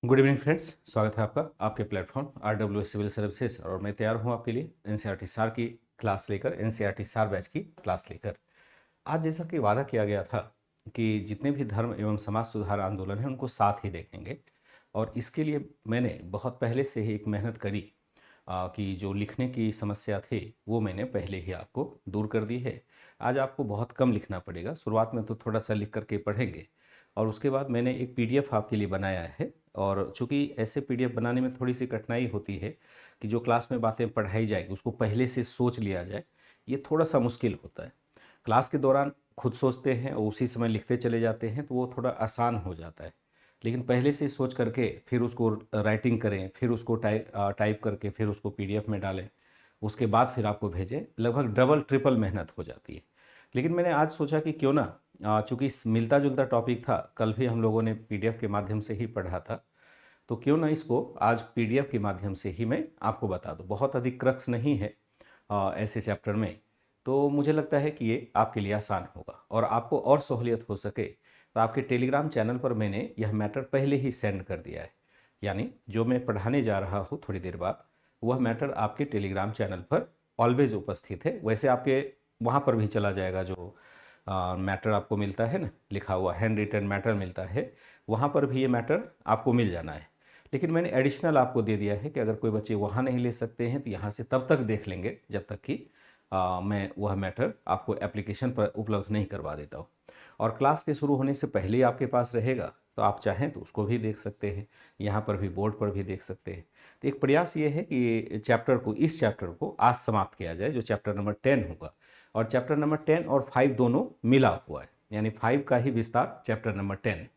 Good evening friends, स्वागत है आपका आपके प्लेटफॉर्म RWS सिविल सर्विसेज। और मैं तैयार हूं आपके लिए NCERT सार की क्लास लेकर, NCERT सार बैच की क्लास लेकर। आज जैसा कि वादा किया गया था कि जितने भी धर्म एवं समाज सुधार आंदोलन हैं उनको साथ ही देखेंगे, और इसके लिए मैंने बहुत पहले से ही एक मेहनत करी कि जो लिखने की समस्या थी वो मैंने पहले ही आपको दूर कर दी है। आज आपको बहुत कम लिखना पड़ेगा, शुरुआत में तो थोड़ा सा लिख करके पढ़ेंगे और उसके बाद मैंने एक PDF आपके लिए बनाया है। और चूंकि ऐसे PDF बनाने में थोड़ी सी कठिनाई होती है कि जो क्लास में बातें पढ़ाई जाएगी उसको पहले से सोच लिया जाए, ये थोड़ा सा मुश्किल होता है। क्लास के दौरान खुद सोचते हैं और उसी समय लिखते चले जाते हैं तो वो थोड़ा आसान हो जाता है, लेकिन पहले से सोच करके फिर उसको राइटिंग करें, फिर उसको टाइप करके फिर उसको PDF में डालें, उसके बाद फिर आपको भेजें, लगभग डबल ट्रिपल मेहनत हो जाती है। लेकिन मैंने आज सोचा कि क्यों ना, चूँकि मिलता जुलता टॉपिक था, कल भी हम लोगों ने PDF के माध्यम से ही पढ़ा था, तो क्यों ना इसको आज PDF के माध्यम से ही मैं आपको बता दूँ। बहुत अधिक क्रक्स नहीं है ऐसे चैप्टर में, तो मुझे लगता है कि ये आपके लिए आसान होगा। और आपको और सहूलियत हो सके तो आपके टेलीग्राम चैनल पर मैंने यह मैटर पहले ही सेंड कर दिया है, यानी जो मैं पढ़ाने जा रहा हूँ थोड़ी देर बाद, वह मैटर आपके टेलीग्राम चैनल पर ऑलवेज उपस्थित है। वैसे आपके वहाँ पर भी चला जाएगा, जो मैटर आपको मिलता है ना, लिखा हुआ हैंड रिटन मैटर मिलता है, वहाँ पर भी ये मैटर आपको मिल जाना है। लेकिन मैंने एडिशनल आपको दे दिया है कि अगर कोई बच्चे वहाँ नहीं ले सकते हैं तो यहाँ से तब तक देख लेंगे जब तक कि मैं वह मैटर आपको एप्लीकेशन पर उपलब्ध नहीं करवा देता हूँ। और क्लास के शुरू होने से पहले ही आपके पास रहेगा तो आप चाहें तो उसको भी देख सकते हैं, यहाँ पर भी बोर्ड पर भी देख सकते हैं। तो एक प्रयास ये है कि इस चैप्टर को आज समाप्त किया जाए, जो चैप्टर नंबर 10 होगा। और चैप्टर नंबर 10 और 5 दोनों मिला हुआ है, यानी 5 का ही विस्तार चैप्टर नंबर 10 है।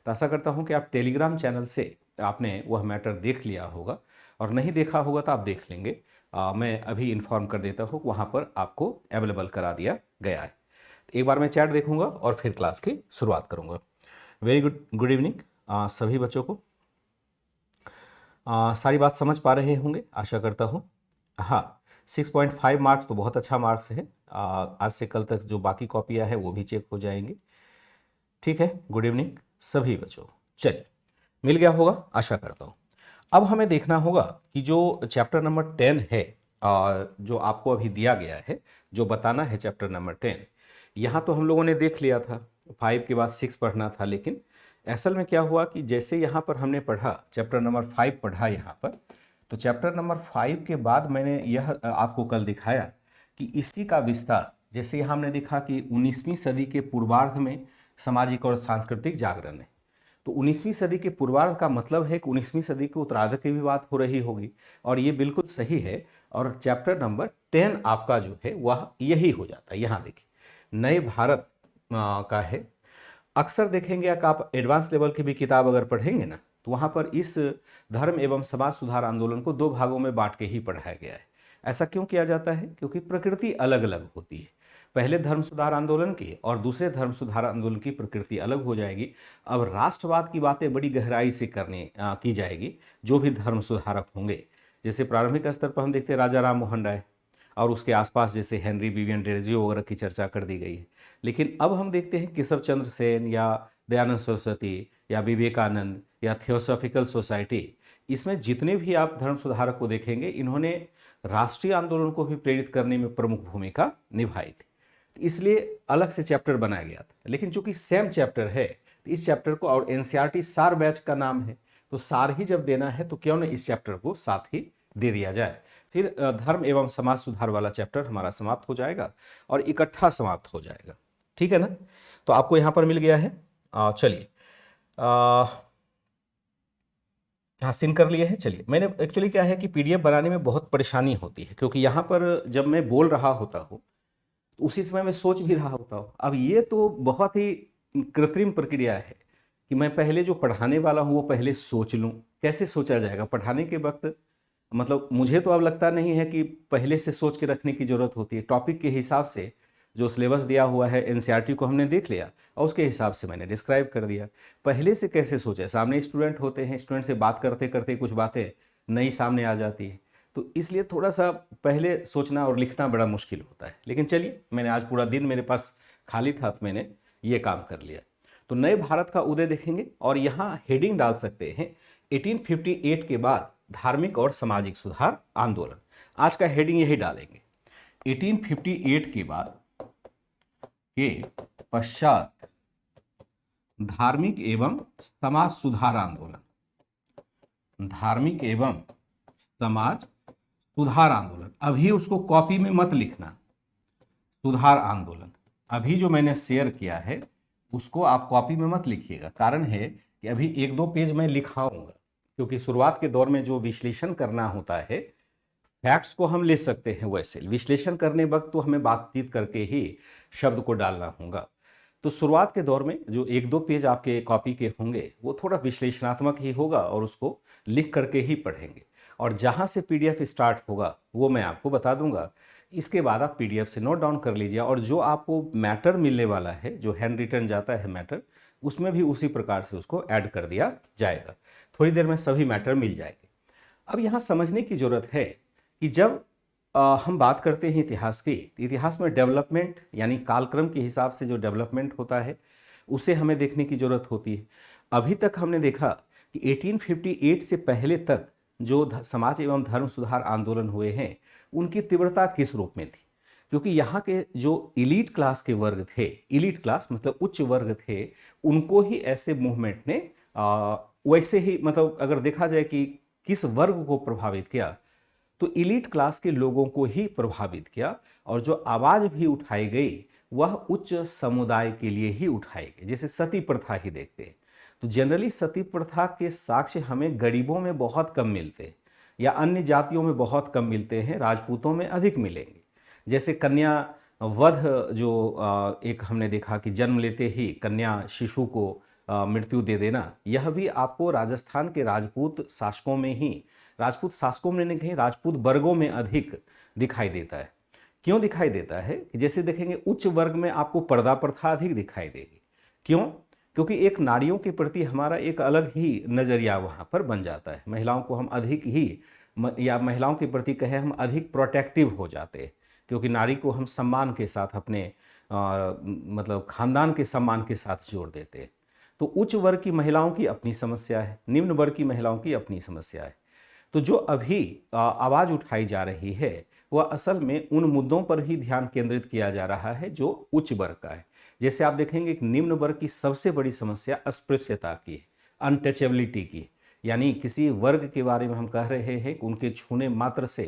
तो आशा करता हूँ कि आप टेलीग्राम चैनल से आपने वह मैटर देख लिया होगा, और नहीं देखा होगा तो आप देख लेंगे। मैं अभी इन्फॉर्म कर देता हूँ, वहाँ पर आपको अवेलेबल करा दिया गया है। एक बार मैं चैट देखूंगा और फिर क्लास की शुरुआत करूंगा। वेरी गुड गुड इवनिंग सभी बच्चों को। सारी बात समझ पा रहे होंगे आशा करता हूँ। हाँ, 6.5 मार्क्स तो बहुत अच्छा मार्क्स है। आज से कल तक जो बाकी कॉपियाँ हैं वो भी चेक हो जाएंगी। ठीक है, गुड इवनिंग सभी बच्चों। चलिए, मिल गया होगा आशा करता हूँ। अब हमें देखना होगा कि जो चैप्टर नंबर 10 है, जो आपको अभी दिया गया है, जो बताना है चैप्टर नंबर 10, यहाँ तो हम लोगों ने देख लिया था, 5 के बाद 6 पढ़ना था। लेकिन असल में क्या हुआ कि जैसे यहाँ पर हमने पढ़ा, चैप्टर नंबर 5 पढ़ा यहाँ पर, तो चैप्टर नंबर 5 के बाद मैंने यह आपको कल दिखाया कि इसी का विस्तार, जैसे यहाँ हमने देखा कि 19वीं सदी के पूर्वार्ध में सामाजिक और सांस्कृतिक जागरण है, तो 19वीं सदी के पूर्वार्ध का मतलब है कि 19वीं सदी के उत्तरार्ध की भी बात हो रही होगी, और ये बिल्कुल सही है। और चैप्टर नंबर 10 आपका जो है वह यही हो जाता है। यहाँ देखिए, नए भारत का है। अक्सर देखेंगे कि आप एडवांस लेवल की भी किताब अगर पढ़ेंगे ना, तो वहाँ पर इस धर्म एवं समाज सुधार आंदोलन को 2 भागों में बांट के ही पढ़ाया गया है। ऐसा क्यों किया जाता है? क्योंकि प्रकृति अलग अलग होती है। पहले धर्म सुधार आंदोलन की और दूसरे धर्म सुधार आंदोलन की प्रकृति अलग हो जाएगी। अब राष्ट्रवाद की बातें बड़ी गहराई से की जाएगी जो भी धर्म सुधारक होंगे। जैसे प्रारंभिक स्तर पर हम देखते हैं राजा राम मोहन राय, और उसके आसपास जैसे हेनरी विवियन डेरजियो वगैरह की चर्चा कर दी गई है। लेकिन अब हम देखते हैं केशव चंद्र सेन या दयानंद सरस्वती या विवेकानंद या थियोसॉफिकल सोसाइटी, इसमें जितने भी आप धर्म सुधारक को देखेंगे, इन्होंने राष्ट्रीय आंदोलन को भी प्रेरित करने में प्रमुख भूमिका निभाई थी। तो इसलिए अलग से चैप्टर बनाया गया था। लेकिन चूंकि सेम चैप्टर है तो इस चैप्टर को, और NCERT सार बैच का नाम है, तो सार ही जब देना है तो क्यों ना इस चैप्टर को साथ ही दे दिया जाए। फिर धर्म एवं समाज सुधार वाला चैप्टर हमारा समाप्त हो जाएगा और इकट्ठा समाप्त हो जाएगा। ठीक है ना? तो आपको यहां पर मिल गया है। चलिए, हाँ, सिंक कर लिए हैं। चलिए, मैंने एक्चुअली क्या है कि PDF बनाने में बहुत परेशानी होती है, क्योंकि यहाँ पर जब मैं बोल रहा होता हूँ तो उसी समय मैं सोच भी रहा होता हूँ। अब ये तो बहुत ही कृत्रिम प्रक्रिया है कि मैं पहले जो पढ़ाने वाला हूँ वो पहले सोच लूँ। कैसे सोचा जाएगा पढ़ाने के वक्त? मतलब मुझे तो अब लगता नहीं है कि पहले से सोच के रखने की ज़रूरत होती है। टॉपिक के हिसाब से जो सिलेबस दिया हुआ है NCERT को हमने देख लिया और उसके हिसाब से मैंने डिस्क्राइब कर दिया। पहले से कैसे सोचे? सामने स्टूडेंट होते हैं, स्टूडेंट से बात करते करते कुछ बातें नई सामने आ जाती है, तो इसलिए थोड़ा सा पहले सोचना और लिखना बड़ा मुश्किल होता है। लेकिन चलिए, मैंने आज पूरा दिन मेरे पास खाली था तो मैंने ये काम कर लिया। तो नए भारत का उदय देखेंगे और यहाँ हेडिंग डाल सकते हैं 1858 के बाद धार्मिक और सामाजिक सुधार आंदोलन, आज का हेडिंग यही डालेंगे। 1858 के बाद के पश्चात धार्मिक एवं समाज सुधार आंदोलन, धार्मिक एवं समाज सुधार आंदोलन। अभी उसको कॉपी में मत लिखना, सुधार आंदोलन अभी जो मैंने शेयर किया है उसको आप कॉपी में मत लिखिएगा। कारण है कि अभी 1-2 पेज मैं लिखाऊंगा, क्योंकि शुरुआत के दौर में जो विश्लेषण करना होता है, फैक्ट्स को हम ले सकते हैं, वैसे विश्लेषण करने वक्त तो हमें बातचीत करके ही शब्द को डालना होगा। तो शुरुआत के दौर में जो 1-2 पेज आपके कॉपी के होंगे वो थोड़ा विश्लेषणात्मक ही होगा और उसको लिख करके ही पढ़ेंगे। और जहाँ से PDF स्टार्ट होगा वो मैं आपको बता दूंगा। इसके बाद आप PDF से नोट डाउन कर लीजिए, और जो आपको मैटर मिलने वाला है, जो हैंड रिटन जाता है मैटर, उसमें भी उसी प्रकार से उसको ऐड कर दिया जाएगा। थोड़ी देर में सभी मैटर मिल जाएंगे। अब यहाँ समझने की जरूरत है कि जब हम बात करते हैं इतिहास की, इतिहास में डेवलपमेंट यानी कालक्रम के हिसाब से जो डेवलपमेंट होता है उसे हमें देखने की जरूरत होती है। अभी तक हमने देखा कि 1858 से पहले तक जो समाज एवं धर्म सुधार आंदोलन हुए हैं उनकी तीव्रता किस रूप में थी, क्योंकि यहाँ के जो इलीट क्लास के वर्ग थे, इलीट क्लास मतलब उच्च वर्ग थे, उनको ही ऐसे मूवमेंट ने वैसे ही, मतलब अगर देखा जाए कि किस वर्ग को प्रभावित किया, तो इलीट क्लास के लोगों को ही प्रभावित किया। और जो आवाज़ भी उठाई गई वह उच्च समुदाय के लिए ही उठाई गई। जैसे सती प्रथा ही देखते हैं, तो जनरली सती प्रथा के साक्ष्य हमें गरीबों में बहुत कम मिलते हैं या अन्य जातियों में बहुत कम मिलते हैं, राजपूतों में अधिक मिलेंगे। जैसे कन्या वध जो एक हमने देखा कि जन्म लेते ही कन्या शिशु को मृत्यु दे देना, यह भी आपको राजस्थान के राजपूत शासकों में ही, राजपूत शासकों में नहीं, राजपूत वर्गों में अधिक दिखाई देता है। क्यों दिखाई देता है कि जैसे देखेंगे उच्च वर्ग में आपको पर्दा प्रथा अधिक दिखाई देगी। क्यों? क्योंकि एक नारियों के प्रति हमारा एक अलग ही नज़रिया वहाँ पर बन जाता है। महिलाओं को हम अधिक ही, या महिलाओं के प्रति कहें हम अधिक प्रोटेक्टिव हो जाते हैं, क्योंकि नारी को हम सम्मान के साथ अपने मतलब खानदान के सम्मान के साथ जोड़ देते हैं। तो उच्च वर्ग की महिलाओं की अपनी समस्या है, निम्न वर्ग की महिलाओं की अपनी समस्या है। तो जो अभी आवाज़ उठाई जा रही है वह असल में उन मुद्दों पर ही ध्यान केंद्रित किया जा रहा है जो उच्च वर्ग का है। जैसे आप देखेंगे कि निम्न वर्ग की सबसे बड़ी समस्या अस्पृश्यता की है, अनटचेबिलिटी की, यानी किसी वर्ग के बारे में हम कह रहे हैं कि उनके छूने मात्र से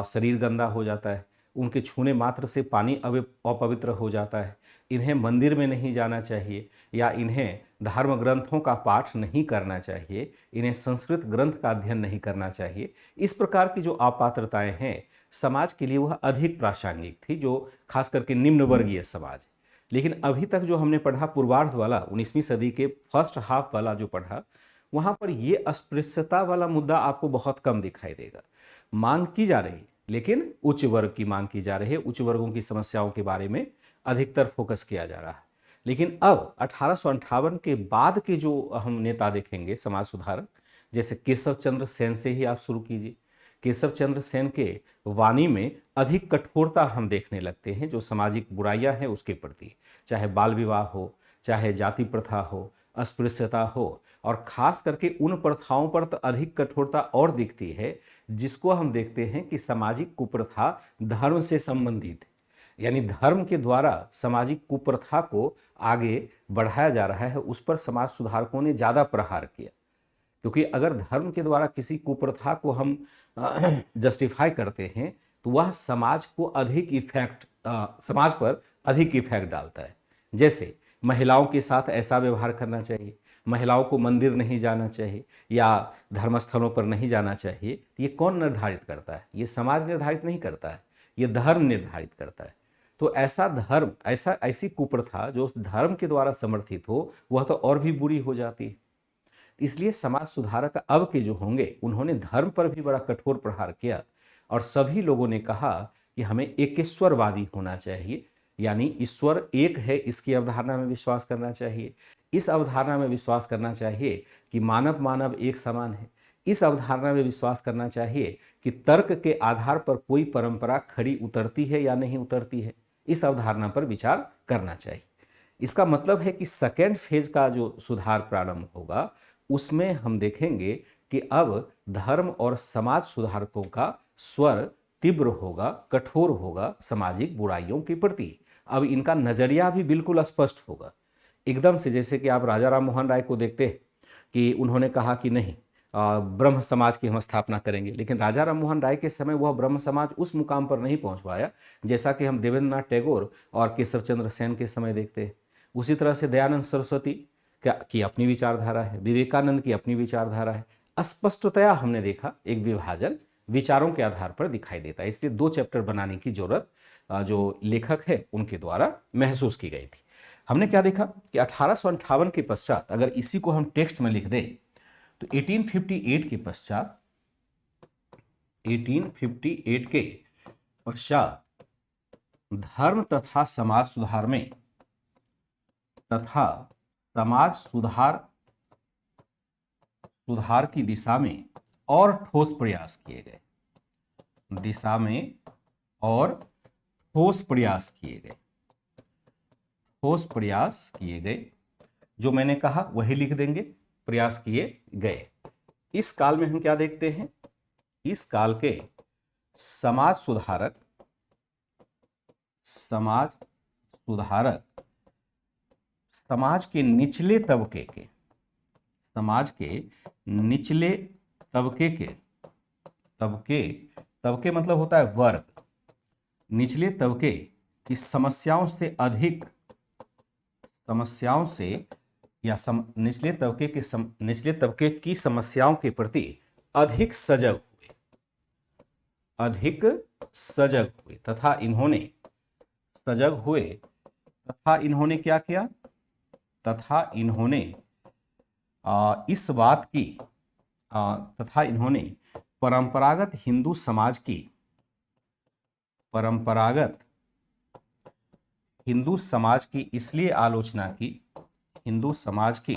शरीर गंदा हो जाता है, उनके छूने मात्र से पानी अपवित्र हो जाता है, इन्हें मंदिर में नहीं जाना चाहिए, या इन्हें धर्म ग्रंथों का पाठ नहीं करना चाहिए, इन्हें संस्कृत ग्रंथ का अध्ययन नहीं करना चाहिए। इस प्रकार की जो अपात्रताएं हैं समाज के लिए वह अधिक प्रासंगिक थी, जो खास करके निम्न वर्गीय समाज। लेकिन अभी तक जो हमने पढ़ा पूर्वार्ध वाला, 19वीं सदी के फर्स्ट हाफ वाला जो पढ़ा, वहाँ पर ये अस्पृश्यता वाला मुद्दा आपको बहुत कम दिखाई देगा। मांग की जा रही, लेकिन उच्च वर्ग की मांग की जा रही है, उच्च वर्गों की समस्याओं के बारे में अधिकतर फोकस किया जा रहा है। लेकिन अब 1858 के बाद के जो हम नेता देखेंगे समाज सुधारक, जैसे केशव चंद्र सेन से ही आप शुरू कीजिए। केशव चंद्र सेन के वाणी में अधिक कठोरता हम देखने लगते हैं जो सामाजिक बुराइयां हैं उसके प्रति, चाहे बाल विवाह हो, चाहे जाति प्रथा हो, अस्पृश्यता हो, और खास करके उन प्रथाओं पर तो अधिक कठोरता और दिखती है जिसको हम देखते हैं कि सामाजिक कुप्रथा धर्म से संबंधित है, यानी धर्म के द्वारा सामाजिक कुप्रथा को आगे बढ़ाया जा रहा है। उस पर समाज सुधारकों ने ज़्यादा प्रहार किया, क्योंकि अगर धर्म के द्वारा किसी कुप्रथा को हम जस्टिफाई करते हैं तो वह समाज को अधिक इफेक्ट, समाज पर अधिक इफेक्ट डालता है। जैसे महिलाओं के साथ ऐसा व्यवहार करना चाहिए, महिलाओं को मंदिर नहीं जाना चाहिए या धर्मस्थलों पर नहीं जाना चाहिए, तो ये कौन निर्धारित करता है? ये समाज निर्धारित नहीं करता है, ये धर्म निर्धारित करता है। तो ऐसा धर्म, ऐसी कुप्रथा जो धर्म के द्वारा समर्थित हो वह तो और भी बुरी हो जाती है। इसलिए समाज सुधारक अब के जो होंगे उन्होंने धर्म पर भी बड़ा कठोर प्रहार किया, और सभी लोगों ने कहा कि हमें एकेश्वरवादी होना चाहिए, यानी ईश्वर एक है इसकी अवधारणा में विश्वास करना चाहिए। इस अवधारणा में विश्वास करना चाहिए कि मानव मानव एक समान है। इस अवधारणा में विश्वास करना चाहिए कि तर्क के आधार पर कोई परंपरा खड़ी उतरती है या नहीं उतरती है, इस अवधारणा पर विचार करना चाहिए। इसका मतलब है कि सेकेंड फेज का जो सुधार प्रारंभ होगा उसमें हम देखेंगे कि अब धर्म और समाज सुधारकों का स्वर तीव्र होगा, कठोर होगा सामाजिक बुराइयों के प्रति। अब इनका नजरिया भी बिल्कुल स्पष्ट होगा एकदम से। जैसे कि आप राजा राम मोहन राय को देखते हैं कि उन्होंने कहा कि नहीं, ब्रह्म समाज की हम स्थापना करेंगे, लेकिन राजा राम मोहन राय के समय वह ब्रह्म समाज उस मुकाम पर नहीं पहुंच पाया जैसा कि हम देवेंद्रनाथ टैगोर और केशव चंद्र सेन के समय देखते हैं। उसी तरह से दयानंद सरस्वती की अपनी विचारधारा है, विवेकानंद की अपनी विचारधारा है। स्पष्टतया हमने देखा एक विभाजन विचारों के आधार पर दिखाई देता है। इसलिए 2 चैप्टर बनाने की जरूरत जो लेखक है उनके द्वारा महसूस की गई थी। हमने क्या देखा कि 1858 के पश्चात अगर इसी को हम टेक्स्ट में लिख दें तो 1858 के पश्चात 1858 के पश्चात धर्म तथा समाज सुधार में तथा समाज सुधार की दिशा में और ठोस प्रयास किए गए, दिशा में और ठोस प्रयास किए गए, ठोस प्रयास किए गए। जो मैंने कहा वही लिख देंगे, प्रयास किए गए। इस काल में हम क्या देखते हैं, इस काल के समाज सुधारक समाज के निचले तबके के, समाज के निचले तबके के, तबके मतलब होता है वर्ग, निचले तबके की समस्याओं से अधिक, समस्याओं से या निचले तबके की समस्याओं के प्रति अधिक सजग हुए तथा इन्होंने सजग हुए तथा इन्होंने क्या किया, तथा इन्होंने इस बात की तथा इन्होंने परंपरागत हिंदू समाज की, परंपरागत हिंदू समाज की इसलिए आलोचना की, हिंदू समाज की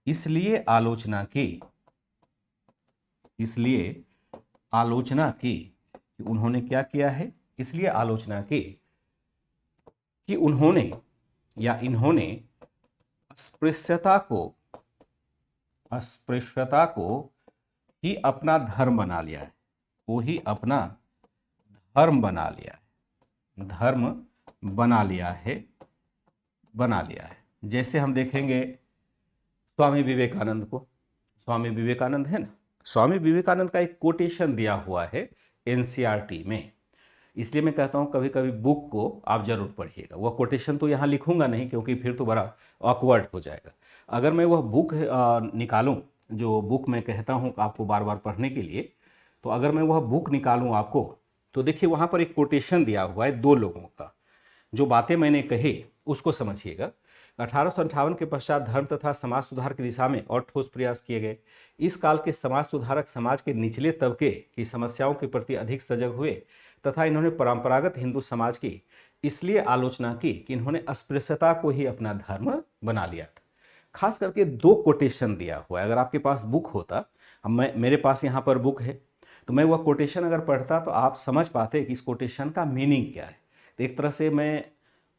इसलिए आलोचना की, इसलिए आलोचना की कि उन्होंने क्या किया है, इसलिए आलोचना की कि उन्होंने या इन्होंने अस्पृश्यता ही अपना धर्म बना लिया है, वो ही अपना धर्म बना लिया है, धर्म बना लिया है। जैसे हम देखेंगे स्वामी विवेकानंद को, स्वामी विवेकानंद है ना, स्वामी विवेकानंद का एक कोटेशन दिया हुआ है एनसीईआरटी में। इसलिए मैं कहता हूँ कभी कभी बुक को आप जरूर पढ़िएगा। वह कोटेशन तो यहाँ लिखूंगा नहीं क्योंकि फिर तो बड़ा ऑकवर्ड हो जाएगा। अगर मैं वह बुक निकालूं, जो बुक मैं कहता हूँ आपको बार बार पढ़ने के लिए, तो अगर मैं वह बुक निकालूं आपको, तो देखिए वहाँ पर एक कोटेशन दिया हुआ है 2 लोगों का। जो बातें मैंने कही उसको समझिएगा। 1858 के पश्चात धर्म तथा समाज सुधार की दिशा में और ठोस प्रयास किए गए। इस काल के समाज सुधारक समाज के निचले तबके की समस्याओं के प्रति अधिक सजग हुए तथा इन्होंने परंपरागत हिंदू समाज की इसलिए आलोचना की कि इन्होंने अस्पृश्यता को ही अपना धर्म बना लिया था। खास करके 2 कोटेशन दिया हुआ है। अगर आपके पास बुक होता, मेरे पास यहाँ पर बुक है, तो मैं वह कोटेशन अगर पढ़ता तो आप समझ पाते कि इस कोटेशन का मीनिंग क्या है। तो एक तरह से मैं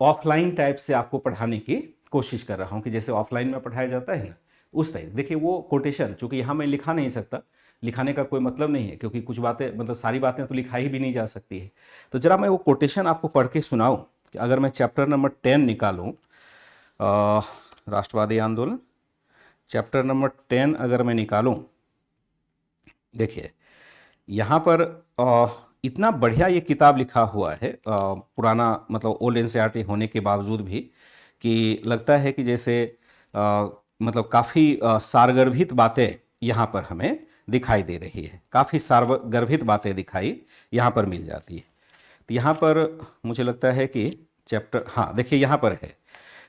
ऑफलाइन टाइप से आपको पढ़ाने की कोशिश कर रहा हूँ कि जैसे ऑफलाइन में पढ़ाया जाता है ना, उस टाइप। देखिए वो कोटेशन, चूंकि यहाँ मैं लिखा नहीं सकता, लिखाने का कोई मतलब नहीं है क्योंकि कुछ बातें, मतलब सारी बातें तो लिखाई भी नहीं जा सकती है। तो जरा मैं वो कोटेशन आपको पढ़ के सुनाऊं कि अगर मैं चैप्टर नंबर 10 निकालूं, राष्ट्रवादी आंदोलन, चैप्टर नंबर 10 अगर मैं निकालूं, देखिए यहाँ पर इतना बढ़िया ये किताब लिखा हुआ है, पुराना मतलब ओल्ड एनसीईआरटी होने के बावजूद भी, कि लगता है कि जैसे मतलब काफ़ी सारगर्भित बातें यहाँ पर हमें दिखाई दे रही है, काफ़ी सारगर्भित बातें दिखाई यहाँ पर मिल जाती है। तो यहाँ पर मुझे लगता है कि चैप्टर, हाँ देखिए यहाँ पर है,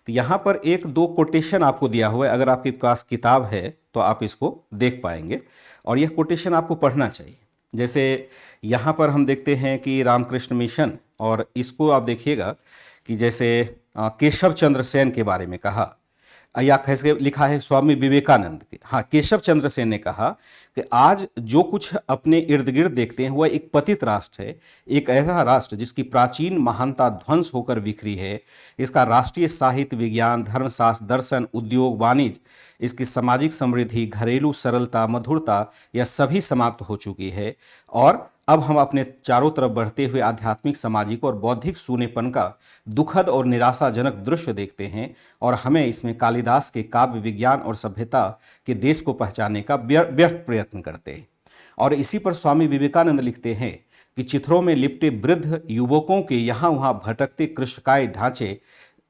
तो यहाँ पर 1-2 कोटेशन आपको दिया हुआ है। अगर आपके पास किताब है तो आप इसको देख पाएंगे और यह कोटेशन आपको पढ़ना चाहिए। जैसे यहाँ पर हम देखते हैं कि रामकृष्ण मिशन, और इसको आप देखिएगा कि जैसे केशव चंद्र सेन के बारे में कहा, या कैसे लिखा है स्वामी विवेकानंद के, हाँ, केशव चंद्र सेन ने कहा कि आज जो कुछ अपने इर्द गिर्द देखते हैं वह एक पतित राष्ट्र है, एक ऐसा राष्ट्र जिसकी प्राचीन महानता ध्वंस होकर बिखरी है। इसका राष्ट्रीय साहित्य, विज्ञान, धर्मशास्त्र, दर्शन, उद्योग, वाणिज्य, इसकी सामाजिक समृद्धि, घरेलू सरलता, मधुरता, यह सभी समाप्त हो चुकी है। और अब हम अपने चारों तरफ बढ़ते हुए आध्यात्मिक, सामाजिक और बौद्धिक सूनेपन का दुखद और निराशाजनक दृश्य देखते हैं, और हमें इसमें कालिदास के काव्य, विज्ञान और सभ्यता के देश को पहचानने का व्यर्थ प्रयत्न करते हैं। और इसी पर स्वामी विवेकानंद लिखते हैं कि चित्रों में लिपटे वृद्ध युवकों के यहाँ वहाँ भटकते कृषकाय ढांचे,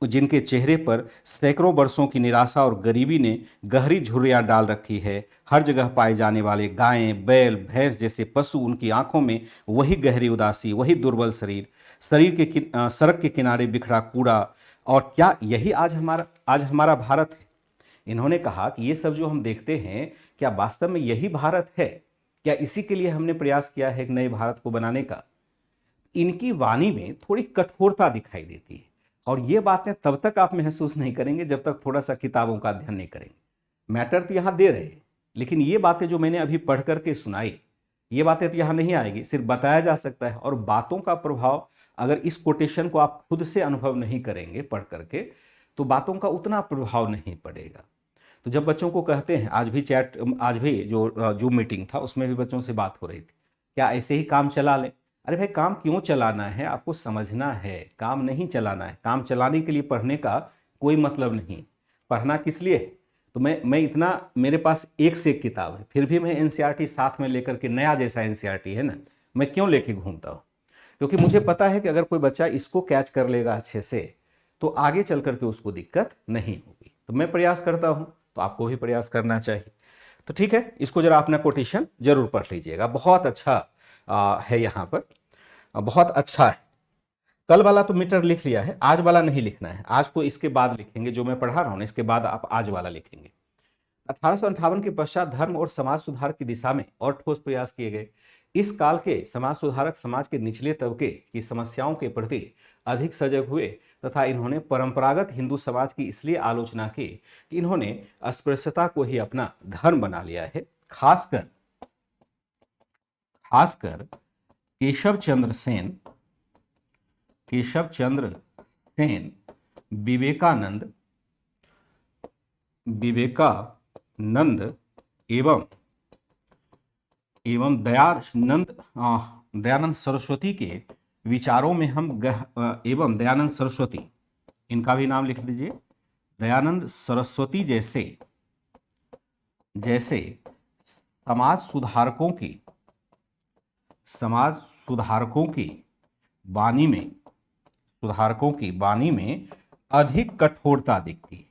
जिनके चेहरे पर सैकड़ों वर्षों की निराशा और गरीबी ने गहरी झुर्रियां डाल रखी है। हर जगह पाए जाने वाले गायें, बैल, भैंस जैसे पशु, उनकी आंखों में वही गहरी उदासी, वही दुर्बल शरीर, सड़क के किनारे बिखरा कूड़ा। और क्या यही आज हमारा भारत है? इन्होंने कहा कि ये सब जो हम देखते हैं, क्या वास्तव में यही भारत है? क्या इसी के लिए हमने प्रयास किया है एक नए भारत को बनाने का? इनकी वाणी में थोड़ी कठोरता दिखाई देती है, और ये बातें तब तक आप महसूस नहीं करेंगे जब तक थोड़ा सा किताबों का अध्ययन नहीं करेंगे। मैटर तो यहाँ दे रहे हैं, लेकिन ये बातें जो मैंने अभी पढ़ करके सुनाई, ये बातें तो यहाँ नहीं आएगी, सिर्फ बताया जा सकता है। और बातों का प्रभाव, अगर इस कोटेशन को आप खुद से अनुभव नहीं करेंगे पढ़ करके, तो बातों का उतना प्रभाव नहीं पड़ेगा। तो जब बच्चों को कहते हैं, आज भी जो जूम मीटिंग था उसमें भी बच्चों से बात हो रही थी, क्या ऐसे ही काम चला लें? अरे भाई, काम क्यों चलाना है? आपको समझना है, काम नहीं चलाना है। काम चलाने के लिए पढ़ने का कोई मतलब नहीं। पढ़ना किस लिए? तो मैं इतना, मेरे पास एक से एक किताब है, फिर भी मैं एनसीईआरटी साथ में लेकर के, नया जैसा एनसीईआरटी है ना, मैं क्यों लेके घूमता हूँ? क्योंकि मुझे पता है कि अगर कोई बच्चा इसको कैच कर लेगा अच्छे से, तो आगे चल करके उसको दिक्कत नहीं होगी। तो मैं प्रयास करता हूँ, तो आपको भी प्रयास करना चाहिए। तो ठीक है, इसको जरा अपना कोटेशन जरूर पढ़ लीजिएगा, बहुत अच्छा है। यहाँ पर बहुत अच्छा है। कल वाला तो मीटर लिख लिया है, आज वाला नहीं लिखना है। आज तो इसके बाद लिखेंगे, जो मैं पढ़ा रहा हूं, इसके बाद आप आज वाला लिखेंगे। 1858 के पश्चात धर्म और समाज सुधार की दिशा में और ठोस प्रयास किए गए। इस काल के समाज सुधारक समाज के निचले तबके की समस्याओं के प्रति अधिक सजग हुए, तथा इन्होंने परंपरागत हिंदू समाज की इसलिए आलोचना की कि इन्होंने अस्पृश्यता को ही अपना धर्म बना लिया है। खासकर केशव चंद्र सेन, विवेकानंद एवं दयानंद सरस्वती के विचारों में हम एवं दयानंद सरस्वती, इनका भी नाम लिख लीजिए। दयानंद सरस्वती जैसे समाज सुधारकों की वाणी में अधिक कठोरता दिखती है।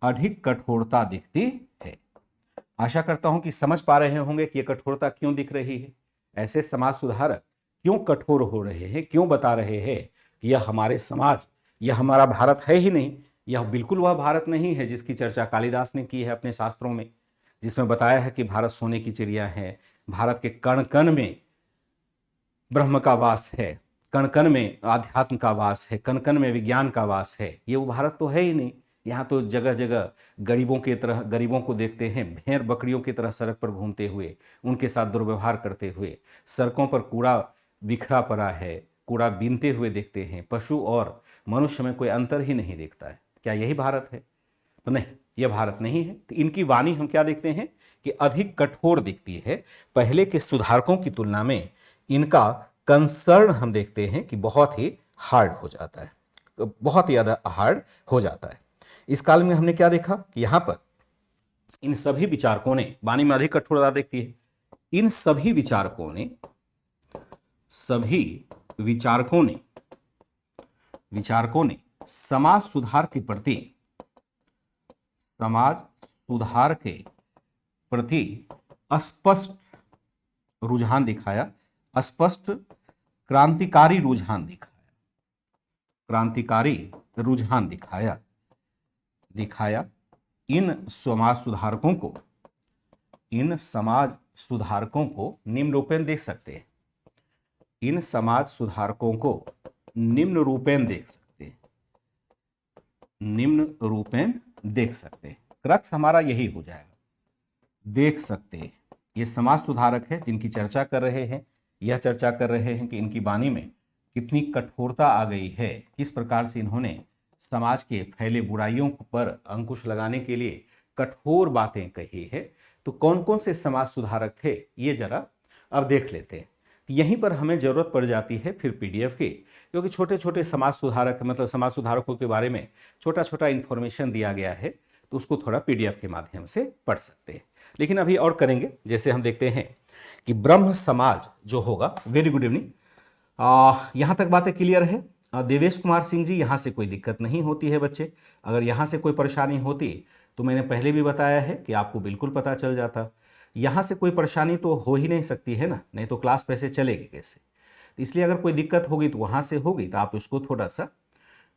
अधिक कठोरता दिखती है। आशा करता हूं कि समझ पा रहे होंगे कि यह कठोरता क्यों दिख रही है। ऐसे समाज सुधारक क्यों कठोर हो रहे हैं, क्यों बता रहे हैं कि यह हमारे समाज, यह हमारा भारत है ही नहीं। यह बिल्कुल वह भारत नहीं है जिसकी चर्चा कालिदास ने की है अपने शास्त्रों में, जिसमें बताया है कि भारत सोने की चिड़िया है, भारत के कण कण में ब्रह्म का वास है, कण कण में आध्यात्म का वास है, कण कण में विज्ञान का वास है। ये वो भारत तो है ही नहीं। यहाँ तो जगह जगह गरीबों को देखते हैं भेड़ बकरियों की तरह सड़क पर घूमते हुए, उनके साथ दुर्व्यवहार करते हुए। सड़कों पर कूड़ा बिखरा पड़ा है, कूड़ा बीनते हुए देखते हैं। पशु और मनुष्य में कोई अंतर ही नहीं दिखता है। क्या यही भारत है? तो नहीं, यह भारत नहीं है। तो इनकी वाणी हम क्या देखते हैं कि अधिक कठोर दिखती है। पहले के सुधारकों की तुलना में इनका कंसर्न हम देखते हैं कि बहुत ही हार्ड हो जाता है, बहुत ही ज़्यादा हार्ड हो जाता है। इस काल में हमने क्या देखा कि यहाँ पर इन सभी विचारकों ने, वाणी में अधिक कठोरता दिखती है। इन सभी विचारकों ने समाज सुधार के प्रति स्पष्ट रुझान दिखाया, स्पष्ट क्रांतिकारी रुझान दिखाया। इन समाज सुधारकों को निम्न रूप में देख सकते हैं। इन समाज सुधारकों को निम्न रूपेण देख सकते हैं, निम्न रूपेण देख सकते हैं। क्रक्स हमारा यही हो जाएगा, देख सकते हैं। ये समाज सुधारक है जिनकी चर्चा कर रहे हैं, यह चर्चा कर रहे हैं कि इनकी वाणी में कितनी कठोरता आ गई है, किस प्रकार से इन्होंने समाज के फैले बुराइयों पर अंकुश लगाने के लिए कठोर बातें कही है। तो कौन कौन से समाज सुधारक थे ये जरा अब देख लेते हैं। यहीं पर हमें जरूरत पड़ जाती है फिर पीडीएफ की, क्योंकि छोटे छोटे समाज सुधारक मतलब समाज सुधारकों के बारे में छोटा छोटा इन्फॉर्मेशन दिया गया है, तो उसको थोड़ा पीडीएफ के माध्यम से पढ़ सकते हैं। लेकिन अभी और करेंगे, जैसे हम देखते हैं कि ब्रह्म समाज जो होगा। वेरी गुड इवनिंग, यहाँ तक बातें क्लियर है। देवेश कुमार सिंह जी, यहाँ से कोई दिक्कत नहीं होती है बच्चे। अगर यहाँ से कोई परेशानी होती तो मैंने पहले भी बताया है कि आपको बिल्कुल पता चल जाता। यहाँ से कोई परेशानी तो हो ही नहीं सकती है ना, नहीं तो क्लास पैसे चलेगी कैसे। तो इसलिए अगर कोई दिक्कत होगी तो वहाँ से होगी, तो आप उसको थोड़ा सा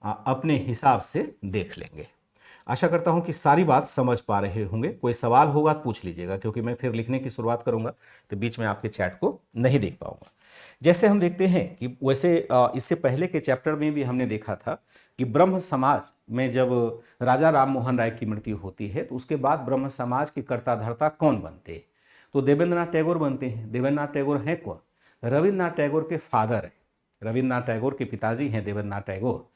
अपने हिसाब से देख लेंगे। आशा करता हूँ कि सारी बात समझ पा रहे होंगे। कोई सवाल होगा तो पूछ लीजिएगा, क्योंकि मैं फिर लिखने की शुरुआत करूँगा तो बीच में आपके चैट को नहीं देख पाऊँगा। जैसे हम देखते हैं कि वैसे इससे पहले के चैप्टर में भी हमने देखा था कि ब्रह्म समाज में जब राजा राम मोहन राय की मृत्यु होती है तो उसके बाद ब्रह्म समाज के कर्ता धर्ता कौन बनते हैं? तो देवेंद्रनाथ टैगोर बनते हैं। देवेंद्रनाथ टैगोर हैं कौन? रविन्द्रनाथ टैगोर के फादर है, रविन्द्रनाथ टैगोर के पिताजी हैं देवेंद्रनाथ टैगोर।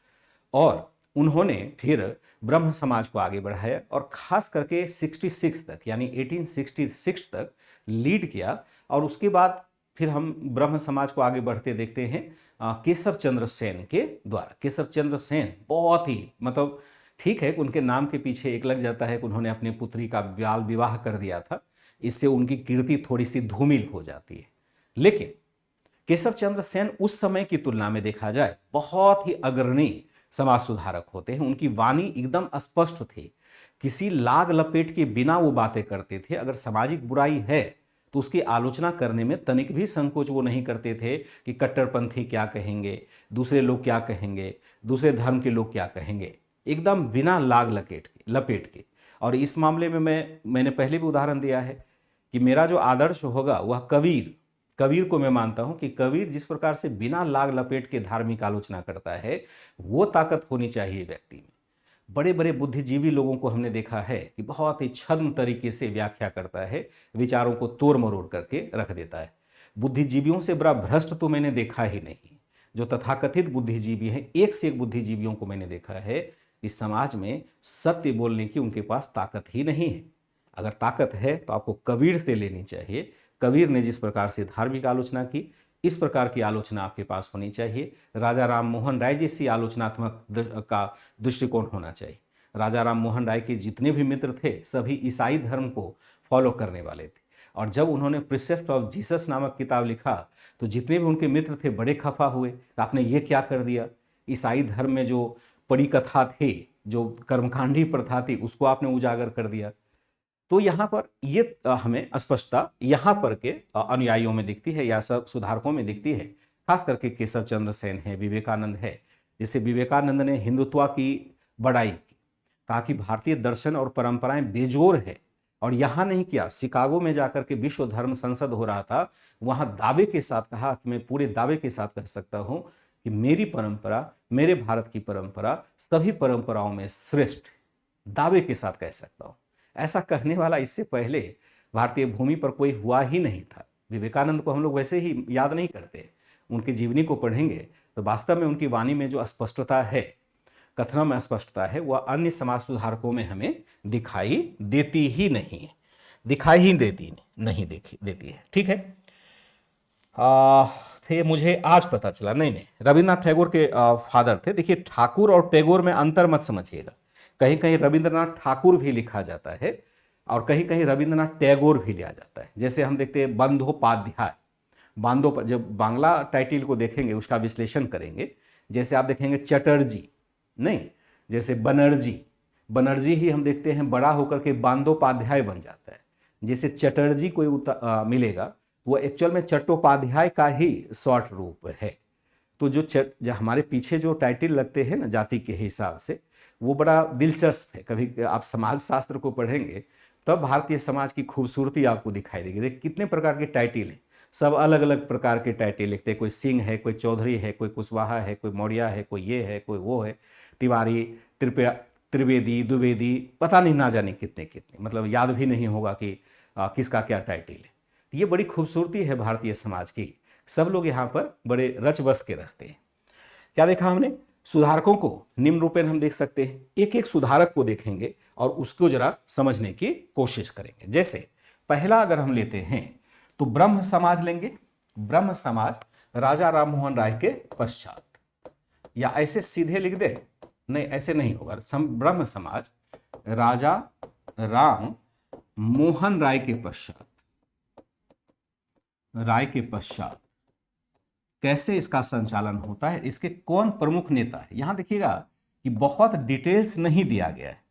और उन्होंने फिर ब्रह्म समाज को आगे बढ़ाया और खास करके 66 तक यानी 1866 तक लीड किया। और उसके बाद फिर हम ब्रह्म समाज को आगे बढ़ते देखते हैं केशव चंद्र सेन के द्वारा। केशव चंद्र सेन बहुत ही मतलब ठीक है, उनके नाम के पीछे एक लग जाता है कि उन्होंने अपनी पुत्री का बाल विवाह कर दिया था, इससे उनकी कीर्ति थोड़ी सी धूमिल हो जाती है। लेकिन केशव चंद्र सेन उस समय की तुलना में देखा जाए बहुत ही अग्रणी समाज सुधारक होते हैं। उनकी वाणी एकदम स्पष्ट थी, किसी लाग लपेट के बिना वो बातें करते थे। अगर सामाजिक बुराई है तो उसकी आलोचना करने में तनिक भी संकोच वो नहीं करते थे कि कट्टरपंथी क्या कहेंगे, दूसरे लोग क्या कहेंगे, दूसरे धर्म के लोग क्या कहेंगे, एकदम बिना लाग लपेट के। और इस मामले में मैंने पहले भी उदाहरण दिया है कि मेरा जो आदर्श होगा वह कबीर को मैं मानता हूं कि कबीर जिस प्रकार से बिना लाग लपेट के धार्मिक आलोचना करता है, वो ताकत होनी चाहिए व्यक्ति में। बड़े बड़े बुद्धिजीवी लोगों को हमने देखा है कि बहुत ही छद्म तरीके से व्याख्या करता है, विचारों को तोड़ मरोड़ करके रख देता है। बुद्धिजीवियों से बड़ा भ्रष्ट तो मैंने देखा ही नहीं। जो तथाकथित बुद्धिजीवी हैं, एक से एक बुद्धिजीवियों को मैंने देखा है कि समाज में सत्य बोलने की उनके पास ताकत ही नहीं है। अगर ताकत है तो आपको कबीर से लेनी चाहिए। कबीर ने जिस प्रकार से धार्मिक आलोचना की, इस प्रकार की आलोचना आपके पास होनी चाहिए। राजा राम मोहन राय जैसी आलोचनात्मक का दृष्टिकोण होना चाहिए। राजा राम मोहन राय के जितने भी मित्र थे सभी ईसाई धर्म को फॉलो करने वाले थे। और जब उन्होंने प्रिसेप्ट ऑफ जीसस नामक किताब लिखा तो जितने भी उनके मित्र थे बड़े खफा हुए, आपने ये क्या कर दिया। ईसाई धर्म में जो पड़ी कथा थे, जो कर्मकांडी प्रथा थी, उसको आपने उजागर कर दिया। तो यहाँ पर ये हमें स्पष्टता यहाँ पर के अनुयायियों में दिखती है या सब सुधारकों में दिखती है। खास करके केशव चंद्र सेन है, विवेकानंद है। जैसे विवेकानंद ने हिंदुत्व की बड़ाई की, कहा कि भारतीय दर्शन और परंपराएं बेजोर है। और यहाँ नहीं किया, शिकागो में जाकर के विश्व धर्म संसद हो रहा था, वहां दावे के साथ कहा कि मैं पूरे दावे के साथ कह सकता हूं कि मेरी परंपरा, मेरे भारत की परंपरा सभी परंपराओं में श्रेष्ठ, दावे के साथ कह सकता हूं। ऐसा कहने वाला इससे पहले भारतीय भूमि पर कोई हुआ ही नहीं था। विवेकानंद को हम लोग वैसे ही याद नहीं करते, उनकी जीवनी को पढ़ेंगे तो वास्तव में उनकी वाणी में जो स्पष्टता है, कथनों में स्पष्टता है, वह अन्य समाज सुधारकों में हमें दिखाई देती ही नहीं है, दिखाई ही देती है। ठीक है, थे मुझे आज पता चला, नहीं, रविन्द्रनाथ टैगोर के फादर थे। देखिए, ठाकुर और टैगोर में अंतर मत समझिएगा। कहीं कहीं रविंद्रनाथ ठाकुर भी लिखा जाता है और कहीं कहीं रविंद्रनाथ टैगोर भी लिया जाता है। जैसे हम देखते हैं बंदोपाध्याय, जब बांग्ला टाइटिल को देखेंगे उसका विश्लेषण करेंगे, जैसे आप देखेंगे चटर्जी, नहीं, जैसे बनर्जी ही हम देखते हैं बड़ा होकर के बंदोपाध्याय बन जाता है। जैसे चटर्जी कोई मिलेगा वो एक्चुअल में चट्टोपाध्याय का ही शॉर्ट रूप है। तो जो हमारे पीछे जो टाइटल लगते हैं ना जाति के हिसाब से, वो बड़ा दिलचस्प है। कभी आप समाज शास्त्र को पढ़ेंगे तब भारतीय समाज की खूबसूरती आपको दिखाई देगी। देखिए कितने प्रकार के टाइटल हैं। सब अलग अलग प्रकार के टाइटल लिखते हैं, कोई सिंह है, कोई चौधरी है, कोई कुशवाहा है, कोई मौर्य है, कोई ये है, कोई वो है, तिवारी, त्रिवेदी, द्विवेदी, पता नहीं ना जाने कितने कितने, मतलब याद भी नहीं होगा कि किसका क्या टाइटल है। ये बड़ी खूबसूरती है भारतीय समाज की, सब लोग यहाँ पर बड़े रच बस के रहते हैं। क्या देखा हमने? सुधारकों को निम्न रूपेण हम देख सकते हैं, एक एक सुधारक को देखेंगे और उसको जरा समझने की कोशिश करेंगे। जैसे पहला अगर हम लेते हैं तो ब्रह्म समाज लेंगे। ब्रह्म समाज राजा राम मोहन राय के पश्चात, या ऐसे सीधे लिख दे, नहीं ऐसे नहीं होगा, ब्रह्म समाज राजा राम मोहन राय के पश्चात, राय के पश्चात कैसे इसका संचालन होता है, इसके कौन प्रमुख नेता है। यहां देखिएगा कि बहुत डिटेल्स नहीं दिया गया है,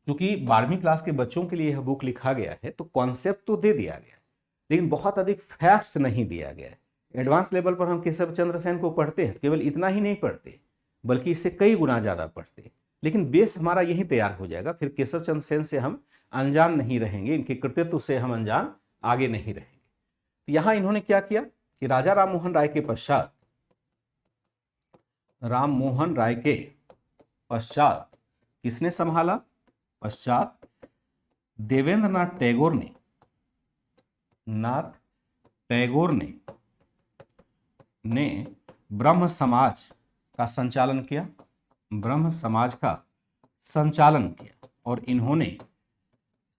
क्योंकि 12वीं क्लास के बच्चों के लिए यह बुक लिखा गया है, तो कॉन्सेप्ट तो दे दिया गया है, लेकिन बहुत अधिक फैक्ट्स नहीं दिया गया है। एडवांस लेवल पर हम केशव चंद्र सेन को पढ़ते हैं, केवल इतना ही नहीं पढ़ते, बल्कि इससे कई गुना ज्यादा पढ़ते हैं, लेकिन बेस हमारा यही तैयार हो जाएगा। फिर केशव चंद्र सेन से हम अनजान नहीं रहेंगे, इनके कृतित्व से हम अनजान आगे नहीं रहेंगे। तो यहां इन्होंने क्या किया कि राजा राम मोहन राय के पश्चात, राम मोहन राय के पश्चात किसने संभाला? पश्चात देवेंद्र नाथ टैगोर ने, ब्रह्म समाज का संचालन किया, ब्रह्म समाज का संचालन किया, और इन्होंने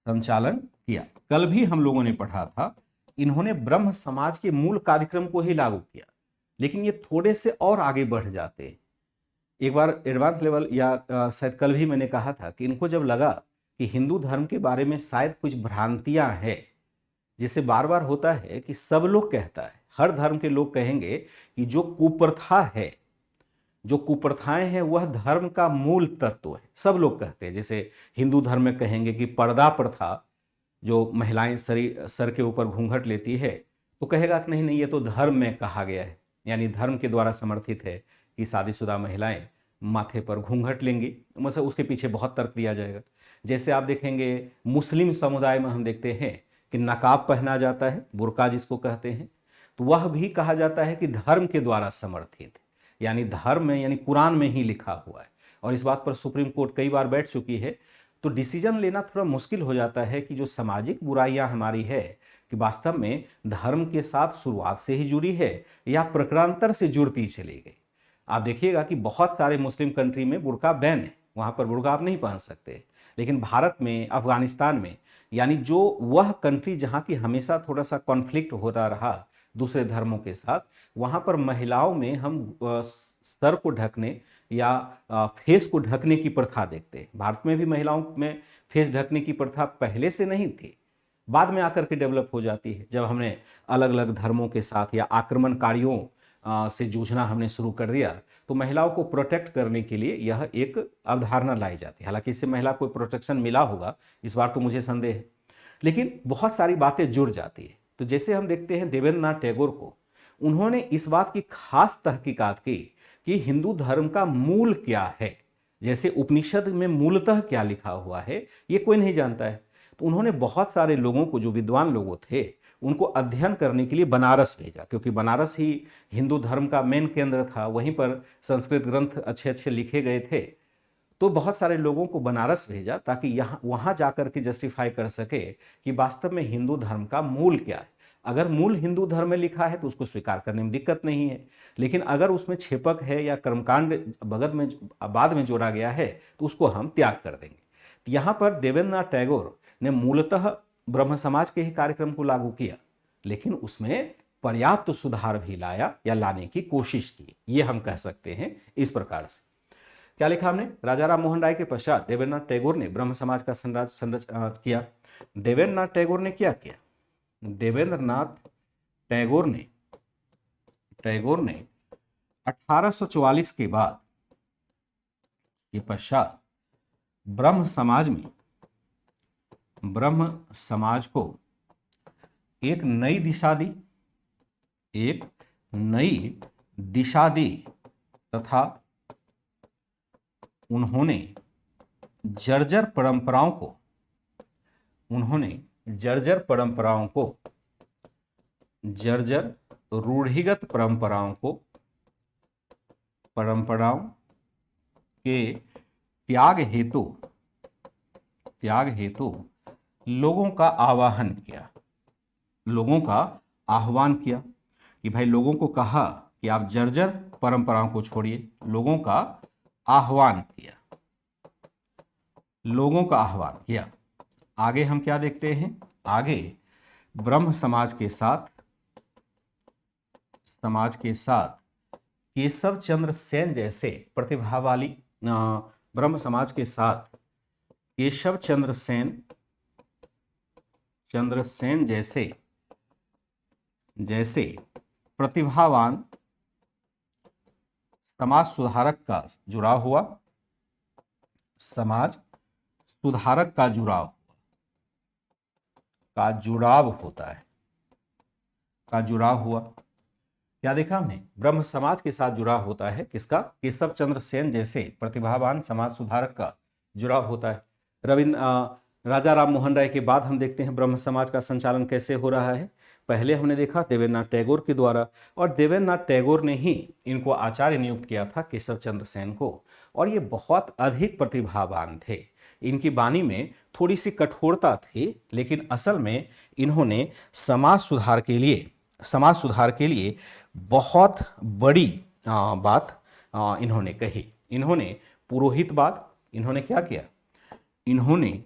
संचालन किया। कल भी हम लोगों ने पढ़ा था, इन्होंने ब्रह्म समाज के मूल कार्यक्रम को ही लागू किया, लेकिन ये थोड़े से और आगे बढ़ जाते। एक बार एडवांस लेवल या शायद कल भी मैंने कहा था कि इनको जब लगा कि हिंदू धर्म के बारे में शायद कुछ भ्रांतियां हैं, जिससे बार बार होता है कि सब लोग कहता है, हर धर्म के लोग कहेंगे कि जो कुप्रथा है, जो कुप्रथाएं हैं वह धर्म का मूल तत्व है, सब लोग कहते हैं। जैसे हिंदू धर्म में कहेंगे कि पर्दा प्रथा, जो महिलाएं सर के ऊपर घूंघट लेती है, तो कहेगा कि नहीं नहीं ये तो धर्म में कहा गया है, यानी धर्म के द्वारा समर्थित है कि शादीशुदा महिलाएं माथे पर घूंघट लेंगी, मतलब उसके पीछे बहुत तर्क दिया जाएगा। जैसे आप देखेंगे मुस्लिम समुदाय में हम देखते हैं कि नकाब पहना जाता है, बुर्का जिसको कहते हैं, तो वह भी कहा जाता है कि धर्म के द्वारा समर्थित है, यानी धर्म में, यानी कुरान में ही लिखा हुआ है। और इस बात पर सुप्रीम कोर्ट कई बार बैठ चुकी है, तो डिसीजन लेना थोड़ा मुश्किल हो जाता है कि जो सामाजिक बुराइयां हमारी है कि वास्तव में धर्म के साथ शुरुआत से ही जुड़ी है या प्रकरणांतर से जुड़ती चली गई। आप देखिएगा कि बहुत सारे मुस्लिम कंट्री में बुर्का बैन है, वहां पर बुर्का आप नहीं पहन सकते, लेकिन भारत में, अफगानिस्तान में, यानी जो वह कंट्री जहां की हमेशा थोड़ा सा कॉन्फ्लिक्ट होता रहा दूसरे धर्मों के साथ, वहां पर महिलाओं में हम सर को ढकने या फेस को ढकने की प्रथा देखते हैं। भारत में भी महिलाओं में फेस ढकने की प्रथा पहले से नहीं थी, बाद में आकर के डेवलप हो जाती है, जब हमने अलग अलग धर्मों के साथ या आक्रमणकारियों से जूझना हमने शुरू कर दिया, तो महिलाओं को प्रोटेक्ट करने के लिए यह एक अवधारणा लाई जाती है। हालांकि इससे महिला को प्रोटेक्शन मिला होगा, इस बार तो मुझे संदेह है, लेकिन बहुत सारी बातें जुड़ जाती है। तो जैसे हम देखते हैं देवेंद्र नाथ टैगोर को, उन्होंने इस बात की खास तहकीकात की कि हिंदू धर्म का मूल क्या है, जैसे उपनिषद में मूलतः क्या लिखा हुआ है ये कोई नहीं जानता है। तो उन्होंने बहुत सारे लोगों को, जो विद्वान लोग थे, उनको अध्ययन करने के लिए बनारस भेजा, क्योंकि बनारस ही हिंदू धर्म का मेन केंद्र था, वहीं पर संस्कृत ग्रंथ अच्छे अच्छे लिखे गए थे। तो बहुत सारे लोगों को बनारस भेजा ताकि यहाँ वहाँ जाकर के जस्टिफाई कर सके कि वास्तव में हिंदू धर्म का मूल क्या है। अगर मूल हिंदू धर्म में लिखा है तो उसको स्वीकार करने में दिक्कत नहीं है, लेकिन अगर उसमें छेपक है या कर्मकांड बाद में जोड़ा गया है तो उसको हम त्याग कर देंगे। तो यहाँ पर देवेंद्र नाथ टैगोर ने मूलतः ब्रह्म समाज के ही कार्यक्रम को लागू किया, लेकिन उसमें पर्याप्त सुधार भी लाया या लाने की कोशिश की, ये हम कह सकते हैं इस प्रकार से। क्या लिखा हमने? राजा राम मोहन राय के पश्चात देवेंद्र नाथ टैगोर ने ब्रह्म समाज का किया। देवेंद्र नाथ टैगोर ने क्या किया? देवेंद्र नाथ टैगोर ने 1844 के बाद के पश्चात ब्रह्म समाज को एक नई दिशा दी तथा उन्होंने जर्जर परंपराओं को जर्जर रूढ़िगत परंपराओं के त्याग हेतु लोगों का आह्वान किया कि भाई लोगों को कहा कि आप जर्जर परंपराओं को छोड़िए, लोगों का आह्वान किया। आगे हम क्या देखते हैं, आगे ब्रह्म समाज के साथ केशव चंद्र सेन जैसे प्रतिभावाली ब्रह्म समाज के साथ केशव चंद्र सेन जैसे प्रतिभावान समाज सुधारक का जुड़ाव हुआ। समाज सुधारक का जुड़ाव होता है, का जुड़ाव हुआ। क्या देखा हमने, ब्रह्म समाज के साथ जुड़ाव होता है किसका, केशव चंद्र सेन जैसे प्रतिभावान समाज सुधारक का जुड़ाव होता है। राजा राम मोहन राय के बाद हम देखते हैं ब्रह्म समाज का संचालन कैसे हो रहा है। पहले हमने देखा देवेंद्रनाथ टैगोर के द्वारा, और देवेंद्रनाथ टैगोर ने ही इनको आचार्य नियुक्त किया था, केशव चंद्र सेन को, और ये बहुत अधिक प्रतिभावान थे। इनकी वाणी में थोड़ी सी कठोरता थी, लेकिन असल में इन्होंने समाज सुधार के लिए बहुत बड़ी बात इन्होंने कही। इन्होंने पुरोहितवाद, इन्होंने क्या किया, इन्होंने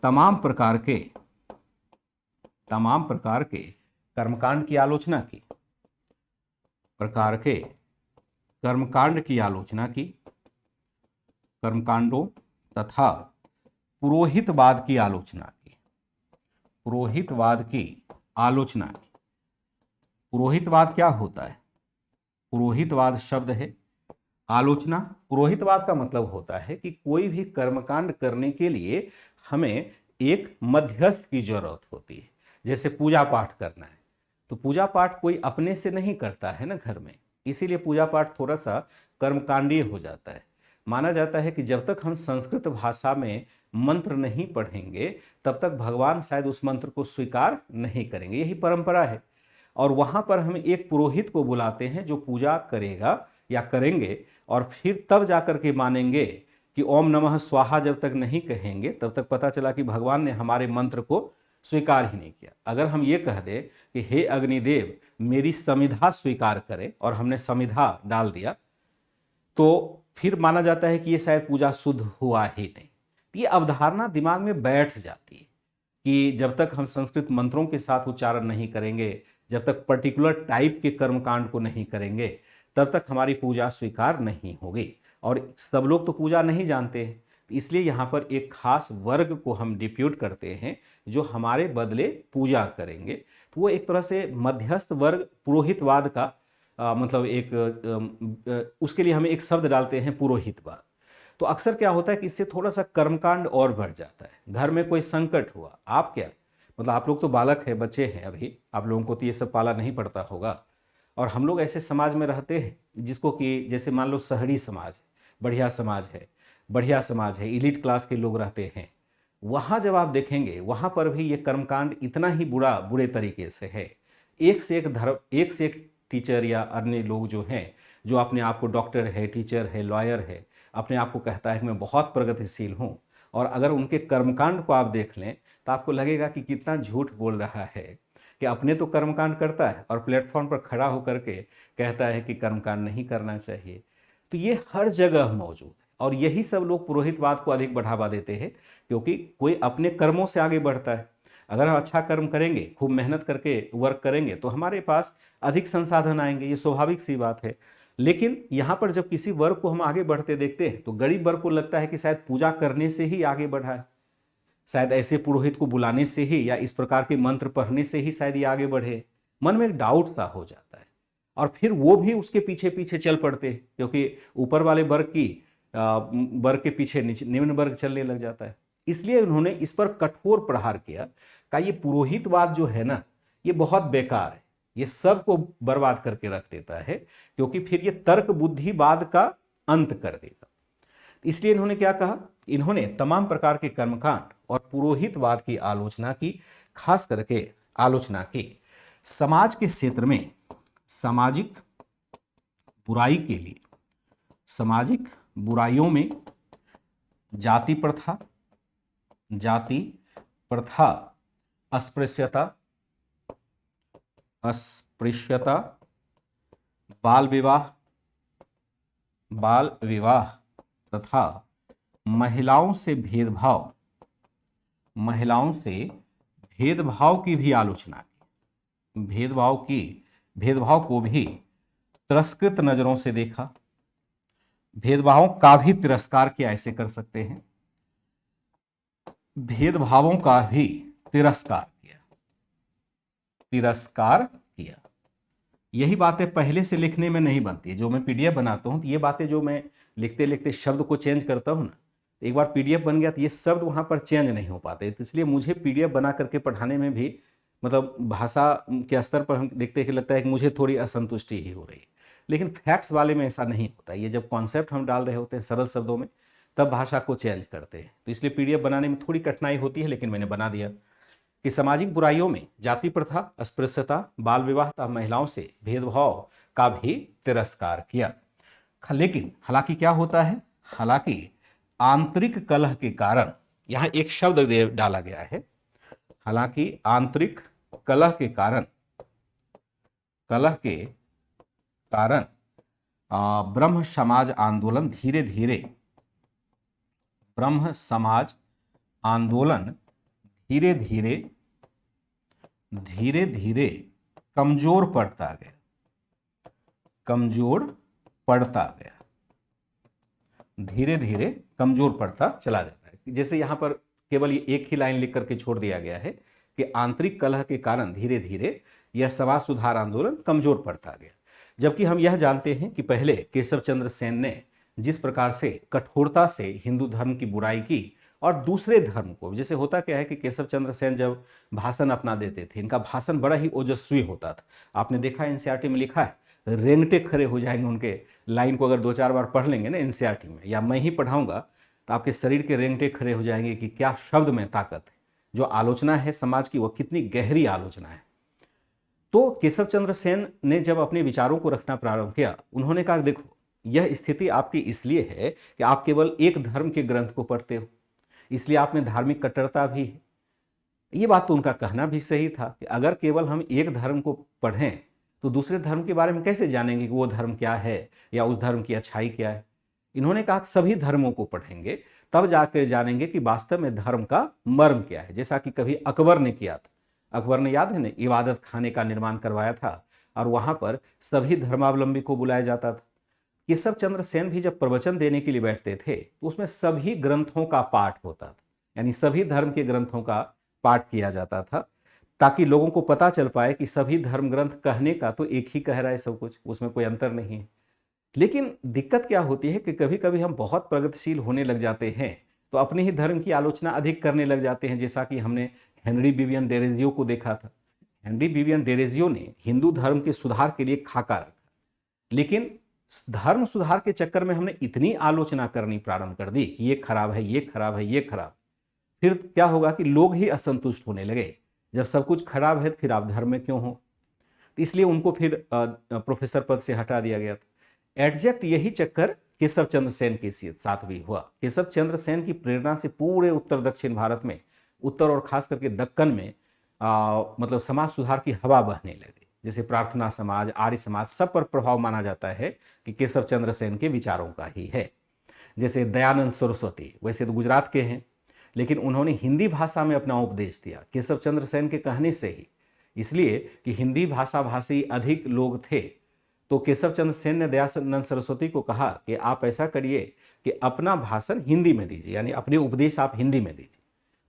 तमाम प्रकार के कर्मकांड की आलोचना की, कर्मकांडों तथा पुरोहितवाद की आलोचना की। पुरोहितवाद क्या होता है, पुरोहितवाद शब्द है आलोचना। पुरोहितवाद का मतलब होता है कि कोई भी कर्मकांड करने के लिए हमें एक मध्यस्थ की जरूरत होती है। जैसे पूजा पाठ करना है, तो पूजा पाठ कोई अपने से नहीं करता है ना घर में, इसीलिए पूजा पाठ थोड़ा सा कर्मकांडीय हो जाता है। माना जाता है कि जब तक हम संस्कृत भाषा में मंत्र नहीं पढ़ेंगे तब तक भगवान शायद उस मंत्र को स्वीकार नहीं करेंगे, यही परंपरा है। और वहां पर हम एक पुरोहित को बुलाते हैं जो पूजा करेगा या करेंगे, और फिर तब जाकर के मानेंगे कि ओम नमः स्वाहा जब तक नहीं कहेंगे तब तक पता चला कि भगवान ने हमारे मंत्र को स्वीकार ही नहीं किया। अगर हम ये कह दें कि हे अग्निदेव मेरी समिधा स्वीकार करें, और हमने समिधा डाल दिया, तो फिर माना जाता है कि ये शायद पूजा शुद्ध हुआ ही नहीं। ये अवधारणा दिमाग में बैठ जाती है कि जब तक हम संस्कृत मंत्रों के साथ उच्चारण नहीं करेंगे, जब तक पर्टिकुलर टाइप के कर्मकांड को नहीं करेंगे, तब तक हमारी पूजा स्वीकार नहीं होगी। और सब लोग तो पूजा नहीं जानते हैं, इसलिए यहाँ पर एक खास वर्ग को हम डिप्यूट करते हैं जो हमारे बदले पूजा करेंगे। तो वो एक तरह से मध्यस्थ वर्ग पुरोहितवाद का मतलब एक उसके लिए हमें एक शब्द डालते हैं पुरोहितवाद। तो अक्सर क्या होता है कि इससे थोड़ा सा कर्मकांड और बढ़ जाता है। घर में कोई संकट हुआ, आप क्या मतलब आप लोग तो बालक हैं, बच्चे हैं, अभी आप लोगों को तो ये सब पाला नहीं पड़ता होगा। और हम लोग ऐसे समाज में रहते हैं जिसको कि जैसे मान लो शहरी समाज है, बढ़िया समाज है, इलीट क्लास के लोग रहते हैं। वहाँ जब आप देखेंगे वहाँ पर भी ये कर्मकांड इतना ही बुरे तरीके से है। एक से एक टीचर या अन्य लोग जो हैं, जो अपने आप को डॉक्टर है, टीचर है, लॉयर है, अपने आप को कहता है कि मैं बहुत प्रगतिशील हूँ, और अगर उनके कर्मकांड को आप देख लें तो आपको लगेगा कि कितना झूठ बोल रहा है कि अपने तो कर्मकांड करता है और प्लेटफॉर्म पर खड़ा होकर के कहता है कि कर्मकांड नहीं करना चाहिए। तो ये हर जगह मौजूद है, और यही सब लोग पुरोहितवाद को अधिक बढ़ावा देते हैं, क्योंकि कोई अपने कर्मों से आगे बढ़ता है। अगर हम अच्छा कर्म करेंगे, खूब मेहनत करके वर्क करेंगे, तो हमारे पास अधिक संसाधन आएंगे, ये स्वाभाविक सी बात है। लेकिन यहाँ पर जब किसी वर्ग को हम आगे बढ़ते देखते हैं तो गरीब वर्ग को लगता है कि शायद पूजा करने से ही आगे बढ़ा है, शायद ऐसे पुरोहित को बुलाने से ही या इस प्रकार के मंत्र पढ़ने से ही शायद ये आगे बढ़े। मन में एक डाउट सा हो जाता है, और फिर वो भी उसके पीछे पीछे चल पड़ते हैं, क्योंकि ऊपर वाले वर्ग के पीछे निम्न वर्ग चलने लग जाता है। इसलिए उन्होंने इस पर कठोर प्रहार किया कि ये पुरोहितवाद जो है ना, ये बहुत बेकार है, ये सबको बर्बाद करके रख देता है, क्योंकि फिर ये तर्क बुद्धिवाद का अंत कर देगा। इसलिए इन्होंने क्या कहा, इन्होंने तमाम प्रकार के कर्मकांड और पुरोहितवाद की आलोचना की, खास करके आलोचना की। समाज के क्षेत्र में सामाजिक बुराई के लिए, सामाजिक बुराइयों में जाति प्रथा, अस्पृश्यता, बाल विवाह तथा महिलाओं से भेदभाव की भी आलोचना की। भेदभाव को भी तिरस्कृत नजरों से देखा, भेदभावों का भी तिरस्कार किया, ऐसे कर सकते हैं, भेदभावों का भी तिरस्कार किया। यही बातें पहले से लिखने में नहीं बनती। जो मैं पीडीएफ बनाता हूं तो ये बातें जो मैं लिखते लिखते शब्द को चेंज करता हूं ना, एक बार पीडीएफ बन गया तो ये शब्द वहां पर चेंज नहीं हो पाते। तो इसलिए मुझे पीडीएफ बना करके पढ़ाने में भी मतलब भाषा के स्तर पर हम देखते हैं लगता है कि मुझे थोड़ी असंतुष्टि ही हो रही है, लेकिन फैक्ट्स वाले में ऐसा नहीं होता। ये जब कॉन्सेप्ट हम डाल रहे होते हैं सरल शब्दों में, तब भाषा को चेंज करते हैं। तो इसलिए पीडीएफ बनाने में थोड़ी कठिनाई होती है, लेकिन मैंने बना दिया कि सामाजिक बुराइयों में जाति प्रथा, अस्पृश्यता, बाल विवाह तथा महिलाओं से भेदभाव का भी तिरस्कार किया। लेकिन हालांकि क्या होता है, हालांकि आंतरिक कलह के कारण, यहां एक शब्द डाला गया है, हालांकि आंतरिक कलह के कारण ब्रह्म समाज आंदोलन धीरे धीरे कमजोर पड़ता गया, धीरे धीरे कमजोर पड़ता चला जाता है। जैसे यहां पर केवल ये एक ही लाइन लिख करके छोड़ दिया गया है कि आंतरिक कलह के कारण धीरे धीरे यह समाज सुधार आंदोलन कमजोर पड़ता गया। जबकि हम यह जानते हैं कि पहले केशव चंद्र सेन ने जिस प्रकार से कठोरता से हिंदू धर्म की बुराई की और दूसरे धर्म को, जैसे होता क्या है कि केशव चंद्र सेन जब भाषण अपना देते थे, इनका भाषण बड़ा ही ओजस्वी होता था। आपने देखा एनसीईआरटी में लिखा है, रेंगटे खड़े हो जाएंगे उनके लाइन को अगर 2-4 बार पढ़ लेंगे ना एनसीईआरटी में, या मैं ही पढ़ाऊंगा तो आपके शरीर के रेंगटे खड़े हो जाएंगे कि क्या शब्द में ताकत है। जो आलोचना है समाज की, वो कितनी गहरी आलोचना है। तो केशव चंद्र सेन ने जब अपने विचारों को रखना प्रारंभ किया, उन्होंने कहा देखो यह स्थिति आपकी इसलिए है कि आप केवल एक धर्म के ग्रंथ को पढ़ते हो, इसलिए आप में धार्मिक कट्टरता भी है। ये बात तो उनका कहना भी सही था कि अगर केवल हम एक धर्म को पढ़ें तो दूसरे धर्म के बारे में कैसे जानेंगे कि वो धर्म क्या है या उस धर्म की अच्छाई क्या है। इन्होंने कहा सभी धर्मों को पढ़ेंगे तब जाकर जानेंगे कि वास्तव में धर्म का मर्म क्या है। जैसा कि कभी अकबर ने किया था, अकबर ने याद है ना इबादत खाने का निर्माण करवाया था और वहां पर सभी धर्मावलंबी को बुलाया जाता था। केशव चंद्र सेन भी जब प्रवचन देने के लिए बैठते थे तो उसमें सभी ग्रंथों का पाठ होता था, यानी सभी धर्म के ग्रंथों का पाठ किया जाता था, ताकि लोगों को पता चल पाए कि सभी धर्म ग्रंथ कहने का तो एक ही कह रहा है सब कुछ, उसमें कोई अंतर नहीं है। लेकिन दिक्कत क्या होती है कि कभी कभी हम बहुत प्रगतिशील होने लग जाते हैं तो अपने ही धर्म की आलोचना अधिक करने लग जाते हैं। जैसा कि हमने हेनरी विवियन डेरेजियो को देखा था। हेनरी विवियन डेरेजियो ने हिंदू धर्म के सुधार के लिए खाका रखा, लेकिन धर्म सुधार के चक्कर में हमने इतनी आलोचना करनी प्रारंभ कर दी कि ये खराब है, ये खराब है, ये खराब। फिर क्या होगा कि लोग ही असंतुष्ट होने लगे, जब सब कुछ खराब है तो फिर आप धर्म में क्यों हो। तो इसलिए उनको फिर प्रोफेसर पद से हटा दिया गया था। एग्जैक्ट यही चक्कर केशव चंद्र सेन के साथ भी हुआ। केशव चंद्र सेन की प्रेरणा से पूरे उत्तर दक्षिण भारत में, उत्तर और खास करके दक्कन में मतलब समाज सुधार की हवा बहने लगी। जैसे प्रार्थना समाज, आर्य समाज, सब पर प्रभाव माना जाता है कि केशव चंद्र सेन के विचारों का ही है। जैसे दयानंद सरस्वती, वैसे तो गुजरात के हैं, लेकिन उन्होंने हिंदी भाषा में अपना उपदेश दिया केशव चंद्र सेन के कहने से ही, इसलिए कि हिंदी भाषा भाषी अधिक लोग थे। तो केशव चंद्र सेन ने दयानंद सरस्वती को कहा कि आप ऐसा करिए कि अपना भाषण हिंदी में दीजिए, यानी अपने उपदेश आप हिंदी में दीजिए।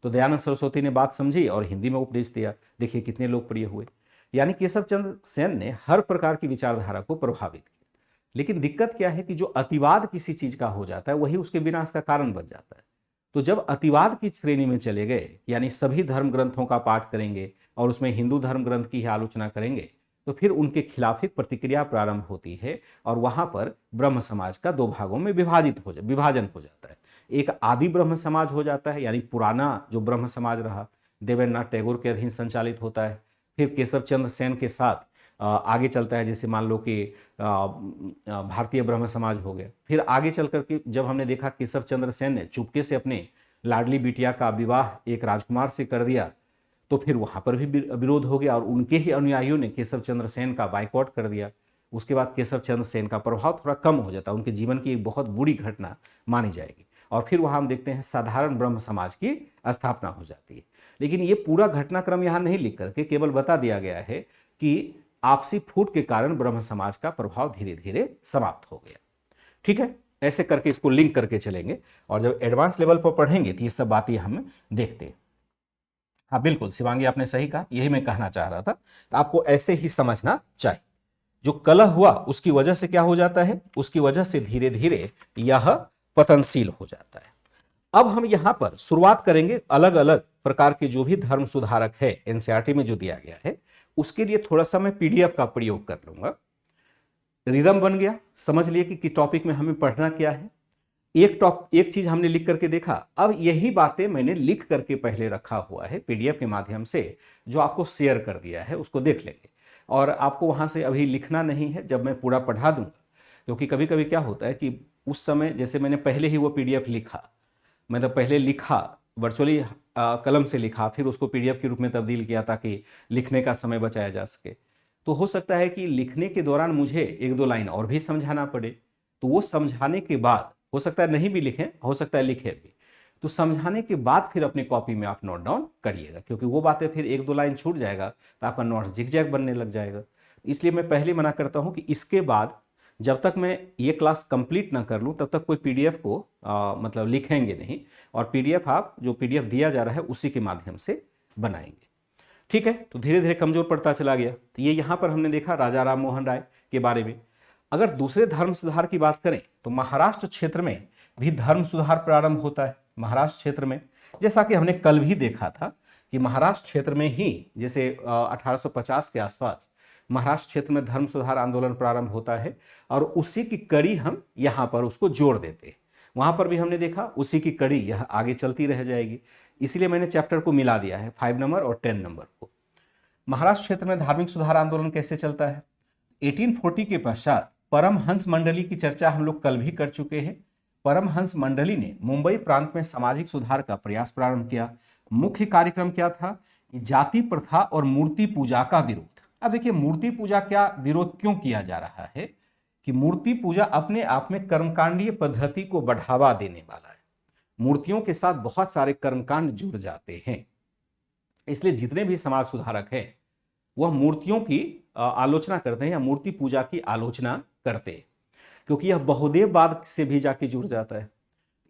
तो दयानंद सरस्वती ने बात समझी और हिंदी में उपदेश दिया। देखिए कितने लोकप्रिय हुए। यानी केशव चंद्र सेन ने हर प्रकार की विचारधारा को प्रभावित किया। लेकिन दिक्कत क्या है कि जो अतिवाद किसी चीज का हो जाता है वही उसके विनाश का कारण बन जाता है। तो जब अतिवाद की श्रेणी में चले गए, यानी सभी धर्म ग्रंथों का पाठ करेंगे और उसमें हिंदू धर्म ग्रंथ की ही आलोचना करेंगे, तो फिर उनके खिलाफ एक प्रतिक्रिया प्रारंभ होती है और वहां पर ब्रह्म समाज का दो भागों में विभाजन हो जाता है। एक आदि ब्रह्म समाज हो जाता है, यानी पुराना जो ब्रह्म समाज रहा देवेंद्रनाथ टैगोर के अधीन संचालित होता है, फिर केशव चंद्र सेन के साथ आगे चलता है, जैसे मान लो कि भारतीय ब्रह्म समाज हो गया। फिर आगे चल करके जब हमने देखा केशव चंद्र सेन ने चुपके से अपने लाडली बिटिया का विवाह एक राजकुमार से कर दिया, तो फिर वहां पर भी विरोध हो गया और उनके ही अनुयायियों ने केशव चंद्र सेन का बाइकआउट कर दिया। उसके बाद केशव चंद्र सेन का प्रभाव थोड़ा कम हो जाता है, उनके जीवन की एक बहुत बुरी घटना मानी जाएगी। और फिर वहां हम देखते हैं साधारण ब्रह्म समाज की स्थापना हो जाती है। लेकिन ये पूरा घटनाक्रम यहाँ नहीं लिख करके केवल बता दिया गया है कि आपसी फूट के कारण ब्रह्म समाज का प्रभाव धीरे धीरे समाप्त हो गया। ठीक है, ऐसे करके इसको लिंक करके चलेंगे और जब एडवांस लेवल पर पढ़ेंगे तो ये सब बातें हम देखते हैं। हाँ बिल्कुल शिवांगी, आपने सही कहा, यही मैं कहना चाह रहा था। तो आपको ऐसे ही समझना चाहिए। जो कलह हुआ उसकी वजह से क्या हो जाता है, उसकी वजह से धीरे धीरे यह पतनशील हो जाता है। अब हम यहां पर शुरुआत करेंगे अलग अलग प्रकार के जो भी धर्म सुधारक है एनसीईआरटी में जो दिया गया है, उसके लिए थोड़ा सा मैं पीडीएफ का प्रयोग कर लूंगा। रिदम बन गया, समझ लिए कि टॉपिक में हमें पढ़ना क्या है। एक चीज हमने लिख करके देखा। अब यही बातें मैंने लिख करके पहले रखा हुआ है पीडीएफ के माध्यम से, जो आपको शेयर कर दिया है, उसको देख लेंगे। और आपको वहां से अभी लिखना नहीं है, जब मैं पूरा पढ़ा दूंगा, क्योंकि कभी कभी क्या होता है कि उस समय जैसे मैंने पहले ही वो पीडीएफ लिखा, मतलब पहले लिखा वर्चुअली कलम से लिखा, फिर उसको पीडीएफ के रूप में तब्दील किया ताकि लिखने का समय बचाया जा सके। तो हो सकता है कि लिखने के दौरान मुझे एक दो लाइन और भी समझाना पड़े, तो वो समझाने के बाद हो सकता है नहीं भी लिखें, हो सकता है लिखे भी, तो समझाने के बाद फिर अपनी कॉपी में आप नोट डाउन करिएगा, क्योंकि वो बातें फिर एक दो लाइन छूट जाएगा तो आपका नोट जिगजैग बनने लग जाएगा। इसलिए मैं पहले मना करता हूं कि इसके बाद जब तक मैं ये क्लास कंप्लीट ना कर लूं तब तक कोई पीडीएफ को मतलब लिखेंगे नहीं, और पीडीएफ आप जो पीडीएफ दिया जा रहा है उसी के माध्यम से बनाएंगे। ठीक है, तो धीरे धीरे कमजोर पड़ता चला गया। तो ये यहाँ पर हमने देखा राजा राम मोहन राय के बारे में। अगर दूसरे धर्म सुधार की बात करें तो महाराष्ट्र क्षेत्र में भी धर्म सुधार प्रारंभ होता है। महाराष्ट्र क्षेत्र में जैसा कि हमने कल भी देखा था कि महाराष्ट्र क्षेत्र में ही जैसे 1850 के आसपास महाराष्ट्र क्षेत्र में धर्म सुधार आंदोलन प्रारंभ होता है, और उसी की कड़ी हम यहाँ पर उसको जोड़ देते हैं। वहां पर भी हमने देखा उसी की कड़ी यह आगे चलती रह जाएगी, इसलिए मैंने चैप्टर को मिला दिया है 5 नंबर और 10 नंबर को। महाराष्ट्र क्षेत्र में धार्मिक सुधार आंदोलन कैसे चलता है। 1840 के पश्चात परमहंस मंडली की चर्चा हम लोग कल भी कर चुके हैं। परमहंस मंडली ने मुंबई प्रांत में सामाजिक सुधार का प्रयास प्रारंभ किया। मुख्य कार्यक्रम क्या था, जाति प्रथा और मूर्ति पूजा का विरोध। अब देखिए मूर्ति पूजा का विरोध क्यों किया जा रहा है कि मूर्ति पूजा अपने आप में कर्मकांडीय पद्धति को बढ़ावा देने वाला है। मूर्तियों के साथ बहुत सारे कर्मकांड जुड़ जाते हैं, इसलिए जितने भी समाज सुधारक हैं वह मूर्तियों की आलोचना करते हैं या मूर्ति पूजा की आलोचना करते हैं, क्योंकि यह बहुदेववाद से भी जाके जुड़ जाता है।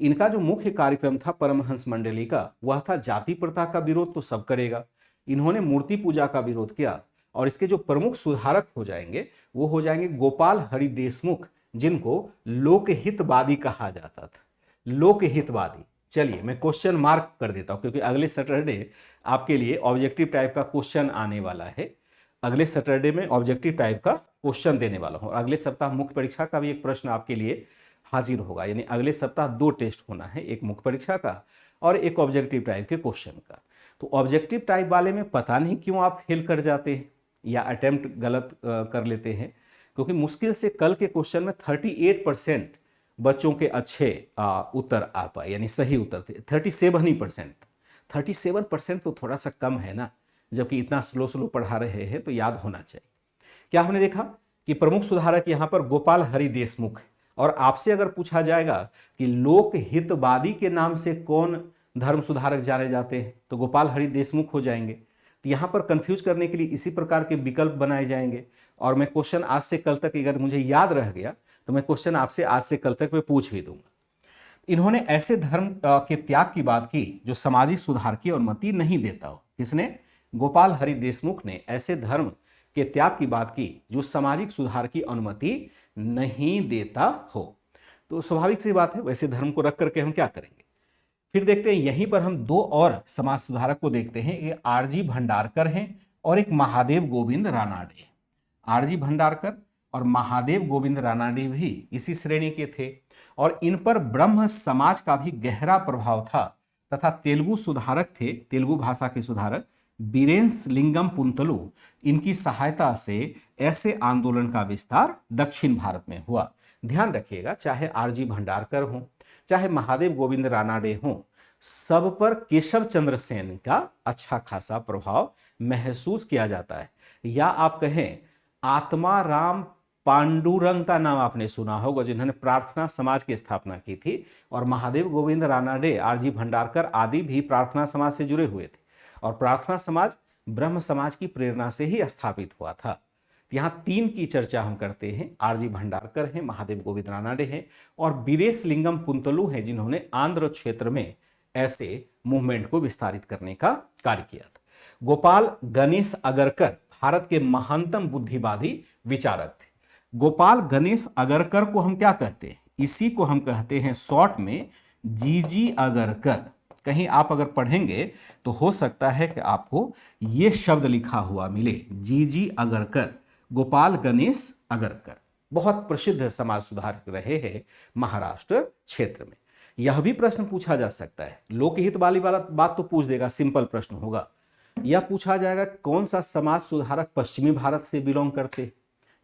इनका जो मुख्य कार्यक्रम था परमहंस मंडली का, वह था जाति प्रथा का विरोध तो सब करेगा, इन्होंने मूर्ति पूजा का विरोध किया। और इसके जो प्रमुख सुधारक हो जाएंगे वो हो जाएंगे गोपाल हरि देशमुख, जिनको लोकहितवादी कहा जाता था। लोकहितवादी, चलिए मैं क्वेश्चन मार्क कर देता हूं, क्योंकि अगले सैटरडे आपके लिए ऑब्जेक्टिव टाइप का क्वेश्चन आने वाला है। अगले सैटरडे में ऑब्जेक्टिव टाइप का क्वेश्चन देने वाला हूं। अगले सप्ताह मुख्य परीक्षा का भी एक प्रश्न आपके लिए हाजिर होगा, यानी अगले सप्ताह 2 टेस्ट होना है, एक मुख्य परीक्षा का और एक ऑब्जेक्टिव टाइप के क्वेश्चन का। तो ऑब्जेक्टिव टाइप वाले में पता नहीं क्यों आप फेल कर जाते हैं या अटेम्प्ट गलत कर लेते हैं, क्योंकि मुश्किल से कल के क्वेश्चन में 38% बच्चों के अच्छे उत्तर आ पाए, यानी सही उत्तर थे 37%। 37% तो थोड़ा सा कम है ना, जबकि इतना स्लो पढ़ा रहे हैं तो याद होना चाहिए। क्या हमने देखा कि प्रमुख सुधारक यहाँ पर गोपाल हरि देशमुख है, और आपसे अगर पूछा जाएगा कि लोकहितवादी के नाम से कौन धर्म सुधारक जाने जाते हैं तो गोपाल हरि देशमुख हो जाएंगे। तो यहाँ पर कंफ्यूज करने के लिए इसी प्रकार के विकल्प बनाए जाएंगे, और मैं क्वेश्चन आज से कल तक अगर मुझे याद रह गया तो मैं क्वेश्चन आपसे आज से कल तक मैं पूछ भी दूंगा। इन्होंने ऐसे धर्म के त्याग की बात की जो सामाजिक सुधार की अनुमति नहीं देता हो। किसने? गोपाल हरि देशमुख ने ऐसे धर्म के त्याग की बात की जो सामाजिक सुधार की अनुमति नहीं देता हो। तो स्वाभाविक सी बात है, वैसे धर्म को रख करके हम क्या करेंगे। फिर देखते हैं यहीं पर हम 2 और समाज सुधारक को देखते हैं। ये आरजी भंडारकर हैं और एक महादेव गोविंद रानाडे। आरजी भंडारकर और महादेव गोविंद रानाडे भी इसी श्रेणी के थे, और इन पर ब्रह्म समाज का भी गहरा प्रभाव था, तथा तेलुगु सुधारक थे, तेलुगु भाषा के सुधारक बीरेंस लिंगम पुंतलु, इनकी सहायता से ऐसे आंदोलन का विस्तार दक्षिण भारत में हुआ। ध्यान रखिएगा, चाहे आरजी भंडारकर हो, चाहे महादेव गोविंद रानाडे हो, सब पर केशव चंद्र सेन का अच्छा खासा प्रभाव महसूस किया जाता है। या आप कहें आत्मा राम पांडुरंग का नाम आपने सुना होगा, जिन्होंने प्रार्थना समाज की स्थापना की थी, और महादेव गोविंद रानाडे, आरजी भंडारकर आदि भी प्रार्थना समाज से जुड़े हुए थे, और प्रार्थना समाज ब्रह्म समाज की प्रेरणा से ही स्थापित हुआ था। यहां तीन की चर्चा हम करते हैं, आरजी भंडारकर हैं, महादेव गोविंद रानाडे हैं, और बीरेस लिंगम पुंतलु हैं, जिन्होंने आंध्र क्षेत्र में ऐसे मूवमेंट को विस्तारित करने का कार्य किया था। गोपाल गणेश अगरकर भारत के महानतम बुद्धिवादी विचारक थे। गोपाल गणेश अगरकर को हम क्या कहते हैं? इसी को हम कहते हैं शॉर्ट में जीजी अगरकर। कहीं आप अगर पढ़ेंगे तो हो सकता है कि आपको यह शब्द लिखा हुआ मिले, जीजी अगरकर, गोपाल गणेश अगरकर। बहुत प्रसिद्ध समाज सुधारक रहे हैं महाराष्ट्र क्षेत्र में। यह भी प्रश्न पूछा जा सकता है, लोकहित वाली बात तो पूछ देगा, सिंपल प्रश्न होगा। यह पूछा जाएगा कौन सा समाज सुधारक पश्चिमी भारत से बिलोंग करते,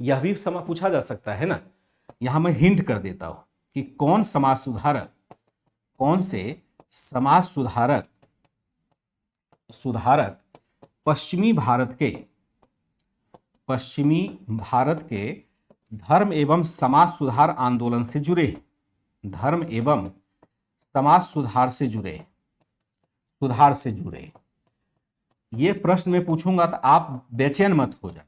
यह भी पूछा जा सकता है ना। यहां मैं हिंट कर देता हूं कि कौन से समाज सुधारक पश्चिमी भारत के धर्म एवं समाज सुधार आंदोलन से जुड़े, धर्म एवं समाज सुधार से जुड़े। ये प्रश्न मैं पूछूंगा तो आप बेचैन मत हो जाना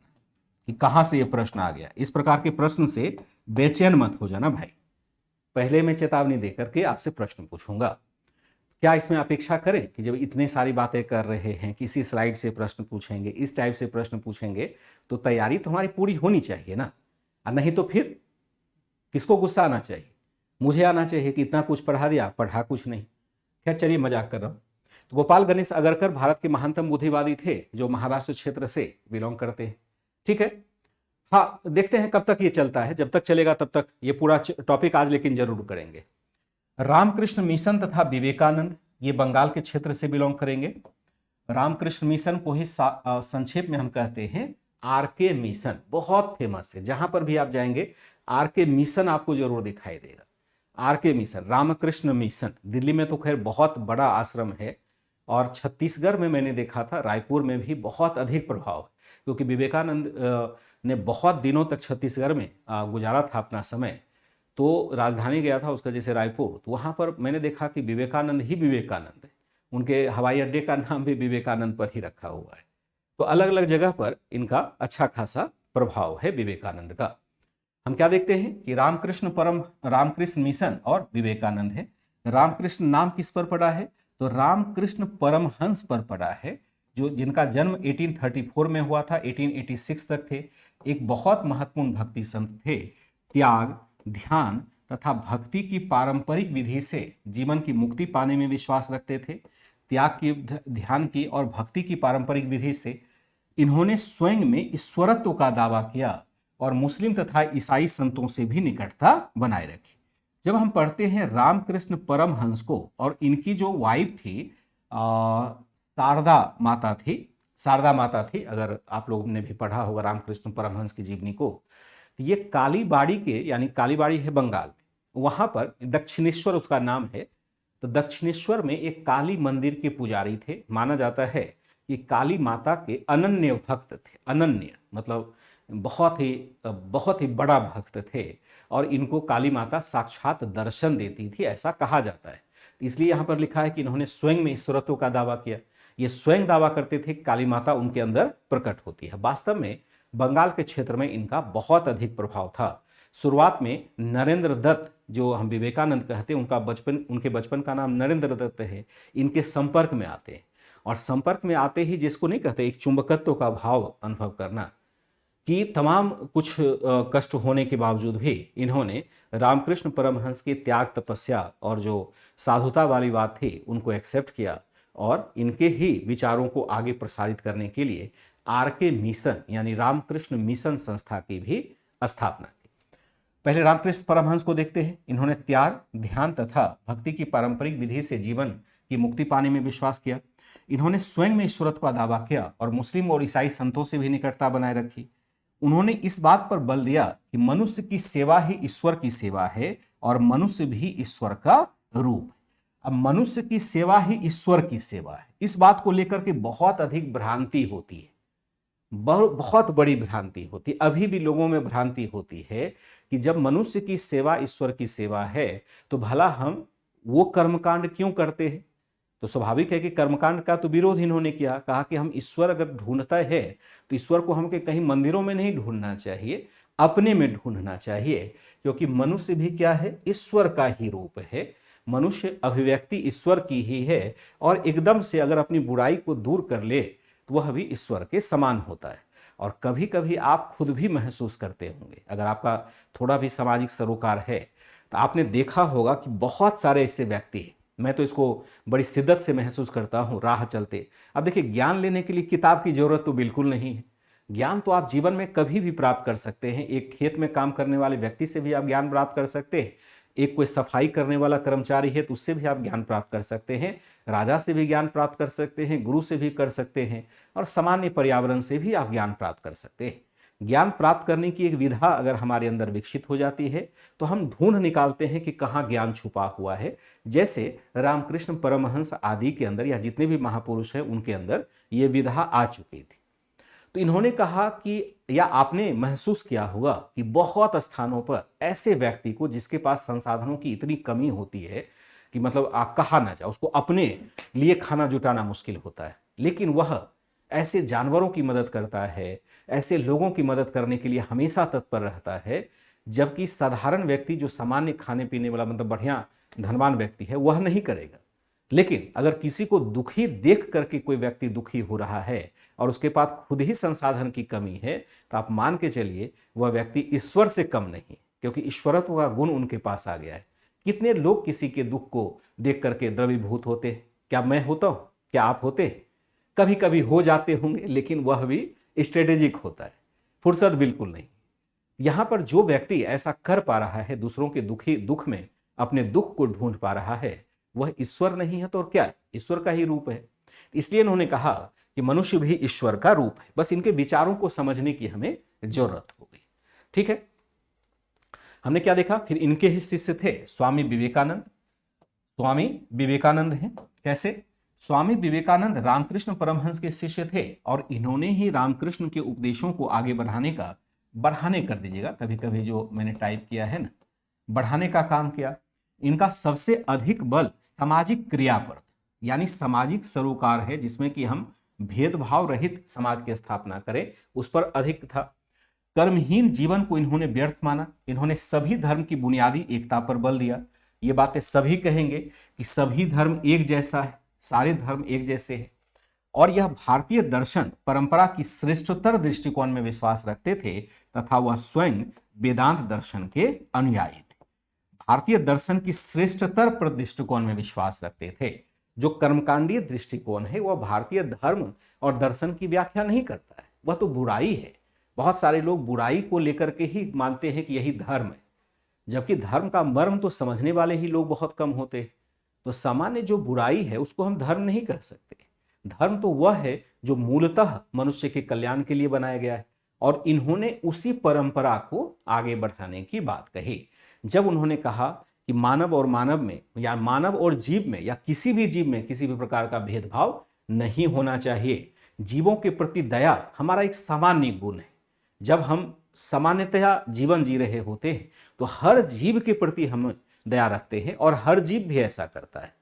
कि कहां से ये प्रश्न आ गया। इस प्रकार के प्रश्न से बेचैन मत हो जाना भाई। पहले मैं चेतावनी देकर के आपसे प्रश्न पूछूंगा। क्या इसमें अपेक्षा करें कि जब इतने सारी बातें कर रहे हैं, किसी स्लाइड से प्रश्न पूछेंगे, इस टाइप से प्रश्न पूछेंगे, तो तैयारी तो हमारी पूरी होनी चाहिए ना। और नहीं तो फिर किसको गुस्सा आना चाहिए? मुझे आना चाहिए कि इतना कुछ पढ़ा दिया, पढ़ा कुछ नहीं। खैर चलिए, मजाक कर रहा हूँ। तो गोपाल गणेश अगरकर भारत के महानतम बुद्धिवादी थे, जो महाराष्ट्र क्षेत्र से बिलोंग करते हैं। ठीक है, हाँ, देखते हैं कब तक ये चलता है। जब तक चलेगा तब तक ये पूरा टॉपिक आज लेकिन जरूर करेंगे। रामकृष्ण मिशन तथा विवेकानंद, ये बंगाल के क्षेत्र से बिलोंग करेंगे। रामकृष्ण मिशन को ही संक्षेप में हम कहते हैं आरके मिशन, बहुत फेमस है। जहां पर भी आप जाएंगे आरके मिशन आपको जरूर दिखाई देगा। RK mission, Ramakrishna mission. Delhi में तो खैर बहुत बड़ा आश्रम है, और छत्तीसगढ़ में मैंने देखा था, रायपुर में भी बहुत अधिक प्रभाव है, क्योंकि विवेकानंद ने बहुत दिनों तक छत्तीसगढ़ में गुजारा था अपना समय। तो राजधानी गया था उसका, जैसे रायपुर, तो वहाँ पर मैंने देखा कि विवेकानंद ही विवेकानंद है। उनके हवाई अड्डे का नाम भी विवेकानंद पर ही रखा हुआ है। तो अलग अलग जगह पर इनका अच्छा खासा प्रभाव है विवेकानंद का। हम क्या देखते हैं कि रामकृष्ण मिशन और विवेकानंद है। रामकृष्ण नाम किस पर पड़ा है? तो रामकृष्ण परमहंस पर पड़ा है, जो जिनका जन्म 1834 में हुआ था, 1886 तक थे। एक बहुत महत्वपूर्ण भक्ति संत थे। त्याग, ध्यान तथा भक्ति की पारंपरिक विधि से जीवन की मुक्ति पाने में विश्वास रखते थे। त्याग की, ध्यान की और भक्ति की पारंपरिक विधि से इन्होंने स्वयं में ईश्वरत्व का दावा किया और मुस्लिम तथा ईसाई संतों से भी निकटता बनाए रखी। जब हम पढ़ते हैं रामकृष्ण परमहंस को, और इनकी जो वाइफ थी शारदा माता थी, अगर आप लोगों ने भी पढ़ा होगा रामकृष्ण परमहंस की जीवनी को, तो ये कालीबाड़ी के, यानी कालीबाड़ी है बंगाल में, वहां पर दक्षिणेश्वर उसका नाम है। तो दक्षिणेश्वर में एक काली मंदिर के पुजारी थे। माना जाता है कि काली माता के अनन्य भक्त थे। अनन्य मतलब बहुत ही बड़ा भक्त थे, और इनको काली माता साक्षात दर्शन देती थी, ऐसा कहा जाता है। इसलिए यहाँ पर लिखा है कि इन्होंने स्वयं में ईश्वरत्व का दावा किया। ये स्वयं दावा करते थे कि काली माता उनके अंदर प्रकट होती है। वास्तव में बंगाल के क्षेत्र में इनका बहुत अधिक प्रभाव था। शुरुआत में नरेंद्र दत्त, जो हम विवेकानंद कहते हैं, उनके बचपन का नाम नरेंद्र दत्त है, इनके संपर्क में आते हैं। और संपर्क में आते ही, जिसको नहीं कहते एक चुंबकत्व का भाव अनुभव करना, कि तमाम कुछ कष्ट होने के बावजूद भी इन्होंने रामकृष्ण परमहंस की त्याग, तपस्या और जो साधुता वाली बात थी उनको एक्सेप्ट किया, और इनके ही विचारों को आगे प्रसारित करने के लिए आरके मिशन यानी रामकृष्ण मिशन संस्था की भी स्थापना की। पहले रामकृष्ण परमहंस को देखते हैं। इन्होंने त्याग, ध्यान तथा भक्ति की पारंपरिक विधि से जीवन की मुक्ति पाने में विश्वास किया। इन्होंने स्वयं में ईश्वरत्व का दावा किया और मुस्लिम और ईसाई संतों से भी निकटता बनाए रखी। उन्होंने इस बात पर बल दिया कि मनुष्य की सेवा ही ईश्वर की सेवा है और मनुष्य भी ईश्वर का रूप है। अब मनुष्य की सेवा ही ईश्वर की सेवा है, इस बात को लेकर के बहुत अधिक भ्रांति होती है, बहुत बड़ी भ्रांति होती है। अभी भी लोगों में भ्रांति होती है कि जब मनुष्य की सेवा ईश्वर की सेवा है तो भला हम वो कर्मकांड क्यों करते हैं। तो स्वाभाविक है कि कर्मकांड का तो विरोध इन्होंने किया, कहा कि हम ईश्वर अगर ढूंढता है तो ईश्वर को हमके कहीं मंदिरों में नहीं ढूंढना चाहिए, अपने में ढूंढना चाहिए, क्योंकि मनुष्य भी क्या है, ईश्वर का ही रूप है। मनुष्य अभिव्यक्ति ईश्वर की ही है और एकदम से अगर अपनी बुराई को दूर कर ले तो वह भी ईश्वर के समान होता है। और कभी कभी आप खुद भी महसूस करते होंगे, अगर आपका थोड़ा भी सामाजिक सरोकार है तो आपने देखा होगा कि बहुत सारे ऐसे व्यक्ति हैं, मैं तो इसको बड़ी शिद्दत से महसूस करता हूँ राह चलते। अब देखिए, ज्ञान लेने के लिए किताब की जरूरत तो बिल्कुल नहीं है। ज्ञान तो आप जीवन में कभी भी प्राप्त कर सकते हैं। एक खेत में काम करने वाले व्यक्ति से भी आप ज्ञान प्राप्त कर सकते हैं, एक कोई सफाई करने वाला कर्मचारी है तो उससे भी आप ज्ञान प्राप्त कर सकते हैं, राजा से भी ज्ञान प्राप्त कर सकते हैं, गुरु से भी कर सकते हैं, और सामान्य पर्यावरण से भी आप ज्ञान प्राप्त कर सकते हैं। ज्ञान प्राप्त करने की एक विधा अगर हमारे अंदर विकसित हो जाती है तो हम ढूंढ निकालते हैं कि कहाँ ज्ञान छुपा हुआ है। जैसे रामकृष्ण परमहंस आदि के अंदर या जितने भी महापुरुष हैं उनके अंदर ये विधा आ चुकी थी। तो इन्होंने कहा कि, या आपने महसूस किया होगा कि बहुत स्थानों पर ऐसे व्यक्ति को जिसके पास संसाधनों की इतनी कमी होती है कि मतलब कहा ना जाए, उसको अपने लिए खाना जुटाना मुश्किल होता है, लेकिन वह ऐसे जानवरों की मदद करता है, ऐसे लोगों की मदद करने के लिए हमेशा तत्पर रहता है, जबकि साधारण व्यक्ति जो सामान्य खाने पीने वाला मतलब बढ़िया धनवान व्यक्ति है वह नहीं करेगा। लेकिन अगर किसी को दुखी देख करके कोई व्यक्ति दुखी हो रहा है और उसके पास खुद ही संसाधन की कमी है तो आप मान के चलिए वह व्यक्ति ईश्वर से कम नहीं, क्योंकि ईश्वरत्व का गुण उनके पास आ गया है। कितने लोग किसी के दुख को देख करके द्रवीभूत होते, क्या मैं होता हूं, क्या आप होते, कभी कभी हो जाते होंगे, लेकिन वह भी स्ट्रेटेजिक होता है, फुर्सत बिल्कुल नहीं। यहां पर जो व्यक्ति ऐसा कर पा रहा है, दूसरों के दुख में अपने दुख को ढूंढ पा रहा है, वह ईश्वर नहीं है तो और क्या है, ईश्वर का ही रूप है। इसलिए इन्होंने कहा कि मनुष्य भी ईश्वर का रूप है। बस इनके विचारों को समझने की हमें जरूरत होगी। ठीक है, हमने क्या देखा, फिर इनके ही शिष्य थे स्वामी विवेकानंद। स्वामी विवेकानंद हैं कैसे, स्वामी विवेकानंद रामकृष्ण परमहंस के शिष्य थे और इन्होंने ही रामकृष्ण के उपदेशों को आगे बढ़ाने कर दीजिएगा, कभी कभी जो मैंने टाइप किया है ना, बढ़ाने का काम किया। इनका सबसे अधिक बल सामाजिक क्रिया पर, यानी सामाजिक सरोकार है जिसमें कि हम भेदभाव रहित समाज की स्थापना करें, उस पर अधिक था। कर्महीन जीवन को इन्होंने व्यर्थ माना। इन्होंने सभी धर्म की बुनियादी एकता पर बल दिया। ये बातें सभी कहेंगे कि सभी धर्म एक जैसा है, सारे धर्म एक जैसे हैं। और यह भारतीय दर्शन परंपरा की श्रेष्ठतर दृष्टिकोण में विश्वास रखते थे तथा वह स्वयं वेदांत दर्शन के अनुयायी थे। भारतीय दर्शन की श्रेष्ठतर दृष्टिकोण में विश्वास रखते थे। जो कर्मकांडीय दृष्टिकोण है वह भारतीय धर्म और दर्शन की व्याख्या नहीं करता है, वह तो बुराई है। बहुत सारे लोग बुराई को लेकर के ही मानते हैं कि यही धर्म है, जबकि धर्म का मर्म तो समझने वाले ही लोग बहुत कम होते हैं। तो सामान्य जो बुराई है उसको हम धर्म नहीं कह सकते। धर्म तो वह है जो मूलतः मनुष्य के कल्याण के लिए बनाया गया है, और इन्होंने उसी परंपरा को आगे बढ़ाने की बात कही जब उन्होंने कहा कि मानव और मानव में, या मानव और जीव में, या किसी भी जीव में किसी भी प्रकार का भेदभाव नहीं होना चाहिए। जीवों के प्रति दया हमारा एक सामान्य गुण है। जब हम सामान्यतया जीवन जी रहे होते हैं तो हर जीव के प्रति हम दया रखते हैं और हर जीव भी ऐसा करता है।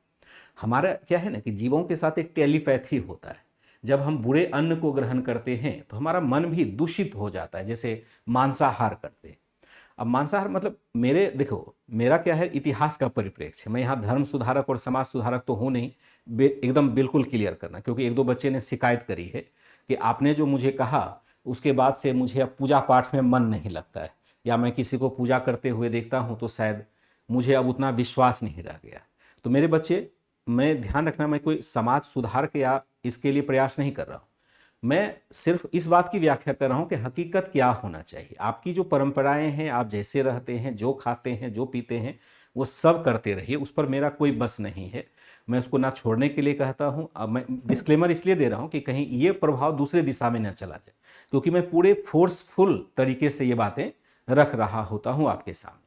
हमारा क्या है ना कि जीवों के साथ एक टेलीपैथी होता है। जब हम बुरे अन्न को ग्रहण करते हैं तो हमारा मन भी दूषित हो जाता है, जैसे मांसाहार करते हैं। अब मांसाहार मतलब मेरा क्या है, इतिहास का परिप्रेक्ष्य। मैं यहाँ धर्म सुधारक और समाज सुधारक तो हूँ नहीं, एकदम बिल्कुल क्लियर करना, क्योंकि एक दो बच्चे ने शिकायत करी है कि आपने जो मुझे कहा उसके बाद से मुझे अब पूजा पाठ में मन नहीं लगता है, या मैं किसी को पूजा करते हुए देखता हूँ तो शायद मुझे अब उतना विश्वास नहीं रह गया। तो मेरे बच्चे, मैं ध्यान रखना, मैं कोई समाज सुधार के या इसके लिए प्रयास नहीं कर रहा हूँ। मैं सिर्फ इस बात की व्याख्या कर रहा हूँ कि हकीकत क्या होना चाहिए। आपकी जो परंपराएं हैं, आप जैसे रहते हैं, जो खाते हैं, जो पीते हैं, वो सब करते रहिए, उस पर मेरा कोई बस नहीं है। मैं उसको ना छोड़ने के लिए कहता हूँ। अब मैं डिस्क्लेमर इसलिए दे रहा हूँ कि कहीं ये प्रभाव दूसरे दिशा में न चला जाए, क्योंकि मैं पूरे फोर्सफुल तरीके से ये बातें रख रहा होता हूँ आपके सामने।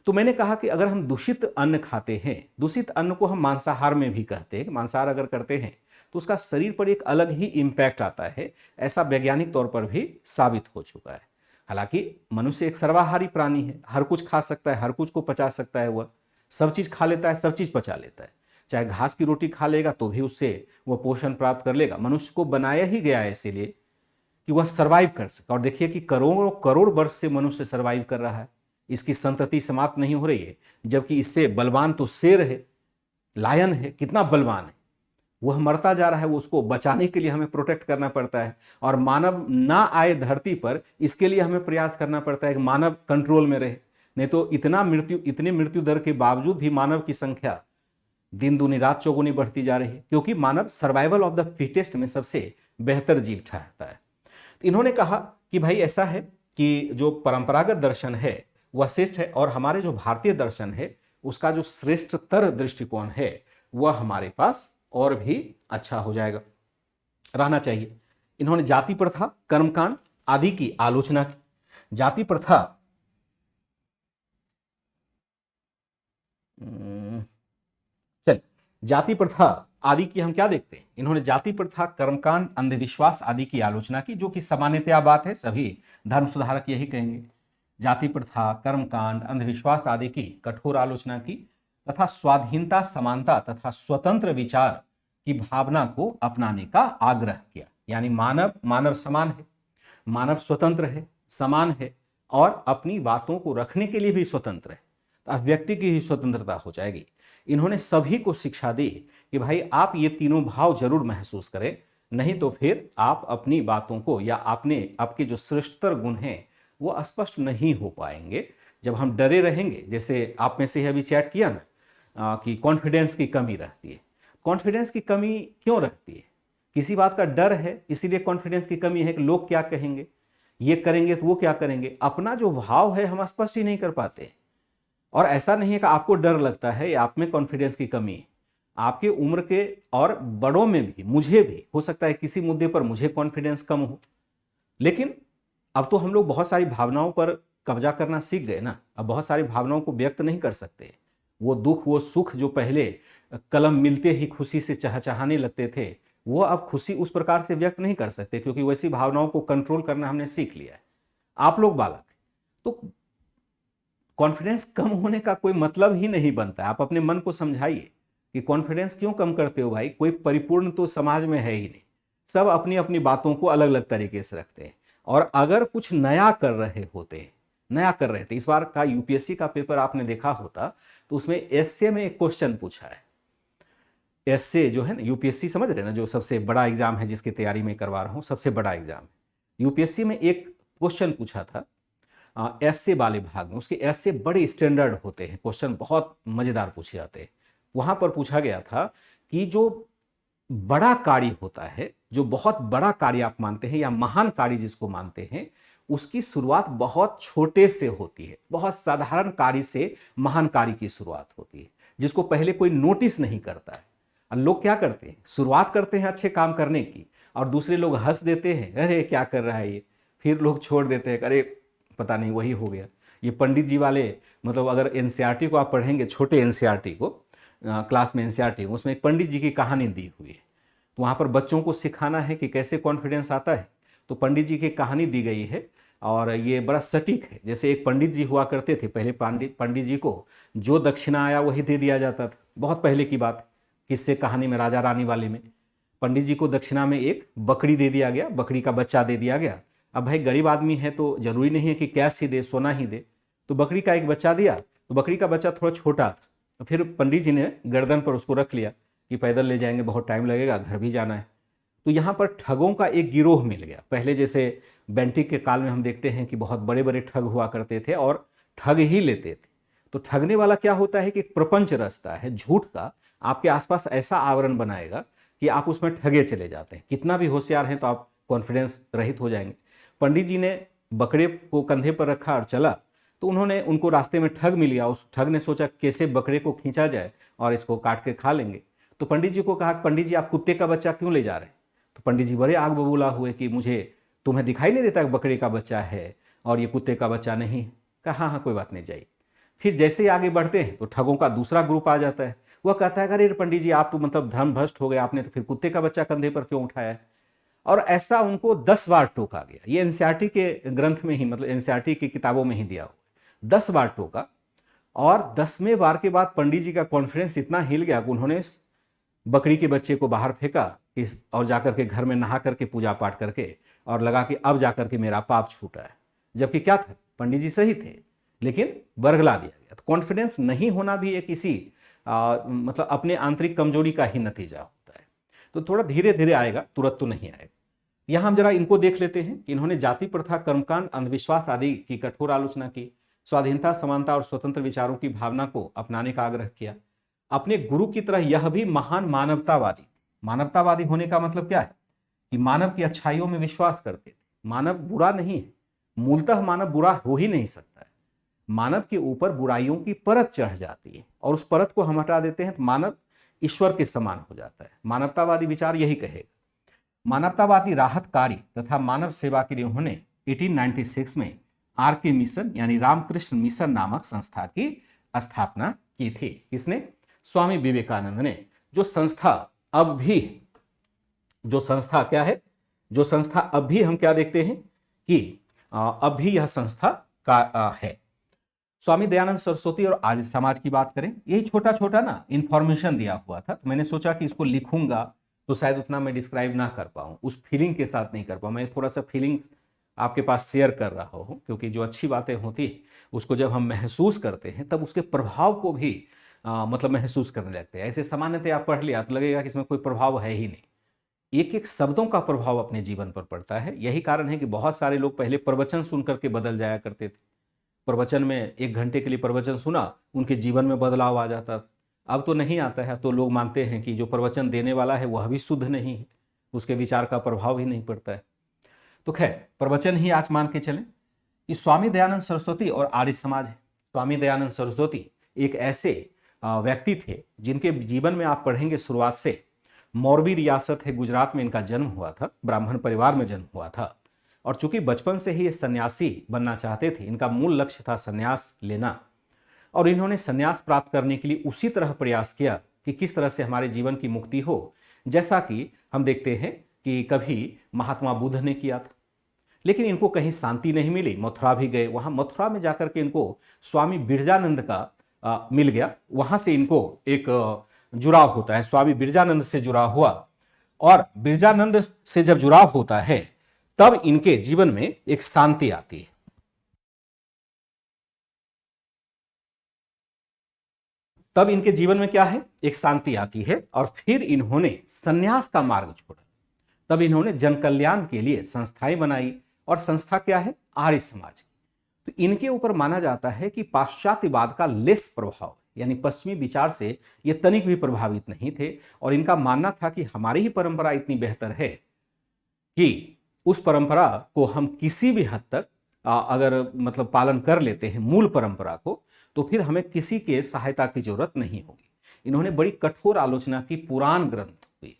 तो मैंने कहा कि अगर हम दूषित अन्न खाते हैं, दूषित अन्न को हम मांसाहार में भी कहते हैं, मांसाहार अगर करते हैं तो उसका शरीर पर एक अलग ही इम्पैक्ट आता है, ऐसा वैज्ञानिक तौर पर भी साबित हो चुका है। हालांकि मनुष्य एक सर्वाहारी प्राणी है, हर कुछ खा सकता है, हर कुछ को पचा सकता है, वह सब चीज़ खा लेता है, सब चीज़ पचा लेता है। चाहे घास की रोटी खा लेगा तो भी उससे वह पोषण प्राप्त कर लेगा। मनुष्य को बनाया ही गया है इसीलिए कि वह सर्वाइव कर सके। और देखिए कि करोड़ों करोड़ वर्ष से मनुष्य सर्वाइव कर रहा है, इसकी संतति समाप्त नहीं हो रही है। जबकि इससे बलवान तो शेर है, लायन है, कितना बलवान है, वह मरता जा रहा है, वो उसको बचाने के लिए हमें प्रोटेक्ट करना पड़ता है। और मानव ना आए धरती पर, इसके लिए हमें प्रयास करना पड़ता है कि मानव कंट्रोल में रहे। नहीं तो इतनी मृत्यु दर के बावजूद भी मानव की संख्या दिन दूनी रात चौगुनी बढ़ती जा रही है, क्योंकि मानव सर्वाइवल ऑफ द फिटेस्ट में सबसे बेहतर जीव ठहरता है। तो इन्होंने कहा कि भाई ऐसा है कि जो परंपरागत दर्शन है वह श्रेष्ठ है, और हमारे जो भारतीय दर्शन है उसका जो श्रेष्ठतर दृष्टिकोण है वह हमारे पास और भी अच्छा हो जाएगा, रहना चाहिए। इन्होंने जाति प्रथा, कर्मकांड आदि की आलोचना की। जाति प्रथा, चल जाति प्रथा आदि की हम क्या देखते हैं, इन्होंने जाति प्रथा, कर्मकांड, अंधविश्वास आदि की आलोचना की, जो कि सामान्यतया बात है, सभी धर्म सुधारक यही कहेंगे। जाति प्रथा, कर्मकांड, अंधविश्वास आदि की कठोर आलोचना की, तथा स्वाधीनता, समानता तथा स्वतंत्र विचार की भावना को अपनाने का आग्रह किया। यानी मानव समान है, मानव स्वतंत्र है, समान है, और अपनी बातों को रखने के लिए भी स्वतंत्र है। तो अब व्यक्ति की ही स्वतंत्रता हो जाएगी। इन्होंने सभी को शिक्षा दी कि भाई आप ये तीनों भाव जरूर महसूस करें, नहीं तो फिर आप अपनी बातों को या आपके जो श्रेष्ठतर गुण हैं वो स्पष्ट नहीं हो पाएंगे। जब हम डरे रहेंगे, जैसे आप में से अभी चैट किया ना कि कॉन्फिडेंस की कमी रहती है। कॉन्फिडेंस की कमी क्यों रहती है? किसी बात का डर है, इसीलिए कॉन्फिडेंस की कमी है कि लोग क्या कहेंगे, ये करेंगे तो वो क्या करेंगे। अपना जो भाव है हम स्पष्ट ही नहीं कर पाते। और ऐसा नहीं है कि आपको डर लगता है या आप में कॉन्फिडेंस की कमी है। आपके उम्र के और बड़ों में भी, मुझे भी हो सकता है किसी मुद्दे पर मुझे कॉन्फिडेंस कम हो, लेकिन अब तो हम लोग बहुत सारी भावनाओं पर कब्जा करना सीख गए ना। अब बहुत सारी भावनाओं को व्यक्त नहीं कर सकते। वो दुख, वो सुख जो पहले कलम मिलते ही खुशी से चहचहाने लगते थे, वो अब खुशी उस प्रकार से व्यक्त नहीं कर सकते, क्योंकि वैसी भावनाओं को कंट्रोल करना हमने सीख लिया है। आप लोग बालक, तो कॉन्फिडेंस कम होने का कोई मतलब ही नहीं बनता है। आप अपने मन को समझाइए कि कॉन्फिडेंस क्यों कम करते हो भाई, कोई परिपूर्ण तो समाज में है ही नहीं। सब अपनी अपनी बातों को अलग अलग तरीके से रखते हैं। और अगर कुछ नया कर रहे थे, इस बार का यूपीएससी का पेपर आपने देखा होता तो उसमें एसए में एक क्वेश्चन पूछा है। एसए जो है ना, यूपीएससी समझ रहे ना, जो सबसे बड़ा एग्जाम है, जिसकी तैयारी में करवा रहा हूं, सबसे बड़ा एग्जाम यूपीएससी में एक क्वेश्चन पूछा था एसए वाले भाग में। उसके एसए बड़े स्टैंडर्ड होते हैं, क्वेश्चन बहुत मजेदार पूछे जाते हैं। वहां पर पूछा गया था कि जो बड़ा कार्य होता है, जो बहुत बड़ा कार्य आप मानते हैं या महान कार्य जिसको मानते हैं, उसकी शुरुआत बहुत छोटे से होती है। बहुत साधारण कार्य से महान कार्य की शुरुआत होती है, जिसको पहले कोई नोटिस नहीं करता है। और लोग क्या करते हैं, शुरुआत करते हैं अच्छे काम करने की, और दूसरे लोग हंस देते हैं, अरे क्या कर रहा है ये, फिर लोग छोड़ देते हैं, अरे पता नहीं वही हो गया। ये पंडित जी वाले, मतलब अगर एनसीईआरटी को आप पढ़ेंगे, छोटे एनसीईआरटी को, क्लास में एनसीईआरटी, उसमें एक पंडित जी की कहानी दी हुई है। तो वहाँ पर बच्चों को सिखाना है कि कैसे कॉन्फिडेंस आता है, तो पंडित जी की कहानी दी गई है। और ये बड़ा सटीक है। जैसे एक पंडित जी हुआ करते थे पहले, पंडित जी को जो दक्षिणा आया वही दे दिया जाता था। बहुत पहले की बात, किससे कहानी में, राजा रानी वाली में, पंडित जी को दक्षिणा में एक बकरी दे दिया गया, बकरी का बच्चा दे दिया गया। अब भाई गरीब आदमी है तो जरूरी नहीं है कि कैश ही दे, सोना ही दे, तो बकरी का एक बच्चा दिया। तो बकरी का बच्चा थोड़ा छोटा था, तो फिर पंडित जी ने गर्दन पर उसको रख लिया कि पैदल ले जाएंगे, बहुत टाइम लगेगा, घर भी जाना है। तो यहाँ पर ठगों का एक गिरोह मिल गया। पहले जैसे बेंटिक के काल में हम देखते हैं कि बहुत बड़े बड़े ठग हुआ करते थे और ठग ही लेते थे। तो ठगने वाला क्या होता है कि एक प्रपंच रचता है झूठ का, आपके आसपास ऐसा आवरण बनाएगा कि आप उसमें ठगे चले जाते हैं। कितना भी होशियार हैं तो आप कॉन्फिडेंस रहित हो जाएंगे। पंडित जी ने बकरे को कंधे पर रखा और चला, तो उन्होंने उनको रास्ते में ठग मिल गया। उस ठग ने सोचा कैसे बकरे को खींचा जाए और इसको काट के खा लेंगे। तो पंडित जी को कहा, पंडित जी आप कुत्ते का बच्चा क्यों ले जा रहे हैं? तो पंडित जी बड़े आग बबूला हुए कि मुझे तुम्हें दिखाई नहीं देता बकरे का बच्चा है और ये कुत्ते का बच्चा नहीं। कहा हाँ हाँ कोई बात नहीं, जाइए। फिर जैसे ही आगे बढ़ते हैं तो ठगों का दूसरा ग्रुप आ जाता है। वह कहता है अरे पंडित जी आप तो मतलब धर्म भ्रष्ट हो गए, आपने तो फिर कुत्ते का बच्चा कंधे पर क्यों उठाया? और ऐसा उनको 10 बार टोका गया। ये एनसीईआरटी के ग्रंथ में ही, मतलब एनसीईआरटी की किताबों में ही दिया हुआ। 10 बार टोका और 10वें बार के बाद पंडित जी का कॉन्फिडेंस इतना हिल गया कि उन्होंने बकरी के बच्चे को बाहर फेंका और जाकर के घर में नहा करके पूजा पाठ करके और लगा कि अब जाकर के मेरा पाप छूटा है। जबकि क्या था, पंडित जी सही थे लेकिन बरगला दिया गया। तो कॉन्फिडेंस नहीं होना भी एक इसी मतलब अपने आंतरिक कमजोरी का ही नतीजा होता है। तो थोड़ा धीरे धीरे आएगा, तुरंत तो नहीं आएगा। यहां हम जरा इनको देख लेते हैं कि इन्होंने जाति प्रथा, कर्मकांड, अंधविश्वास आदि की कठोर आलोचना की, स्वाधीनता, समानता और स्वतंत्र विचारों की भावना को अपनाने का आग्रह किया। अपने गुरु की तरह यह भी महान मानवतावादी। मानवतावादी होने का मतलब क्या है कि मानव की अच्छाइयों में विश्वास करते थे। मानव बुरा नहीं है, मूलतः मानव बुरा हो ही नहीं सकता है। मानव के ऊपर बुराइयों की परत चढ़ जाती है और उस परत को हम हटा देते हैं तो मानव ईश्वर के समान हो जाता है। मानवतावादी विचार यही कहेगा। मानवतावादी राहत कार्य तथा मानव सेवा के लिए उन्होंने 1896 में आरके मिशन यानी रामकृष्ण मिशन नामक संस्था की स्थापना की थी। किसने? स्वामी विवेकानंद ने। जो संस्था अब भी, जो संस्था क्या है, जो संस्था अब भी हम क्या देखते हैं कि अब भी यह संस्था का है। स्वामी दयानंद सरस्वती और आज समाज की बात करें, यही छोटा छोटा ना इंफॉर्मेशन दिया हुआ था। तो मैंने सोचा कि इसको लिखूंगा तो शायद उतना मैं डिस्क्राइब ना कर पाऊं, उस फीलिंग के साथ नहीं कर पाऊं। मैं थोड़ा सा फीलिंग्स आपके पास शेयर कर रहा हूं, क्योंकि जो अच्छी बातें होती है उसको जब हम महसूस करते हैं तब उसके प्रभाव को भी मतलब महसूस करने लगते हैं। ऐसे सामान्यतः आप पढ़ लिया तो लगेगा कि इसमें कोई प्रभाव है ही नहीं। एक एक शब्दों का प्रभाव अपने जीवन पर पड़ता है। यही कारण है कि बहुत सारे लोग पहले प्रवचन सुन करके बदल जाया करते थे। प्रवचन में 1 घंटे के लिए प्रवचन सुना, उनके जीवन में बदलाव आ जाता था। अब तो नहीं आता है। तो लोग मानते हैं कि जो प्रवचन देने वाला है वह भी शुद्ध नहीं है, उसके विचार का प्रभाव ही नहीं पड़ता है। तो खैर प्रवचन ही आज मान के चलें कि स्वामी दयानंद सरस्वती और आर्य समाज है। स्वामी दयानंद सरस्वती एक ऐसे व्यक्ति थे जिनके जीवन में आप पढ़ेंगे शुरुआत से, मोरबी रियासत है गुजरात में इनका जन्म हुआ था, ब्राह्मण परिवार में जन्म हुआ था। और चूंकि बचपन से ही ये सन्यासी बनना चाहते थे, इनका मूल लक्ष्य था सन्यास लेना, और इन्होंने सन्यास प्राप्त करने के लिए उसी तरह प्रयास किया कि किस तरह से हमारे जीवन की मुक्ति हो, जैसा कि हम देखते हैं कि कभी महात्मा बुद्ध ने किया था। लेकिन इनको कहीं शांति नहीं मिली, मथुरा भी गए। वहां मथुरा में जाकर के इनको स्वामी बिरजानंद का मिल गया। वहां से इनको एक जुड़ाव होता है, स्वामी बिरजानंद से जुड़ा हुआ। और बिरजानंद से जब जुड़ाव होता है तब इनके जीवन में एक शांति आती है। तब इनके जीवन में क्या है, एक शांति आती है। और फिर इन्होंने सन्यास का मार्ग छोड़ा। तब इन्होंने जन कल्याण के लिए संस्थाएं बनाई, और संस्था क्या है, आर्य समाज। तो इनके ऊपर माना जाता है कि पाश्चात्यवाद का लेस प्रभाव, यानी पश्चिमी विचार से ये तनिक भी प्रभावित नहीं थे। और इनका मानना था कि हमारी ही परंपरा इतनी बेहतर है कि उस परंपरा को हम किसी भी हद तक अगर मतलब पालन कर लेते हैं मूल परंपरा को, तो फिर हमें किसी के सहायता की जरूरत नहीं होगी। इन्होंने बड़ी कठोर आलोचना की पुराण ग्रंथ हुई।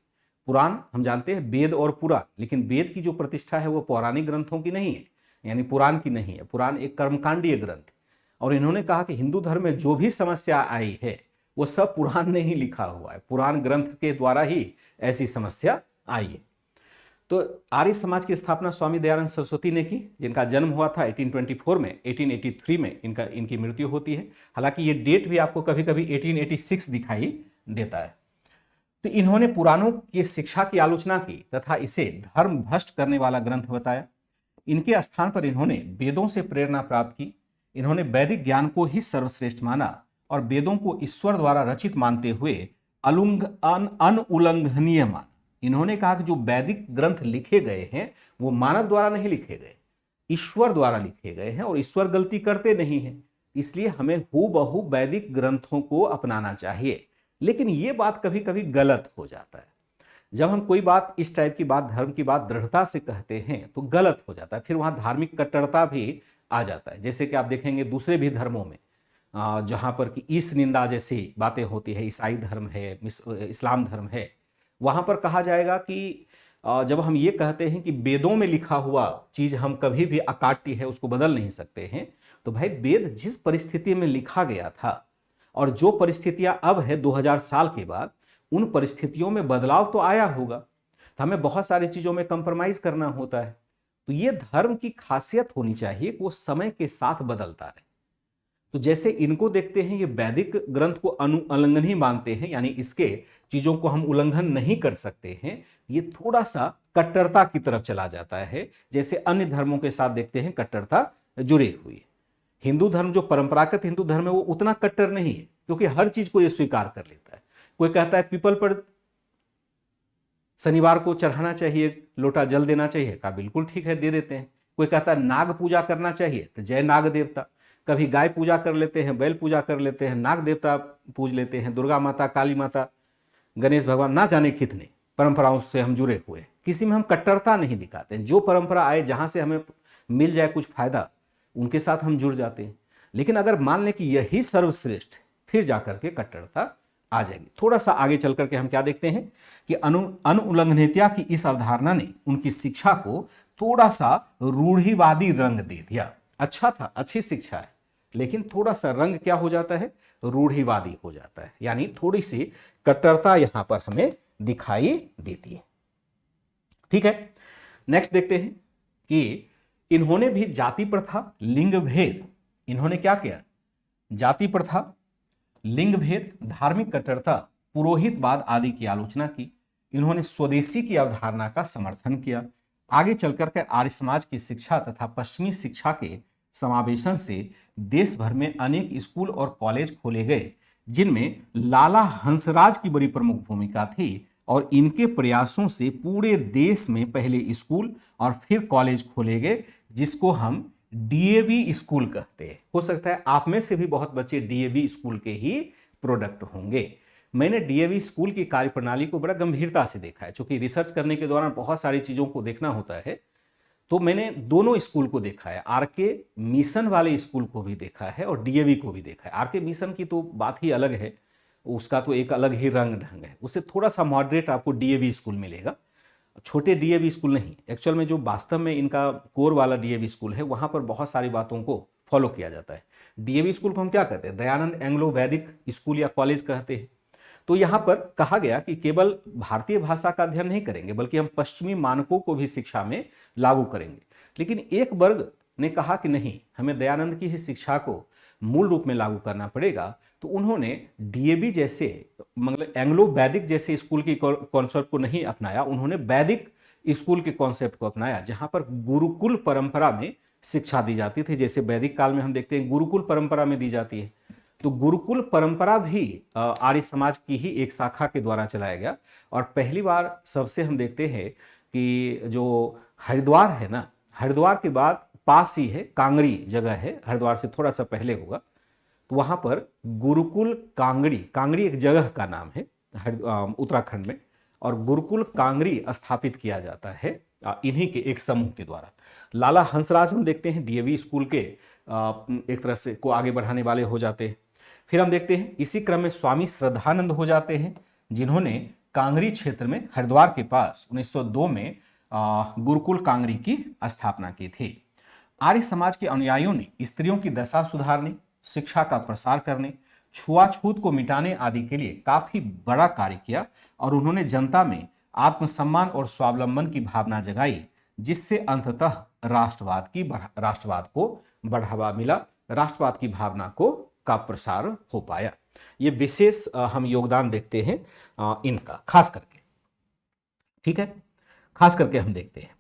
पुराण हम जानते हैं वेद और पुराण, लेकिन वेद की जो प्रतिष्ठा है वो पौराणिक ग्रंथों की नहीं है, यानी पुराण की नहीं है। पुराण एक कर्मकांडीय ग्रंथ है। और इन्होंने कहा कि हिंदू धर्म में जो भी समस्या आई है वो सब पुराण ने ही लिखा हुआ है, पुराण ग्रंथ के द्वारा ही ऐसी समस्या आई है। तो आर्य समाज की स्थापना स्वामी दयानंद सरस्वती ने की, जिनका जन्म हुआ था 1824 में। 1883 में इनकी मृत्यु होती है। हालांकि ये डेट भी आपको कभी कभी 1886 दिखाई देता है। तो इन्होंने पुराणों की शिक्षा की आलोचना की तथा इसे धर्म भ्रष्ट करने वाला ग्रंथ बताया। इनके स्थान पर इन्होंने वेदों से प्रेरणा प्राप्त की। इन्होंने वैदिक ज्ञान को ही सर्वश्रेष्ठ माना और वेदों को ईश्वर द्वारा रचित मानते हुए अनुल्लंघनीय माना। इन्होंने कहा कि जो वैदिक ग्रंथ लिखे गए हैं वो मानव द्वारा नहीं लिखे गए, ईश्वर द्वारा लिखे गए हैं, और ईश्वर गलती करते नहीं हैं। इसलिए हमें हूबहू वैदिक ग्रंथों को अपनाना चाहिए। लेकिन ये बात कभी कभी गलत हो जाता है। जब हम कोई बात इस टाइप की बात, धर्म की बात दृढ़ता से कहते हैं तो गलत हो जाता है। फिर वहां धार्मिक कट्टरता भी आ जाता है। जैसे कि आप देखेंगे दूसरे भी धर्मों में जहाँ पर कि ईश निंदा जैसी बातें होती है, ईसाई धर्म है, इस्लाम धर्म है, वहाँ पर कहा जाएगा कि जब हम ये कहते हैं कि वेदों में लिखा हुआ चीज़ हम कभी भी अकाट्य है, उसको बदल नहीं सकते हैं, तो भाई वेद जिस परिस्थिति में लिखा गया था और जो परिस्थितियां अब है 2000 साल के बाद, उन परिस्थितियों में बदलाव तो आया होगा, तो हमें बहुत सारी चीज़ों में कंप्रोमाइज करना होता है। तो ये धर्म की खासियत होनी चाहिए कि वो समय के साथ बदलता रहे। तो जैसे इनको देखते हैं, ये वैदिक ग्रंथ को उल्लंघन ही मानते हैं, यानी इसके चीजों को हम उल्लंघन नहीं कर सकते हैं, ये थोड़ा सा कट्टरता की तरफ चला जाता है। जैसे अन्य धर्मों के साथ देखते हैं कट्टरता जुड़ी हुई है। हिंदू धर्म जो परंपरागत हिंदू धर्म है वो उतना कट्टर नहीं है, क्योंकि हर चीज को ये स्वीकार कर लेता है। कोई कहता है पीपल पर शनिवार को चढ़ाना चाहिए, लोटा जल देना चाहिए, कहा बिल्कुल ठीक है, दे देते हैं। कोई कहता है नाग पूजा करना चाहिए, तो जय नाग देवता। कभी गाय पूजा कर लेते हैं, बैल पूजा कर लेते हैं, नाग देवता पूज लेते हैं, दुर्गा माता, काली माता, गणेश भगवान, ना जाने कितने परंपराओं से हम जुड़े हुए। किसी में हम कट्टरता नहीं दिखाते हैं। जो परंपरा आए, जहां से हमें मिल जाए कुछ फायदा, उनके साथ हम जुड़ जाते हैं। लेकिन अगर मान लें कि यही सर्वश्रेष्ठ, फिर जाकर के कट्टरता आ जाएगी। थोड़ा सा आगे चल करके हम क्या देखते हैं कि अनुउल्लंघनीयता की इस अवधारणा ने उनकी शिक्षा को थोड़ा सा रूढ़िवादी रंग दे दिया। अच्छा था, अच्छी शिक्षा है, लेकिन थोड़ा सा रंग क्या हो जाता है, रूढ़िवादी हो जाता है, यानी थोड़ी सी कट्टरता यहां पर हमें दिखाई देती है। ठीक है, नेक्स्ट देखते हैं कि इन्होंने भी जाति प्रथा, लिंग भेद, इन्होंने क्या किया, जाति प्रथा, लिंग भेद, धार्मिक कट्टरता, पुरोहितवाद आदि की आलोचना की। इन्होंने स्वदेशी की अवधारणा का समर्थन किया। आगे चलकर के आर्य समाज की शिक्षा तथा पश्चिमी शिक्षा के समावेशन से देश भर में अनेक स्कूल और कॉलेज खोले गए, जिनमें लाला हंसराज की बड़ी प्रमुख भूमिका थी। और इनके प्रयासों से पूरे देश में पहले स्कूल और फिर कॉलेज खोले गए, जिसको हम डीएवी स्कूल कहते हैं। हो सकता है आप में से भी बहुत बच्चे डीएवी स्कूल के ही प्रोडक्ट होंगे। मैंने डीएवी स्कूल की कार्यप्रणाली को बड़ा गंभीरता से देखा है, क्योंकि रिसर्च करने के दौरान बहुत सारी चीज़ों को देखना होता है। तो मैंने दोनों स्कूल को देखा है, आरके मिशन वाले स्कूल को भी देखा है और डीएवी को भी देखा है। आरके मिशन की तो बात ही अलग है, उसका तो एक अलग ही रंग ढंग है, उससे थोड़ा सा मॉडरेट आपको डीएवी स्कूल मिलेगा, छोटे डीएवी स्कूल नहीं। एक्चुअल में जो वास्तव में इनका कोर वाला डीएवी स्कूल है, वहाँ पर बहुत सारी बातों को फॉलो किया जाता है। डीएवी स्कूल को हम क्या कहते हैं, दयानंद एंग्लो वैदिक स्कूल या कॉलेज कहते हैं। तो यहाँ पर कहा गया कि केवल भारतीय भाषा का अध्ययन नहीं करेंगे, बल्कि हम पश्चिमी मानकों को भी शिक्षा में लागू करेंगे। लेकिन एक वर्ग ने कहा कि नहीं, हमें दयानंद की ही शिक्षा को मूल रूप में लागू करना पड़ेगा। तो उन्होंने डीएवी जैसे, मतलब एंग्लो वैदिक जैसे स्कूल की कॉन्सेप्ट को नहीं अपनाया, उन्होंने वैदिक स्कूल के कॉन्सेप्ट को अपनाया, जहां पर गुरुकुल परंपरा में शिक्षा दी जाती थी। जैसे वैदिक काल में हम देखते हैं गुरुकुल परंपरा में दी जाती है, तो गुरुकुल परंपरा भी आर्य समाज की ही एक शाखा के द्वारा चलाया गया। और पहली बार सबसे हम देखते हैं कि जो हरिद्वार है ना, हरिद्वार के बाद पास ही है कांगड़ी जगह है, हरिद्वार से थोड़ा सा पहले होगा, तो वहां पर गुरुकुल कांगड़ी, कांगड़ी एक जगह का नाम है उत्तराखंड में, और गुरुकुल कांगड़ी स्थापित किया जाता है इन्हीं के एक समूह के द्वारा। लाला हंसराज हम देखते हैं डीएवी स्कूल के एक तरह से को आगे बढ़ाने वाले हो जाते हैं। फिर हम देखते हैं इसी क्रम में स्वामी श्रद्धानंद हो जाते हैं, जिन्होंने कांगड़ी क्षेत्र में हरिद्वार के पास 1902 में गुरुकुल कांगड़ी की स्थापना की थी। आर्य समाज के अनुयायियों ने स्त्रियों की दशा सुधारने, शिक्षा का प्रसार करने, छुआछूत को मिटाने आदि के लिए काफी बड़ा कार्य किया, और उन्होंने जनता में आत्मसम्मान और स्वावलंबन की भावना जगाई, जिससे अंततः राष्ट्रवाद को बढ़ावा मिला, राष्ट्रवाद की भावना को का प्रसार हो पाया। ये विशेष हम योगदान देखते हैं इनका, खास करके। ठीक है, खास करके हम देखते हैं।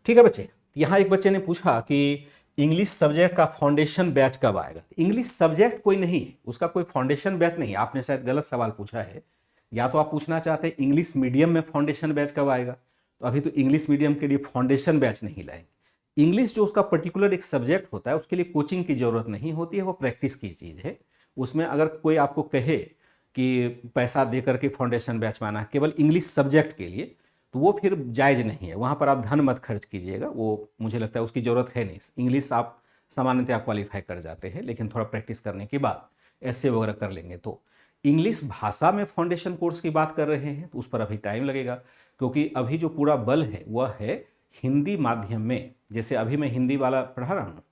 ठीक है बच्चे, यहाँ एक बच्चे ने पूछा कि इंग्लिश सब्जेक्ट का फाउंडेशन बैच कब आएगा। इंग्लिश सब्जेक्ट कोई नहीं है, उसका कोई फाउंडेशन बैच नहीं। आपने शायद गलत सवाल पूछा है, या तो आप पूछना चाहते हैं इंग्लिश मीडियम में फाउंडेशन बैच कब आएगा। तो अभी तो इंग्लिश मीडियम के लिए फाउंडेशन बैच नहीं लाएंगे। इंग्लिश जो उसका पर्टिकुलर एक सब्जेक्ट होता है, उसके लिए कोचिंग की जरूरत नहीं होती है, वो प्रैक्टिस की चीज़ है। उसमें अगर कोई आपको कहे कि पैसा दे करके फाउंडेशन बैच में आना केवल इंग्लिश सब्जेक्ट के लिए, तो वो फिर जायज़ नहीं है। वहाँ पर आप धन मत खर्च कीजिएगा, वो मुझे लगता है उसकी ज़रूरत है नहीं। इंग्लिश आप सामान्यतः आप क्वालिफाई कर जाते हैं, लेकिन थोड़ा प्रैक्टिस करने के बाद ऐसे वगैरह कर लेंगे तो। इंग्लिश भाषा में फाउंडेशन कोर्स की बात कर रहे हैं तो उस पर अभी टाइम लगेगा, क्योंकि अभी जो पूरा बल है वह है हिंदी माध्यम में। जैसे अभी मैं हिंदी वाला पढ़ा रहा हूँ,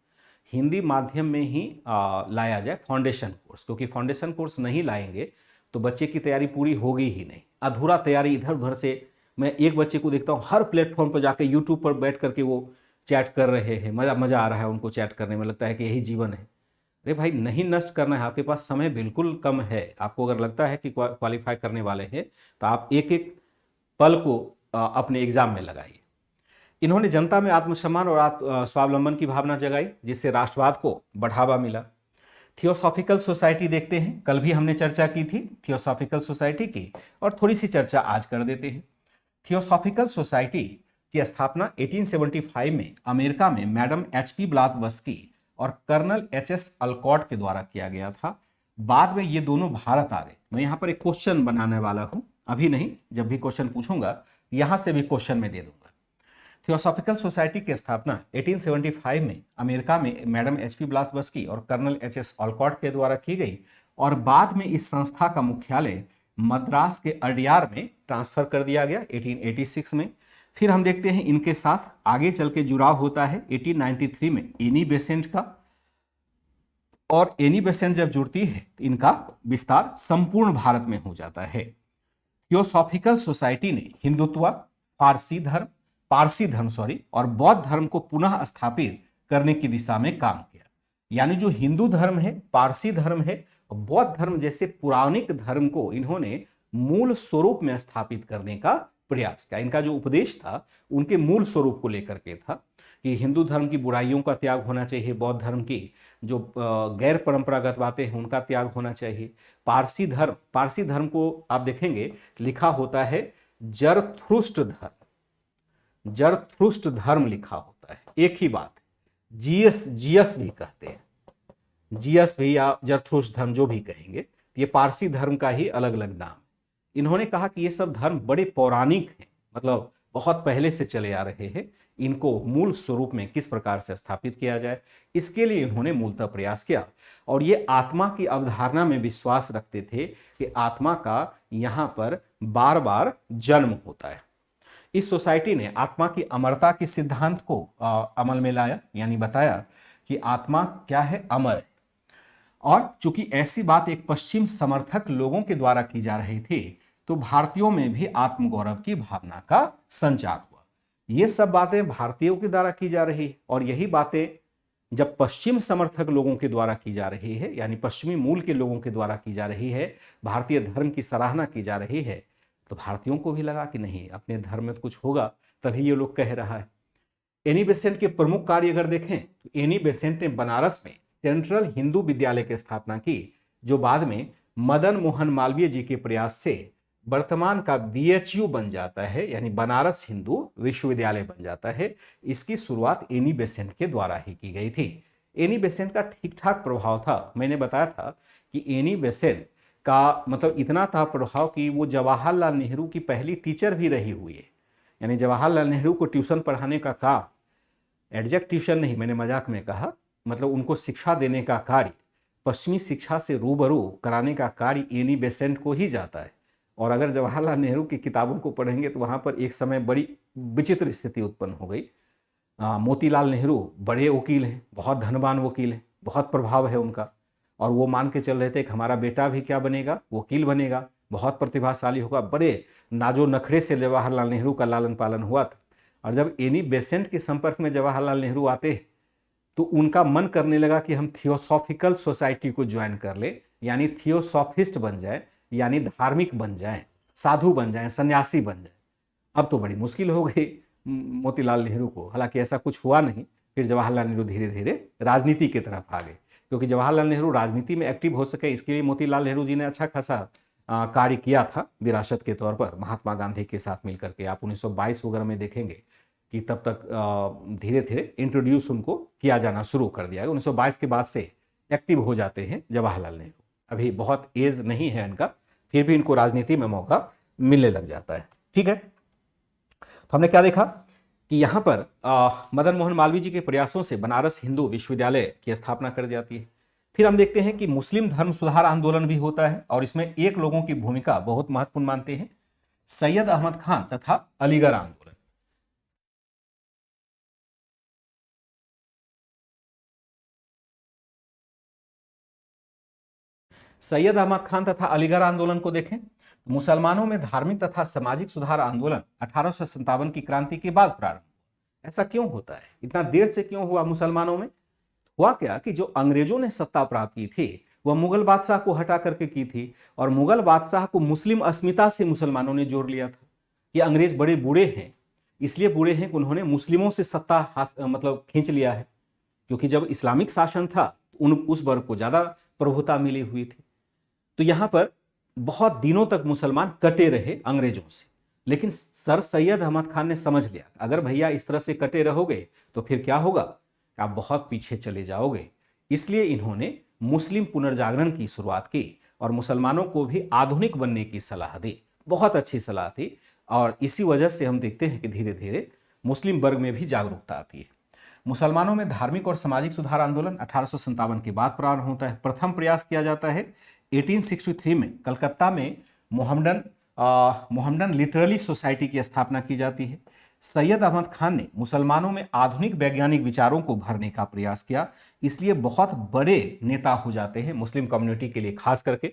हिंदी माध्यम में ही लाया जाए फाउंडेशन कोर्स, क्योंकि फाउंडेशन कोर्स नहीं लाएंगे तो बच्चे की तैयारी पूरी होगी ही नहीं। अधूरा तैयारी इधर उधर से, मैं एक बच्चे को देखता हूँ हर प्लेटफॉर्म पर जाके यूट्यूब पर बैठ करके वो चैट कर रहे हैं, मज़ा आ रहा है उनको चैट करने में, लगता है कि यही जीवन है। अरे भाई, नहीं नष्ट करना है, आपके पास समय बिल्कुल कम है। आपको अगर लगता है कि क्वालिफाई करने वाले हैं तो आप एक एक पल को अपने एग्जाम में लगाइए। इन्होंने जनता में आत्मसम्मान और स्वावलंबन की भावना जगाई, जिससे राष्ट्रवाद को बढ़ावा मिला। थियोसॉफिकल सोसाइटी देखते हैं, कल भी हमने चर्चा की थी थियोसॉफिकल सोसाइटी की, और थोड़ी सी चर्चा आज कर देते हैं। थियोसॉफिकल सोसाइटी की स्थापना 1875 में अमेरिका में मैडम HP ब्लावत्स्की और कर्नल HS अलकॉट के द्वारा किया गया था। बाद में ये दोनों भारत आ गए। मैं यहाँ पर एक क्वेश्चन बनाने वाला हूँ, अभी नहीं, जब भी क्वेश्चन पूछूंगा यहाँ से भी क्वेश्चन में दे दूंगा। थियोसॉफिकल सोसाइटी की स्थापना 1875 में अमेरिका में मैडम HP ब्लावत्स्की और कर्नल HS अलकॉट के द्वारा की गई, और बाद में इस संस्था का मुख्यालय मद्रास के अडियार में ट्रांसफर कर दिया गया 1886 में। फिर हम देखते हैं इनके साथ आगे चल के जुड़ाव होता है 1893 में एनी बेसेंट का, और एनी बेसेंट जब जुड़ती है तो इनका विस्तार संपूर्ण भारत में हो जाता है। थियोसॉफिकल सोसाइटी ने हिंदुत्व, पारसी धर्म और बौद्ध धर्म को पुनः स्थापित करने की दिशा में काम किया। यानी जो हिंदू धर्म है, पारसी धर्म है, बौद्ध धर्म जैसे पौराणिक धर्म को इन्होंने मूल स्वरूप में स्थापित करने का प्रयास किया। इनका जो उपदेश था उनके मूल स्वरूप को लेकर के था कि हिंदू धर्म की बुराइयों का त्याग होना चाहिए, बौद्ध धर्म की जो गैर परंपरागत बातें हैं उनका त्याग होना चाहिए। पारसी धर्म को आप देखेंगे लिखा होता है जरथुष्ट्र धर्म लिखा होता है, एक ही बात है। जियस भी कहते हैं, जियस भी या जरथुष्ट्र धर्म जो भी कहेंगे, ये पारसी धर्म का ही अलग अलग नाम। इन्होंने कहा कि ये सब धर्म बड़े पौराणिक हैं, मतलब बहुत पहले से चले आ रहे हैं, इनको मूल स्वरूप में किस प्रकार से स्थापित किया जाए, इसके लिए इन्होंने मूलतः प्रयास किया। और ये आत्मा की अवधारणा में विश्वास रखते थे कि आत्मा का यहाँ पर बार बार जन्म होता है। इस सोसाइटी ने आत्मा की अमरता के सिद्धांत को अमल में लाया, यानी बताया कि आत्मा क्या है, अमर है। और चूंकि ऐसी बात एक पश्चिम समर्थक लोगों के द्वारा की जा रही थी, तो भारतीयों में भी आत्मगौरव की भावना का संचार हुआ। ये सब बातें भारतीयों के द्वारा की जा रही है, और यही बातें जब पश्चिम समर्थक लोगों के द्वारा की जा रही है, यानी पश्चिमी मूल के लोगों के द्वारा की जा रही है, भारतीय धर्म की सराहना की जा रही है, तो भारतीयों को भी लगा कि नहीं, अपने धर्म में तो कुछ होगा, तभी ये लोग कह रहा है। एनी बेसेंट के प्रमुख कार्य अगर देखें तो एनी बेसेंट ने बनारस में सेंट्रल हिंदू विद्यालय की स्थापना की, जो बाद में मदन मोहन मालवीय जी के प्रयास से वर्तमान का BHU बन जाता है, यानी बनारस हिंदू विश्वविद्यालय बन जाता है। इसकी शुरुआत एनी बेसेंट के द्वारा ही की गई थी। एनी बेसेंट का ठीक ठाक प्रभाव था। मैंने बताया था कि एनी बेसेंट का मतलब इतना था प्रभाव कि वो जवाहरलाल नेहरू की पहली टीचर भी रही हुई है। यानी जवाहरलाल नेहरू को ट्यूशन पढ़ाने का काम, एडजैक्ट ट्यूशन नहीं, मैंने मजाक में कहा, मतलब उनको शिक्षा देने का कार्य, पश्चिमी शिक्षा से रूबरू कराने का कार्य एनी बेसेंट को ही जाता है। और अगर जवाहरलाल नेहरू की किताबों को पढ़ेंगे तो वहाँ पर एक समय बड़ी विचित्र स्थिति उत्पन्न हो गई। मोतीलाल नेहरू बड़े वकील हैं, बहुत धनवान वकील हैं, बहुत प्रभाव है उनका, और वो मान के चल रहे थे कि हमारा बेटा भी क्या बनेगा, वकील बनेगा, बहुत प्रतिभाशाली होगा। बड़े नाजो नखरे से जवाहरलाल नेहरू का लालन पालन हुआ था। और जब एनी बेसेंट के संपर्क में जवाहरलाल नेहरू आते हैं तो उनका मन करने लगा कि हम थियोसॉफिकल सोसाइटी को ज्वाइन कर ले, यानी थियोसॉफिस्ट बन जाए, यानी धार्मिक बन जाए, साधु बन जाए, सन्यासी बन जाए। अब तो बड़ी मुश्किल हो गई मोतीलाल नेहरू को, हालांकि ऐसा कुछ हुआ नहीं। फिर जवाहरलाल नेहरू धीरे धीरे राजनीति की तरफ आ गए, क्योंकि जवाहरलाल नेहरू राजनीति में एक्टिव हो सके इसके लिए मोतीलाल नेहरू जी ने अच्छा खासा कार्य किया था विरासत के तौर पर महात्मा गांधी के साथ मिलकर के। आप 1922 वगैरह में देखेंगे कि तब तक धीरे धीरे इंट्रोड्यूस उनको किया जाना शुरू कर दिया है। 1922 के बाद से एक्टिव हो जाते हैं जवाहरलाल नेहरू। अभी बहुत एज नहीं है इनका, फिर भी इनको राजनीति में मौका मिलने लग जाता है। ठीक है, तो हमने क्या देखा कि यहाँ पर मदन मोहन मालवीय जी के प्रयासों से बनारस हिंदू विश्वविद्यालय की स्थापना कर दी जाती है। फिर हम देखते हैं कि मुस्लिम धर्म सुधार आंदोलन भी होता है और इसमें एक लोगों की भूमिका बहुत महत्वपूर्ण मानते हैं, सैयद अहमद खान तथा अलीगढ़ आंदोलन। सैयद अहमद खान तथा अलीगढ़ आंदोलन को देखें, मुसलमानों में धार्मिक तथा सामाजिक सुधार आंदोलन 1857 की क्रांति के बाद प्रारंभ। ऐसा क्यों होता है, इतना देर से क्यों हुआ मुसलमानों में? हुआ क्या कि जो अंग्रेजों ने सत्ता प्राप्त की थी वह मुगल बादशाह को हटा करके की थी, और मुगल बादशाह को मुस्लिम अस्मिता से मुसलमानों ने जोड़ लिया था कि अंग्रेज बड़े बुरे हैं, इसलिए बुरे हैं कि उन्होंने मुस्लिमों से सत्ता मतलब खींच लिया है, क्योंकि जब इस्लामिक शासन था उस वर्ग को ज्यादा प्रभुता मिली हुई थी। तो यहां पर बहुत दिनों तक मुसलमान कटे रहे अंग्रेजों से, लेकिन सर सैयद अहमद खान ने समझ लिया अगर भैया इस तरह से कटे रहोगे तो फिर क्या होगा, आप बहुत पीछे चले जाओगे। इसलिए इन्होंने मुस्लिम पुनर्जागरण की शुरुआत की और मुसलमानों को भी आधुनिक बनने की सलाह दी। बहुत अच्छी सलाह थी, और इसी वजह से हम देखते हैं कि धीरे धीरे मुस्लिम वर्ग में भी जागरूकता आती है। मुसलमानों में धार्मिक और सामाजिक सुधार आंदोलन 1857 के बाद प्रारंभ होता है। प्रथम प्रयास किया जाता है 1863 में कलकत्ता में मोहम्मडन लिटरेरी सोसाइटी की स्थापना की जाती है। सैयद अहमद खान ने मुसलमानों में आधुनिक वैज्ञानिक विचारों को भरने का प्रयास किया, इसलिए बहुत बड़े नेता हो जाते हैं मुस्लिम कम्युनिटी के लिए। खास करके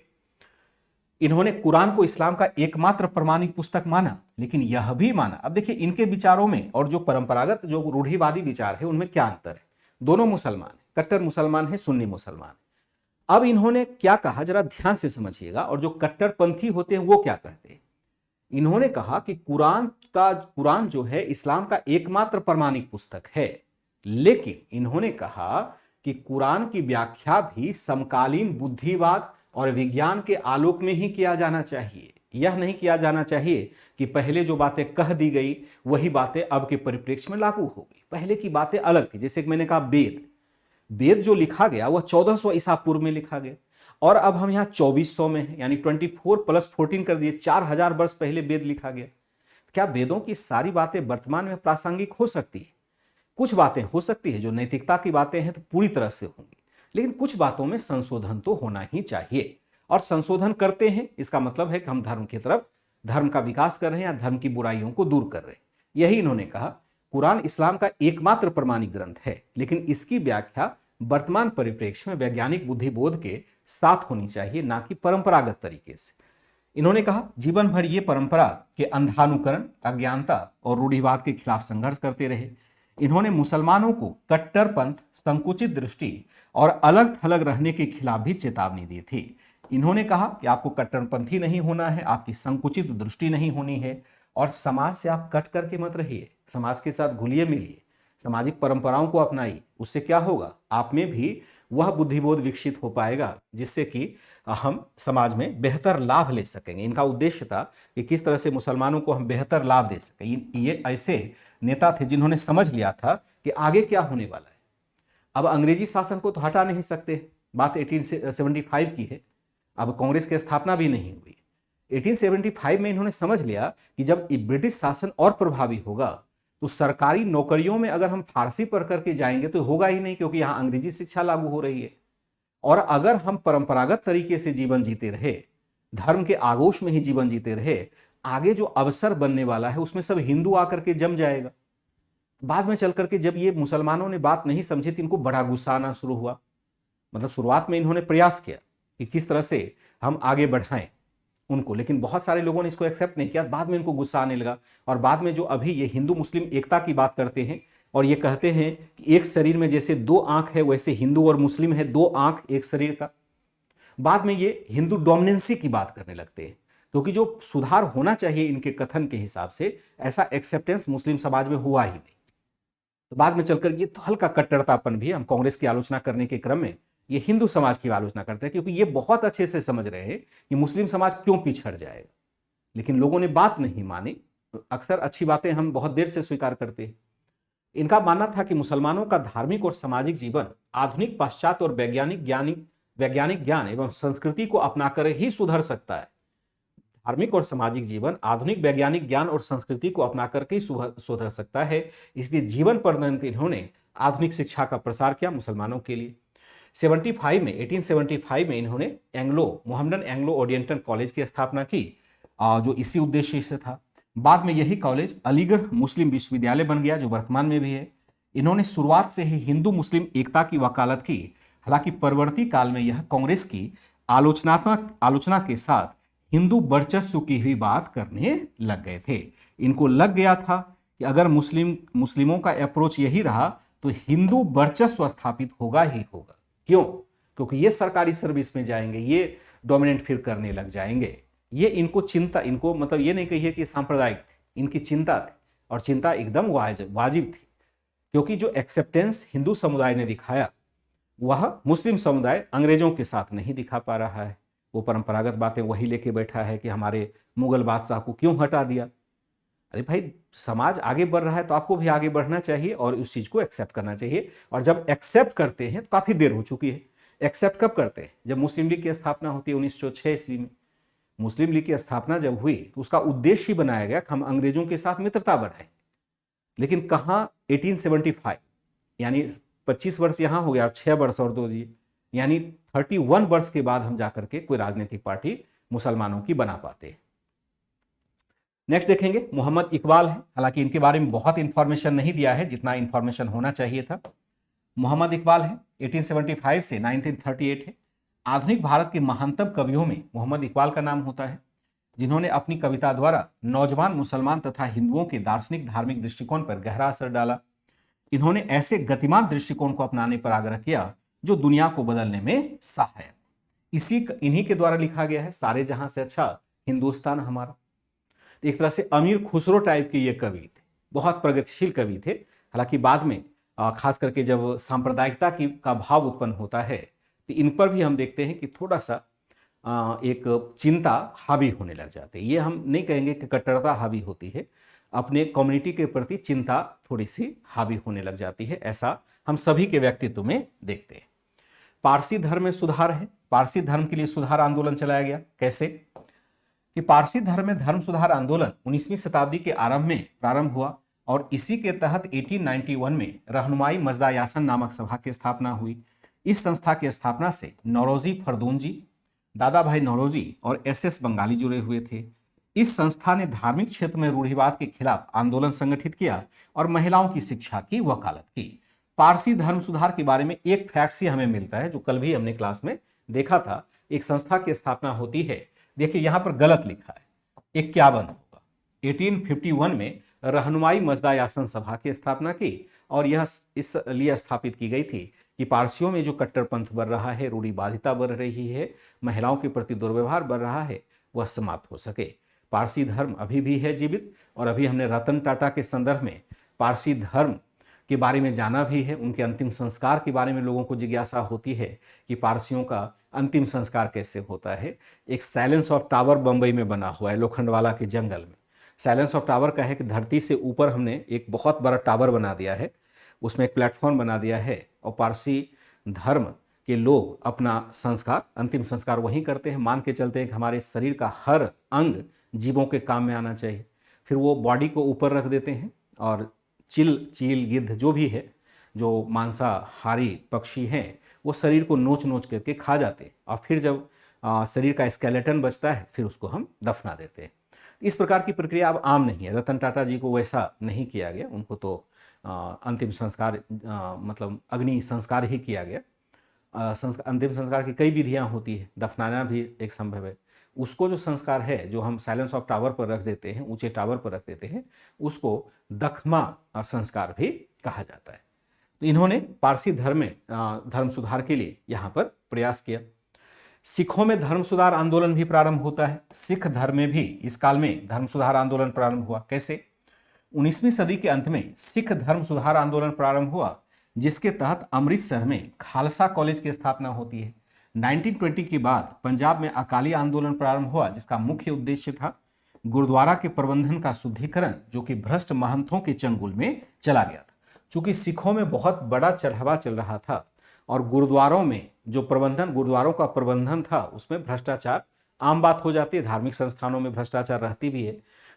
इन्होंने कुरान को इस्लाम का एकमात्र प्रमाणिक पुस्तक माना, लेकिन यह भी माना, अब देखिए इनके विचारों में और जो परंपरागत जो रूढ़िवादी विचार है उनमें क्या अंतर है। दोनों मुसलमान, कट्टर मुसलमान है, सुन्नी मुसलमान। अब इन्होंने क्या कहा जरा ध्यान से समझिएगा, और जो कट्टरपंथी होते हैं वो क्या कहते हैं। इन्होंने कहा कि कुरान जो है इस्लाम का एकमात्र प्रमाणिक पुस्तक है, लेकिन इन्होंने कहा कि कुरान की व्याख्या भी समकालीन बुद्धिवाद और विज्ञान के आलोक में ही किया जाना चाहिए। यह नहीं किया जाना चाहिए कि पहले जो बातें कह दी गई वही बातें अब के परिप्रेक्ष्य में लागू हो गई। पहले की बातें अलग थी, जैसे कि मैंने कहा वेद जो लिखा गया वह 1400 ईसा पूर्व में लिखा गया, और अब हम यहाँ 2400 में हैं, यानी 24 + 14 कर दिए, 4000 वर्ष पहले वेद लिखा गया। क्या वेदों की सारी बातें वर्तमान में प्रासंगिक हो सकती है? कुछ बातें हो सकती है, जो नैतिकता की बातें हैं तो पूरी तरह से होंगी, लेकिन कुछ बातों में संशोधन तो होना ही चाहिए, और संशोधन करते हैं इसका मतलब है कि हम धर्म की तरफ, धर्म का विकास कर रहे हैं या धर्म की बुराइयों को दूर कर रहे हैं। यही इन्होंने कहा, कुरान इस्लाम का एकमात्र प्रमाणिक ग्रंथ है, लेकिन इसकी व्याख्या वर्तमान परिप्रेक्ष्य में वैज्ञानिक बुद्धिबोध के साथ होनी चाहिए, ना कि परंपरागत तरीके से। इन्होंने कहा जीवन भर ये परंपरा के अंधानुकरण, अज्ञानता और रूढ़िवाद के खिलाफ संघर्ष करते रहे। इन्होंने मुसलमानों को कट्टरपंथ, संकुचित दृष्टि और अलग थलग रहने के खिलाफ भी चेतावनी दी थी। इन्होंने कहा कि आपको कट्टरपंथी नहीं होना है, आपकी संकुचित दृष्टि नहीं होनी है, और समाज से आप कट करके मत रहिए, समाज के साथ घुलिए मिलिए, सामाजिक परंपराओं को अपनाइए। उससे क्या होगा, आप में भी वह बुद्धिबोध विकसित हो पाएगा जिससे कि हम समाज में बेहतर लाभ ले सकेंगे। इनका उद्देश्य था कि किस तरह से मुसलमानों को हम बेहतर लाभ दे सकें। ये ऐसे नेता थे जिन्होंने समझ लिया था कि आगे क्या होने वाला है। अब अंग्रेजी शासन को तो हटा नहीं सकते, बात 1875 की है, अब कांग्रेस की स्थापना भी नहीं हुई। 1875 में इन्होंने समझ लिया कि जब ब्रिटिश शासन और प्रभावी होगा तो सरकारी नौकरियों में अगर हम फारसी पढ़ करके जाएंगे तो होगा ही नहीं, क्योंकि यहां अंग्रेजी शिक्षा लागू हो रही है। और अगर हम परंपरागत तरीके से जीवन जीते रहे, धर्म के आगोश में ही जीवन जीते रहे, आगे जो अवसर बनने वाला है उसमें सब हिंदू आकर के जम जाएगा। बाद में चल करके जब ये मुसलमानों ने बात नहीं समझी तो इनको बड़ा गुस्सा आना शुरू हुआ। मतलब शुरुआत में इन्होंने प्रयास किया कि किस तरह से हम आगे बढ़ाएं उनको, लेकिन बहुत सारे लोगों ने इसको एक्सेप्ट नहीं किया। बाद में इनको गुस्सा आने लगा, और बाद में जो अभी ये हिंदू मुस्लिम एकता की बात करते हैं और ये कहते हैं कि एक शरीर में जैसे 2 आंख है वैसे हिंदू और मुस्लिम है 2 आंख एक शरीर का, बाद में ये हिंदू डोमिनेंसी की बात करने लगते हैं, क्योंकि जो सुधार होना चाहिए इनके कथन के हिसाब से ऐसा एक्सेप्टेंस मुस्लिम समाज में हुआ ही नहीं। तो बाद में चलकर ये तो हल्का कट्टरतापन भी, हम कांग्रेस की आलोचना करने के क्रम में ये हिंदू समाज की आलोचना करते हैं, क्योंकि ये बहुत अच्छे से समझ रहे हैं कि मुस्लिम समाज क्यों पिछड़ जाएगा, लेकिन लोगों ने बात नहीं मानी। अक्सर अच्छी बातें हम बहुत देर से स्वीकार करते हैं। इनका मानना था कि मुसलमानों का धार्मिक और सामाजिक जीवन आधुनिक पाश्चात्य और वैज्ञानिक ज्ञान एवं संस्कृति को अपनाकर ही सुधर सकता है। धार्मिक और सामाजिक जीवन आधुनिक वैज्ञानिक ज्ञान और संस्कृति को अपना करके ही सुधर सकता है। इसलिए जीवन पर्यंत इन्होंने आधुनिक शिक्षा का प्रसार किया मुसलमानों के लिए। 1875 में इन्होंने मोहम्मदन एंग्लो ओरिएंटल कॉलेज की स्थापना की, जो इसी उद्देश्य से था। बाद में यही कॉलेज अलीगढ़ मुस्लिम विश्वविद्यालय बन गया, जो वर्तमान में भी है। इन्होंने शुरुआत से ही हिंदू मुस्लिम एकता की वकालत की। हालांकि परवर्ती काल में यह कांग्रेस की आलोचना के साथ हिंदू वर्चस्व की भी बात करने लग गए थे। इनको लग गया था कि अगर मुस्लिमों का अप्रोच यही रहा तो हिंदू वर्चस्व स्थापित होगा ही होगा। क्यों? क्योंकि ये सरकारी सर्विस में जाएंगे, ये डोमिनेट फिर करने लग जाएंगे। ये इनको चिंता, इनको मतलब ये नहीं कहिए कि सांप्रदायिक थी, इनकी चिंता थी, और चिंता एकदम वाजिब थी। क्योंकि जो एक्सेप्टेंस हिंदू समुदाय ने दिखाया वह मुस्लिम समुदाय अंग्रेजों के साथ नहीं दिखा पा रहा है। वो परंपरागत बातें वही लेके बैठा है कि हमारे मुगल बादशाह को क्यों हटा दिया। अरे भाई, समाज आगे बढ़ रहा है तो आपको भी आगे बढ़ना चाहिए और उस चीज को एक्सेप्ट करना चाहिए। और जब एक्सेप्ट करते हैं तो काफी देर हो चुकी है। एक्सेप्ट कब करते हैं? जब मुस्लिम लीग की स्थापना होती है 1906 ईस्वी में। मुस्लिम लीग की स्थापना जब हुई तो उसका उद्देश्य ही बनाया गया कि हम अंग्रेजों के साथ मित्रता बढ़ाएं। लेकिन कहां 1875, यानी 25 वर्ष यहां हो गया और 6 वर्ष और 2 यानी 31 वर्ष के बाद हम जाकर के कोई राजनीतिक पार्टी मुसलमानों की बना पाते हैं। नेक्स्ट देखेंगे मोहम्मद इकबाल है। हालांकि इनके बारे में बहुत इंफॉर्मेशन नहीं दिया है जितना इंफॉर्मेशन होना चाहिए था। मोहम्मद इकबाल है 1875 से 1938 है। आधुनिक भारत के महानतम कवियों में मोहम्मद इकबाल का नाम होता है, जिन्होंने अपनी कविता द्वारा नौजवान मुसलमान तथा हिंदुओं के दार्शनिक धार्मिक दृष्टिकोण पर गहरा असर डाला। इन्होंने ऐसे गतिमान दृष्टिकोण को अपनाने पर आग्रह किया जो दुनिया को बदलने में सहायक। इन्हीं के द्वारा लिखा गया है सारे जहां से अच्छा हिंदुस्तान हमारा। एक तरह से अमीर खुसरो टाइप के ये कवि थे, बहुत प्रगतिशील कवि थे। हालांकि बाद में खास करके जब सांप्रदायिकता का भाव उत्पन्न होता है तो इन पर भी हम देखते हैं कि थोड़ा सा एक चिंता हावी होने लग जाती है। ये हम नहीं कहेंगे कि कट्टरता हावी होती है, अपने कम्युनिटी के प्रति चिंता थोड़ी सी हावी होने लग जाती है। ऐसा हम सभी के व्यक्तित्व में देखते हैं। पारसी धर्म में सुधार है। पारसी धर्म के लिए सुधार आंदोलन चलाया गया। कैसे? कि पारसी धर्म में धर्म सुधार आंदोलन 19वीं शताब्दी के आरंभ में प्रारंभ हुआ और इसी के तहत 1891 में रहनुमाई मजदा यासन नामक सभा की स्थापना हुई। इस संस्था की स्थापना से नौरोजी फरदूनजी, दादा भाई नौरोजी और एस बंगाली जुड़े हुए थे। इस संस्था ने धार्मिक क्षेत्र में रूढ़िवाद के खिलाफ आंदोलन संगठित किया और महिलाओं की शिक्षा की वकालत की। पारसी धर्म सुधार के बारे में एक फैक्ट हमें मिलता है जो कल भी हमने क्लास में देखा था। एक संस्था की स्थापना होती है, देखिए यहां पर गलत लिखा है, 51 होगा। 1851 में रहनुमाई मजदा यासन सभा की स्थापना की और यह इसलिए स्थापित की गई थी कि पारसियों में जो कट्टरपंथ बढ़ रहा है, रूढ़िवादिता बढ़ रही है, महिलाओं के प्रति दुर्व्यवहार बढ़ रहा है, वह समाप्त हो सके। पारसी धर्म अभी भी है जीवित और अभी हमने रतन टाटा के संदर्भ में पारसी धर्म के बारे में जाना भी है। उनके अंतिम संस्कार के बारे में लोगों को जिज्ञासा होती है कि पारसियों का अंतिम संस्कार कैसे होता है। एक साइलेंस ऑफ टावर बंबई में बना हुआ है, लोखंडवाला के जंगल में। साइलेंस ऑफ टावर का है कि धरती से ऊपर हमने एक बहुत बड़ा टावर बना दिया है, उसमें एक प्लेटफॉर्म बना दिया है और पारसी धर्म के लोग अपना संस्कार, अंतिम संस्कार वहीं करते हैं। मान के चलते हैं कि हमारे शरीर का हर अंग जीवों के काम में आना चाहिए। फिर वो बॉडी को ऊपर रख देते हैं और चील गिद्ध जो भी है, जो मांसाहारी पक्षी हैं, वो शरीर को नोच नोच करके खा जाते हैं और फिर जब शरीर का स्केलेटन बचता है फिर उसको हम दफना देते हैं। इस प्रकार की प्रक्रिया अब आम नहीं है। रतन टाटा जी को वैसा नहीं किया गया, उनको तो अंतिम संस्कार मतलब अग्नि संस्कार ही किया गया। अंतिम संस्कार की कई विधियां होती है, दफनाना भी एक संभव है। उसको जो संस्कार है, जो हम साइलेंस ऑफ टावर पर रख देते हैं, ऊंचे टावर पर रख देते हैं, उसको दखमा संस्कार भी कहा जाता है। तो इन्होंने पारसी धर्म में धर्म सुधार के लिए यहाँ पर प्रयास किया। सिखों में धर्म सुधार आंदोलन भी प्रारंभ होता है। सिख धर्म में भी इस काल में धर्म सुधार आंदोलन प्रारंभ हुआ। कैसे? 19वीं सदी के अंत में सिख धर्म सुधार आंदोलन प्रारंभ हुआ, जिसके तहत अमृतसर में खालसा कॉलेज की स्थापना होती है। 1920 के बाद पंजाब में अकाली आंदोलन प्रारंभ हुआ, जिसका मुख्य उद्देश्य था गुरुद्वारा के प्रबंधन का शुद्धिकरण, जो कि भ्रष्ट महंतों के चंगुल में चला गया था। चूंकि सिखों में बहुत बड़ा चढ़ावा चल रहा था और गुरुद्वारों में जो गुरुद्वारों का प्रबंधन था उसमें भ्रष्टाचार आम बात हो जाती है, धार्मिक संस्थानों में भ्रष्टाचार रहती भी है।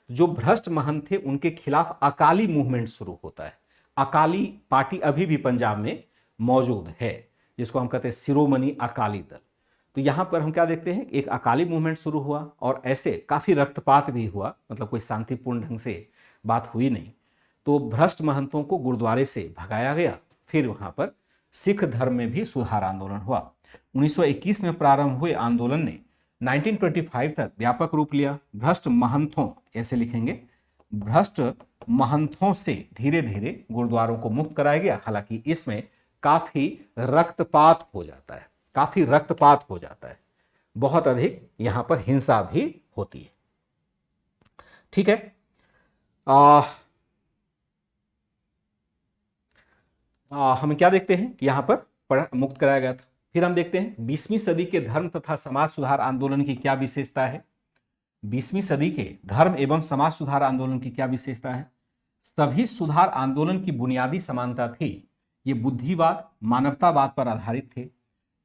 जो भ्रष्ट महंत थे उनके खिलाफ अकाली मूवमेंट शुरू होता है। अकाली पार्टी अभी भी पंजाब में मौजूद है, जिसको हम कहते हैं शिरोमणि अकाली दल। तो यहां पर हम क्या देखते हैं, एक अकाली मूवमेंट शुरू हुआ और ऐसे काफी रक्तपात भी हुआ, मतलब कोई शांतिपूर्ण ढंग से बात हुई नहीं। तो भ्रष्ट महंतों को गुरुद्वारे से भगाया गया। फिर वहां पर सिख धर्म में भी सुधार आंदोलन हुआ। 1921 में प्रारंभ हुए आंदोलन ने 1925 तक व्यापक रूप लिया। भ्रष्ट महंतों, ऐसे लिखेंगे, भ्रष्ट महंतों से धीरे धीरे गुरुद्वारों को मुक्त कराया गया। हालांकि इसमें काफी रक्तपात हो जाता है, काफी रक्तपात हो जाता है, बहुत अधिक यहां पर हिंसा भी होती है। ठीक है, हम क्या देखते हैं, यहां पर मुक्त कराया गया था। फिर हम देखते हैं 20वीं सदी के धर्म तथा समाज सुधार आंदोलन की क्या विशेषता है। 20वीं सदी के धर्म एवं समाज सुधार आंदोलन की क्या विशेषता है। सभी सुधार आंदोलन की बुनियादी समानता थी, ये बुद्धिवाद, मानवतावाद पर आधारित थे।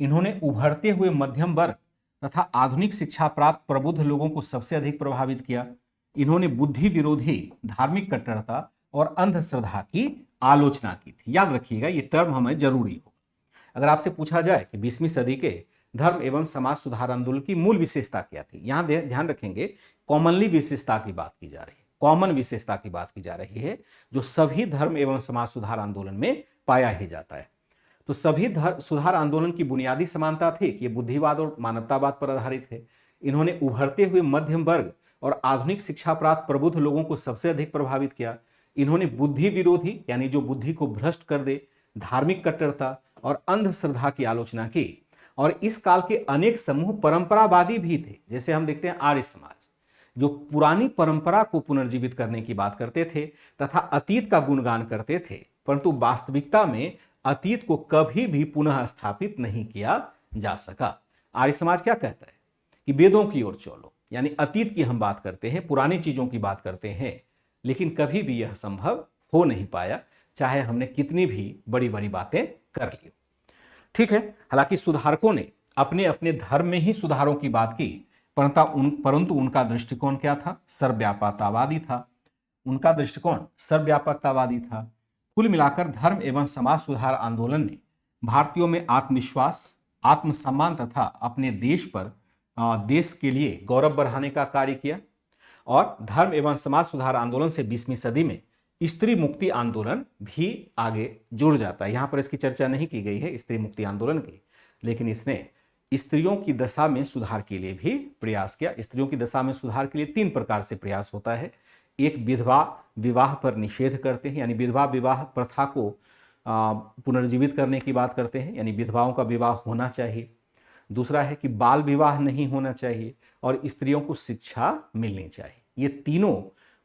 इन्होंने उभरते हुए मध्यम वर्ग तथा आधुनिक शिक्षा प्राप्त प्रबुद्ध लोगों को सबसे अधिक प्रभावित किया। इन्होंने बुद्धि विरोधी, धार्मिक कट्टरता और अंधश्रद्धा की आलोचना की थी। याद रखिएगा, ये टर्म हमें जरूरी हो। अगर आपसे पूछा जाए कि 20वीं सदी के धर्म एवं समाज सुधार आंदोलन की मूल विशेषता क्या थी, यहां ध्यान रखेंगे कॉमनली विशेषता की बात की जा रही है, कॉमन विशेषता की बात की जा रही है, जो सभी धर्म एवं समाज सुधार आंदोलन में पाया ही जाता है। तो सभी सुधार आंदोलन की बुनियादी समानता थी कि ये बुद्धिवाद और मानवतावाद पर आधारित है। इन्होंने उभरते हुए मध्यम वर्ग और आधुनिक शिक्षा प्राप्त प्रबुद्ध लोगों को सबसे अधिक प्रभावित किया। इन्होंने बुद्धि विरोधी, यानी जो बुद्धि को भ्रष्ट कर दे, धार्मिक कट्टरता और अंधश्रद्धा की आलोचना की। और इस काल के अनेक समूह परंपरावादी भी थे। जैसे हम देखते हैं आर्य समाज, जो पुरानी परंपरा को पुनर्जीवित करने की बात करते थे तथा अतीत का गुणगान करते थे, परंतु वास्तविकता में अतीत को कभी भी पुनः स्थापित नहीं किया जा सका। आर्य समाज क्या कहता है कि वेदों की ओर चलो, यानी अतीत की हम बात करते हैं, पुरानी चीजों की बात करते हैं, लेकिन कभी भी यह संभव हो नहीं पाया, चाहे हमने कितनी भी बड़ी बड़ी बातें कर ली। ठीक है, हालांकि सुधारकों ने अपने अपने धर्म में ही सुधारों की बात की, परंतु उनका दृष्टिकोण क्या था, सर्वव्यापकतावादी था। उनका दृष्टिकोण सर्वव्यापकतावादी था। कुल मिलाकर धर्म एवं समाज सुधार आंदोलन ने भारतीयों में आत्मविश्वास, आत्मसम्मान तथा अपने देश के लिए गौरव बढ़ाने का कार्य किया। और धर्म एवं समाज सुधार आंदोलन से 20वीं सदी में स्त्री मुक्ति आंदोलन भी आगे जुड़ जाता है। यहां पर इसकी चर्चा नहीं की गई है स्त्री मुक्ति आंदोलन की, लेकिन इसने स्त्रियों की दशा में सुधार के लिए भी प्रयास किया। स्त्रियों की दशा में सुधार के लिए 3 प्रकार से प्रयास होता है। एक, विधवा विवाह पर निषेध करते हैं, यानी विधवा विवाह प्रथा को पुनर्जीवित करने की बात करते हैं, यानी विधवाओं का विवाह होना चाहिए। दूसरा है कि बाल विवाह नहीं होना चाहिए और स्त्रियों को शिक्षा मिलनी चाहिए। ये तीनों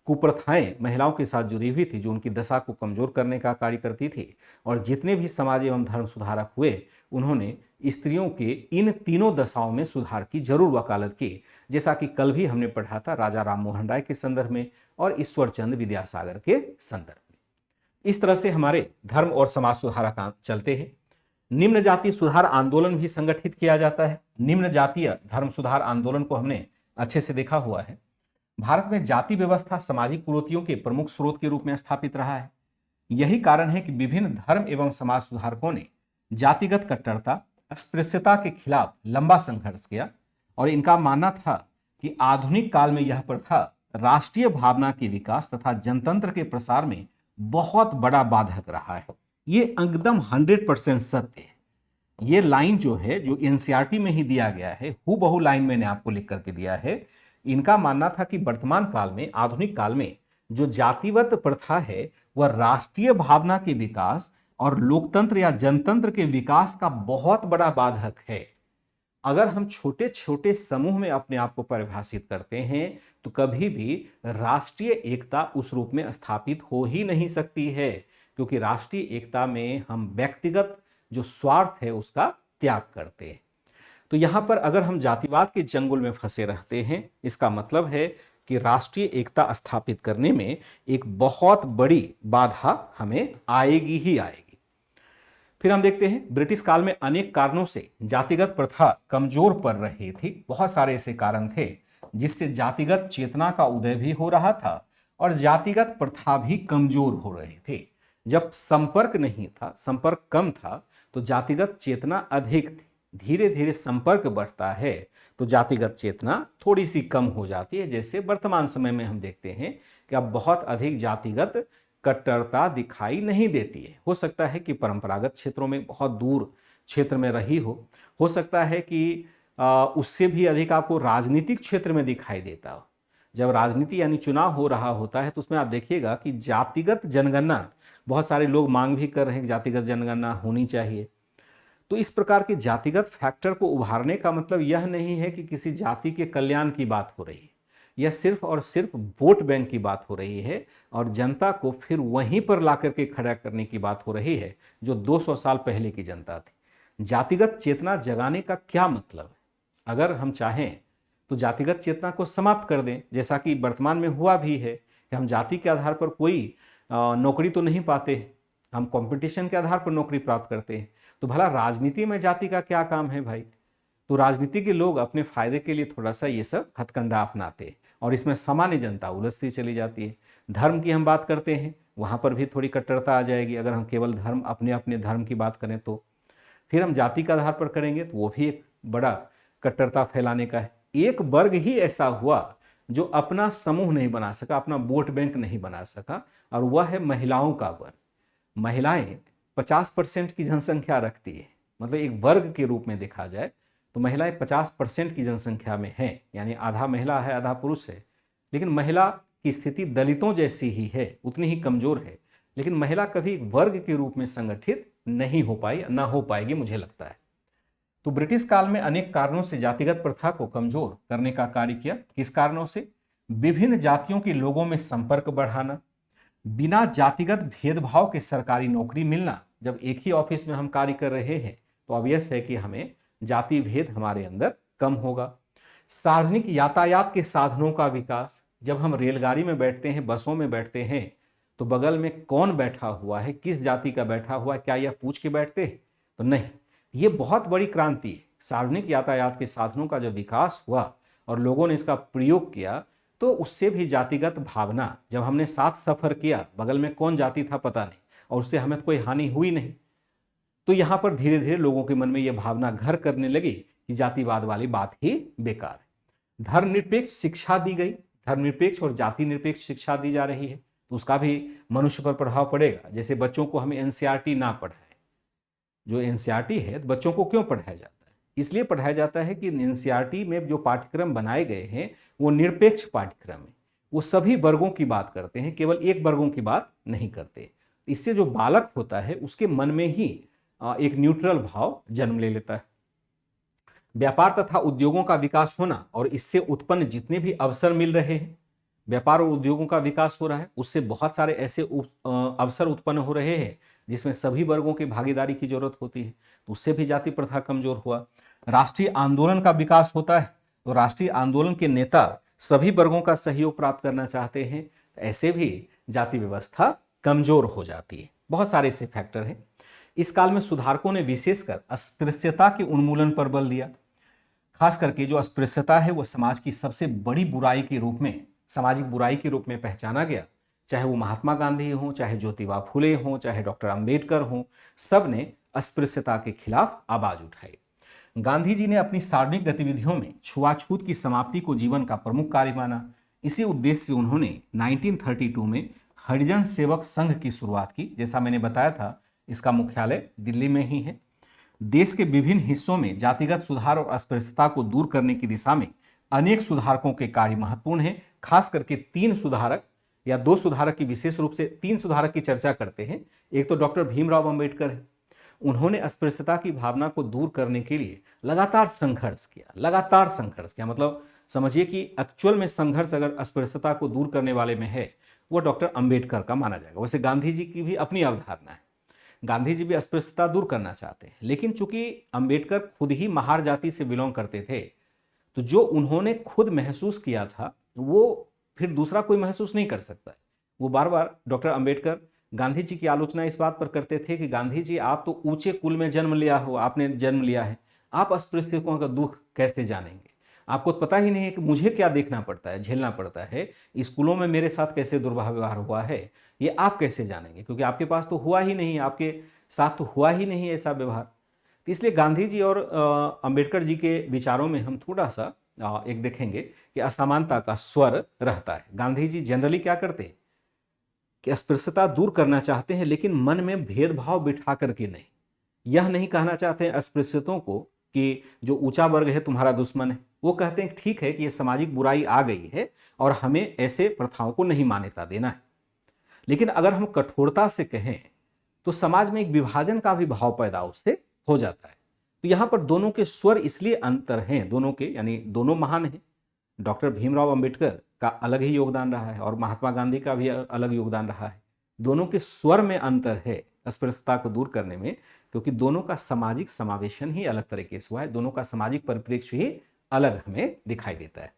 कुप्रथाएं महिलाओं के साथ जुड़ी हुई थी, जो उनकी दशा को कमजोर करने का कार्य करती थी। और जितने भी समाज एवं धर्म सुधारक हुए, उन्होंने स्त्रियों के इन तीनों दशाओं में सुधार की जरूर वकालत की, जैसा कि कल भी हमने पढ़ा था राजा राम मोहन राय के संदर्भ में और ईश्वरचंद विद्यासागर के संदर्भ में। इस तरह से हमारे धर्म और समाज सुधारक चलते हैं। निम्न जातीय सुधार आंदोलन भी संगठित किया जाता है। निम्न जातीय धर्म सुधार आंदोलन को हमने अच्छे से देखा हुआ है। भारत में जाति व्यवस्था सामाजिक कुरीतियों के प्रमुख स्रोत के रूप में स्थापित रहा है। यही कारण है कि विभिन्न धर्म एवं समाज सुधारकों ने जातिगत कट्टरता, अस्पृश्यता के खिलाफ लंबा संघर्ष किया और इनका मानना था कि आधुनिक काल में यह प्रथा राष्ट्रीय भावना के विकास तथा जनतंत्र के प्रसार में बहुत बड़ा बाधक रहा है। ये एकदम 100% सत्य है। ये लाइन जो है, जो एनसीईआरटी में ही दिया गया है, हूबहू लाइन मैंने आपको लिख करके दिया है। इनका मानना था कि वर्तमान काल में, आधुनिक काल में जो जातिवत प्रथा है वह राष्ट्रीय भावना के विकास और लोकतंत्र या जनतंत्र के विकास का बहुत बड़ा बाधक है। अगर हम छोटे छोटे समूह में अपने आप को परिभाषित करते हैं तो कभी भी राष्ट्रीय एकता उस रूप में स्थापित हो ही नहीं सकती है, क्योंकि राष्ट्रीय एकता में हम व्यक्तिगत जो स्वार्थ है उसका त्याग करते हैं। तो यहां पर अगर हम जातिवाद के चंगुल में फंसे रहते हैं, इसका मतलब है कि राष्ट्रीय एकता स्थापित करने में एक बहुत बड़ी बाधा हमें आएगी ही आएगी। फिर हम देखते हैं ब्रिटिश काल में अनेक कारणों से जातिगत प्रथा कमजोर पड़ रही थी। बहुत सारे ऐसे कारण थे जिससे जातिगत चेतना का उदय भी हो रहा था और जातिगत प्रथा भी कमजोर हो रही थी। जब संपर्क नहीं था, संपर्क कम था, तो जातिगत चेतना अधिक थी। धीरे धीरे संपर्क बढ़ता है तो जातिगत चेतना थोड़ी सी कम हो जाती है। जैसे वर्तमान समय में हम देखते हैं कि अब बहुत अधिक जातिगत कट्टरता दिखाई नहीं देती है। हो सकता है कि परंपरागत क्षेत्रों में बहुत दूर क्षेत्र में रही हो सकता है कि उससे भी अधिक आपको राजनीतिक क्षेत्र में दिखाई देता हो। जब राजनीति यानी चुनाव हो रहा होता है तो उसमें आप देखिएगा कि जातिगत जनगणना, बहुत सारे लोग मांग भी कर रहे हैं कि जातिगत जनगणना होनी चाहिए। तो इस प्रकार के जातिगत फैक्टर को उभारने का मतलब यह नहीं है कि किसी जाति के कल्याण की बात हो रही है, यह सिर्फ और सिर्फ वोट बैंक की बात हो रही है और जनता को फिर वहीं पर ला करके खड़ा करने की बात हो रही है जो 200 साल पहले की जनता थी। जातिगत चेतना जगाने का क्या मतलब है? अगर हम चाहें तो जातिगत चेतना को समाप्त कर दें, जैसा कि वर्तमान में हुआ भी है कि हम जाति के आधार पर कोई नौकरी तो नहीं पाते, हम कंपटीशन के आधार पर नौकरी प्राप्त करते हैं। तो भला राजनीति में जाति का क्या काम है भाई? तो राजनीति के लोग अपने फायदे के लिए थोड़ा सा ये सब हथकंडा अपनाते हैं और इसमें सामान्य जनता उलझती चली जाती है। धर्म की हम बात करते हैं, वहाँ पर भी थोड़ी कट्टरता आ जाएगी। अगर हम केवल धर्म, अपने अपने धर्म की बात करें तो फिर हम जाति के आधार पर करेंगे तो वो भी एक बड़ा कट्टरता फैलाने का है। एक वर्ग ही ऐसा हुआ जो अपना समूह नहीं बना सका, अपना वोट बैंक नहीं बना सका, और वह है महिलाओं का वर्ग। महिलाएं 50% की जनसंख्या रखती है, मतलब एक वर्ग के रूप में देखा जाए तो महिलाएं 50% की जनसंख्या में हैं, यानी आधा महिला है आधा पुरुष है। लेकिन महिला की स्थिति दलितों जैसी ही है, उतनी ही कमजोर है। लेकिन महिला कभी वर्ग के रूप में संगठित नहीं हो पाई, ना हो पाएगी मुझे लगता है। तो ब्रिटिश काल में अनेक कारणों से जातिगत प्रथा को कमजोर करने का कार्य किया। किस कारणों से? विभिन्न जातियों के लोगों में संपर्क बढ़ाना, बिना जातिगत भेदभाव के सरकारी नौकरी मिलना। जब एक ही ऑफिस में हम कार्य कर रहे हैं तो ऑब्वियस है कि हमें जाति भेद हमारे अंदर कम होगा। सार्वजनिक यातायात के साधनों का विकास, जब हम रेलगाड़ी में बैठते हैं, बसों में बैठते हैं, तो बगल में कौन बैठा हुआ है, किस जाति का बैठा हुआ है, क्या यह पूछ के बैठते हैं? तो नहीं। ये बहुत बड़ी क्रांति है। सार्वजनिक यातायात के साधनों का जब विकास हुआ और लोगों ने इसका प्रयोग किया तो उससे भी जातिगत भावना, जब हमने साथ सफर किया, बगल में कौन जाति था पता नहीं, और उससे हमें कोई हानि हुई नहीं, तो यहां पर धीरे धीरे लोगों के मन में यह भावना घर करने लगी कि जातिवाद वाली बात ही बेकार है। धर्मनिरपेक्ष शिक्षा दी गई, धर्मनिरपेक्ष और जाति निरपेक्ष शिक्षा दी जा रही है, तो उसका भी मनुष्य पर प्रभाव पड़ेगा। जैसे बच्चों को हमें एनसीईआरटी ना पढ़ाएं, जो एनसीईआरटी है बच्चों को क्यों पढ़ाया जाता है? इसलिए पढ़ाया जाता है कि एनसीईआरटी में जो पाठ्यक्रम बनाए गए हैं वो निरपेक्ष पाठ्यक्रम है, वो सभी वर्गों की बात करते हैं, केवल एक वर्गों की बात नहीं करते। इससे जो बालक होता है उसके मन में ही एक न्यूट्रल भाव जन्म ले लेता है। व्यापार तथा उद्योगों का विकास होना और इससे उत्पन्न जितने भी अवसर मिल रहे हैं, व्यापार और उद्योगों का विकास हो रहा है, उससे बहुत सारे ऐसे अवसर उत्पन्न हो रहे हैं जिसमें सभी वर्गों की भागीदारी की जरूरत होती है, तो उससे भी जाति प्रथा कमजोर हुआ। राष्ट्रीय आंदोलन का विकास होता है, तो राष्ट्रीय आंदोलन के नेता सभी वर्गों का सहयोग प्राप्त करना चाहते हैं, तो ऐसे भी जाति व्यवस्था कमजोर हो जाती है। बहुत सारे ऐसे फैक्टर हैं। इस काल में सुधारकों ने विशेषकर अस्पृश्यता के उन्मूलन पर बल दिया। खास करके जो अस्पृश्यता है वो समाज की सबसे बड़ी बुराई के रूप में, सामाजिक बुराई के रूप में पहचाना गया। चाहे वो महात्मा गांधी हों, चाहे ज्योतिबा फुले हों, चाहे डॉक्टर अंबेडकर हों, सब ने अस्पृश्यता के खिलाफ आवाज उठाई। गांधी जी ने अपनी सार्वजनिक गतिविधियों में छुआछूत की समाप्ति को जीवन का प्रमुख कार्य माना। इसी उद्देश्य से उन्होंने 1932 में हरिजन सेवक संघ की शुरुआत की। जैसा मैंने बताया था, इसका मुख्यालय दिल्ली में ही है। देश के विभिन्न हिस्सों में जातिगत सुधार और अस्पृश्यता को दूर करने की दिशा में अनेक सुधारकों के कार्य महत्वपूर्ण हैं। खास करके 3 सुधारक या 2 सुधारक की, विशेष रूप से 3 सुधारक की चर्चा करते हैं। एक तो डॉक्टर भीमराव अंबेडकर है। उन्होंने अस्पृश्यता की भावना को दूर करने के लिए लगातार संघर्ष किया। मतलब समझिए कि एक्चुअल में संघर्ष अगर अस्पृश्यता को दूर करने वाले में है वो डॉक्टर अंबेडकर का माना जाएगा। वैसे गांधी जी की भी अपनी अवधारणा है, गांधी जी भी अस्पृश्यता दूर करना चाहते हैं, लेकिन चूंकि अंबेडकर खुद ही महार जाति से बिलोंग करते थे, तो जो उन्होंने खुद महसूस किया था वो फिर दूसरा कोई महसूस नहीं कर सकता है। वो बार बार डॉक्टर अंबेडकर गांधी जी की आलोचना इस बात पर करते थे कि गांधी जी आप तो ऊंचे कुल में जन्म लिया हो, आपने जन्म लिया है, आप अस्पृश्यों का दुख कैसे जानेंगे? आपको तो पता ही नहीं है कि मुझे क्या देखना पड़ता है, झेलना पड़ता है, स्कूलों में मेरे साथ कैसे दुर्व्यवहार हुआ है, ये आप कैसे जानेंगे? क्योंकि आपके पास तो हुआ ही नहीं, आपके साथ तो हुआ ही नहीं ऐसा व्यवहार। तो इसलिए गांधी जी और अंबेडकर जी के विचारों में हम थोड़ा सा एक देखेंगे कि असमानता का स्वर रहता है। गांधी जी जनरली क्या करते हैं कि अस्पृश्यता दूर करना चाहते हैं, लेकिन मन में भेदभाव बिठा करके नहीं। यह नहीं कहना चाहते हैं अस्पृश्यतों को कि जो ऊंचा वर्ग है तुम्हारा दुश्मन है। वो कहते हैं ठीक है कि यह सामाजिक बुराई आ गई है और हमें ऐसे प्रथाओं को नहीं मान्यता देना है। लेकिन अगर हम कठोरता से कहें तो समाज में एक विभाजन का भी भाव पैदा उससे हो जाता है। तो यहां पर दोनों के स्वर इसलिए अंतर हैं, दोनों के, यानी दोनों महान हैं। डॉक्टर भीमराव अंबेडकर का अलग ही योगदान रहा है और महात्मा गांधी का भी अलग योगदान रहा है। दोनों के स्वर में अंतर है अस्पृश्यता को दूर करने में, क्योंकि दोनों का सामाजिक समावेशन ही अलग तरीके से हुआ है, दोनों का सामाजिक परिप्रेक्ष्य ही अलग हमें दिखाई देता है।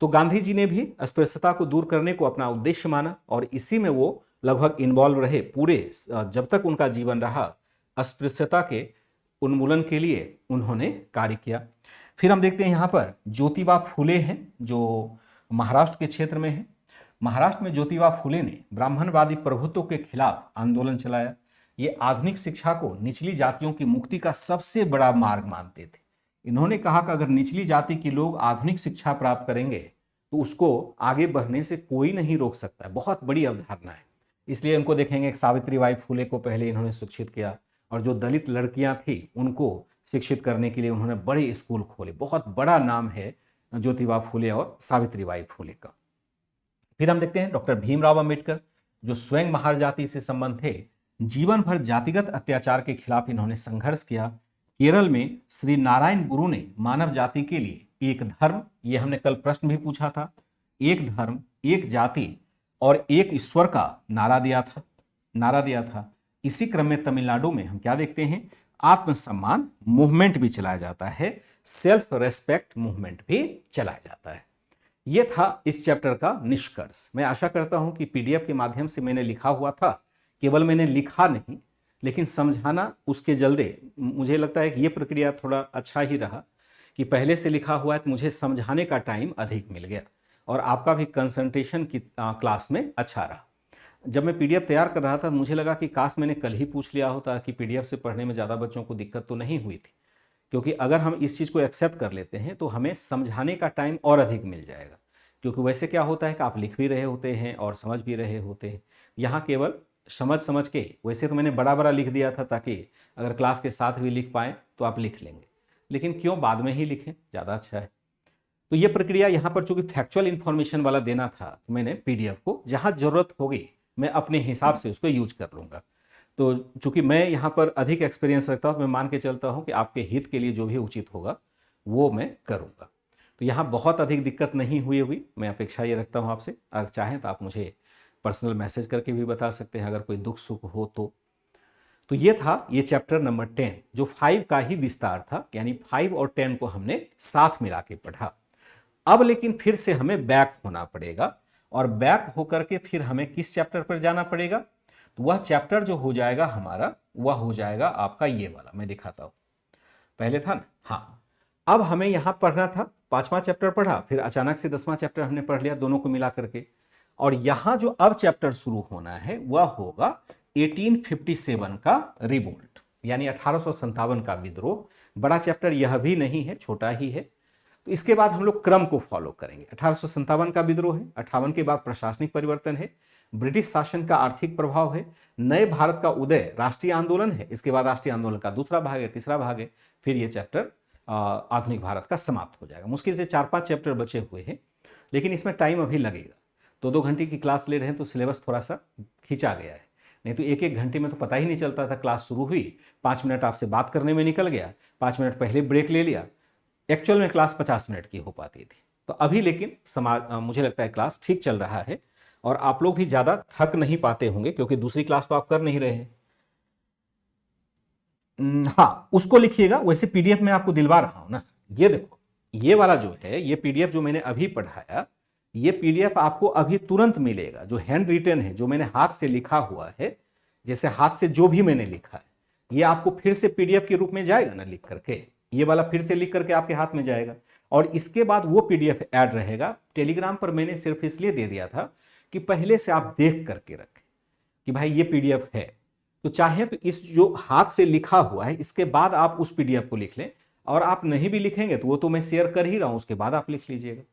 तो गांधी जी ने भी अस्पृश्यता को दूर करने को अपना उद्देश्य माना और इसी में वो लगभग इन्वॉल्व रहे पूरे, जब तक उनका जीवन रहा अस्पृश्यता के उन्मूलन के लिए उन्होंने कार्य किया। फिर हम देखते हैं यहाँ पर ज्योतिबा फुले हैं जो महाराष्ट्र के क्षेत्र में है। महाराष्ट्र में ज्योतिबा फुले ने ब्राह्मणवादी प्रभुत्व के खिलाफ आंदोलन चलाया। ये आधुनिक शिक्षा को निचली जातियों की मुक्ति का सबसे बड़ा मार्ग मानते थे। इन्होंने कहा कि अगर निचली जाति के लोग आधुनिक शिक्षा प्राप्त करेंगे तो उसको आगे बढ़ने से कोई नहीं रोक सकता है। बहुत बड़ी अवधारणा है। इसलिए इनको देखेंगे सावित्रीबाई फुले को पहले इन्होंने शिक्षित किया और जो दलित लड़कियां थी उनको शिक्षित करने के लिए उन्होंने बड़े स्कूल खोले। बहुत बड़ा नाम है ज्योतिबा फुले और सावित्रीबाई फुले का। फिर हम देखते हैं डॉक्टर भीमराव अंबेडकर जो स्वयं महार जाति से संबंध थे। जीवन भर जातिगत अत्याचार के खिलाफ इन्होंने संघर्ष किया। केरल में श्री नारायण गुरु ने मानव जाति के लिए एक धर्म, ये हमने कल प्रश्न भी पूछा था, एक धर्म एक जाति और एक ईश्वर का नारा दिया था। इसी क्रम में तमिलनाडु में हम क्या देखते हैं, आत्मसम्मान मूवमेंट भी चलाया जाता है, सेल्फ रेस्पेक्ट मूवमेंट भी चलाया जाता है। यह था इस चैप्टर का निष्कर्ष। मैं आशा करता हूं कि पीडीएफ के माध्यम से मैंने लिखा हुआ था, केवल मैंने लिखा नहीं लेकिन समझाना उसके जल्दे मुझे लगता है कि यह प्रक्रिया थोड़ा अच्छा ही रहा कि पहले से लिखा हुआ है तो मुझे समझाने का टाइम अधिक मिल गया और आपका भी कंसंट्रेशन की क्लास में अच्छा रहा। जब मैं पीडीएफ तैयार कर रहा था मुझे लगा कि काश मैंने कल ही पूछ लिया होता कि पीडीएफ से पढ़ने में ज़्यादा बच्चों को दिक्कत तो नहीं हुई थी, क्योंकि अगर हम इस चीज़ को एक्सेप्ट कर लेते हैं तो हमें समझाने का टाइम और अधिक मिल जाएगा। क्योंकि वैसे क्या होता है कि आप लिख भी रहे होते हैं और समझ भी रहे होते हैं, यहाँ केवल समझ के, वैसे तो मैंने बड़ा लिख दिया था ताकि अगर क्लास के साथ भी लिख पाएँ तो आप लिख लेंगे, लेकिन क्यों बाद में ही लिखें, ज़्यादा अच्छा है। तो ये प्रक्रिया यहाँ पर चूंकि फैक्चुअल इन्फॉर्मेशन वाला देना था तो मैंने पीडीएफ को जहाँ जरूरत होगी मैं अपने हिसाब से उसको यूज कर लूँगा। तो चूंकि मैं यहाँ पर अधिक एक्सपीरियंस रखता हूँ तो मैं मान के चलता हूँ कि आपके हित के लिए जो भी उचित होगा वो मैं करूँगा। तो यहाँ बहुत अधिक दिक्कत नहीं हुई मैं अपेक्षा ये रखता हूँ आपसे। अगर चाहें तो आप मुझे पर्सनल मैसेज करके भी बता सकते हैं अगर कोई दुख सुख हो तो ये था ये चैप्टर नंबर 10 जो 5 का ही विस्तार था, यानी 5 और 10 को हमने साथ मिला के पढ़ा। अब लेकिन फिर से हमें बैक होना पड़ेगा और बैक होकर के फिर हमें किस चैप्टर पर जाना पड़ेगा, तो वह चैप्टर जो हो जाएगा हमारा वह हो जाएगा आपका ये वाला, मैं दिखाता हूं। पहले था ना, हाँ, अब हमें यहां पढ़ना था 5वां चैप्टर पढ़ा, फिर अचानक से 10वां चैप्टर हमने पढ़ लिया दोनों को मिला करके, और यहां जो अब चैप्टर शुरू होना है वह होगा 1857 का रिवोल्ट, यानी 1857 का विद्रोह। बड़ा चैप्टर यह भी नहीं है, छोटा ही है। तो इसके बाद हम लोग क्रम को फॉलो करेंगे। 1857 का विद्रोह है, 58 के बाद प्रशासनिक परिवर्तन है, ब्रिटिश शासन का आर्थिक प्रभाव है, नए भारत का उदय राष्ट्रीय आंदोलन है, इसके बाद राष्ट्रीय आंदोलन का दूसरा भाग है, तीसरा भाग है, फिर ये चैप्टर आधुनिक भारत का समाप्त हो जाएगा। मुश्किल से 4-5 चैप्टर बचे हुए हैं, लेकिन इसमें टाइम अभी लगेगा। 2-2 घंटे की क्लास ले रहे हैं तो सिलेबस थोड़ा सा खींचा गया है, नहीं तो 1-1 घंटे में तो पता ही नहीं चलता था। क्लास शुरू हुई, 5 मिनट आपसे बात करने में निकल गया, 5 मिनट पहले ब्रेक ले लिया, एक्चुअल में क्लास 50 मिनट की हो पाती थी। तो अभी लेकिन मुझे लगता है क्लास ठीक चल रहा है और आप लोग भी ज़्यादा थक नहीं पाते होंगे, क्योंकि दूसरी क्लास तो आप कर नहीं रहे हैं। हाँ, उसको लिखिएगा। वैसे पीडीएफ में आपको दिलवा रहा हूं ना, ये देखो, ये वाला जो है, ये पीडीएफ जो मैंने अभी पढ़ाया, ये पीडीएफ आपको अभी तुरंत मिलेगा। जो हैंड रिटन है, जो मैंने हाथ से लिखा हुआ है, जैसे हाथ से जो भी मैंने लिखा है, ये आपको फिर से पीडीएफ के रूप में जाएगा ना लिख करके, ये वाला फिर से लिख करके आपके हाथ में जाएगा। और इसके बाद वो पीडीएफ ऐड रहेगा। टेलीग्राम पर मैंने सिर्फ इसलिए दे दिया था कि पहले से आप देख करके रखें कि भाई ये पीडीएफ है, तो चाहे तो इस जो हाथ से लिखा हुआ है इसके बाद आप उस पीडीएफ को लिख लें, और आप नहीं भी लिखेंगे तो वो तो मैं शेयर कर ही रहा हूं, उसके बाद आप लिख लीजिएगा।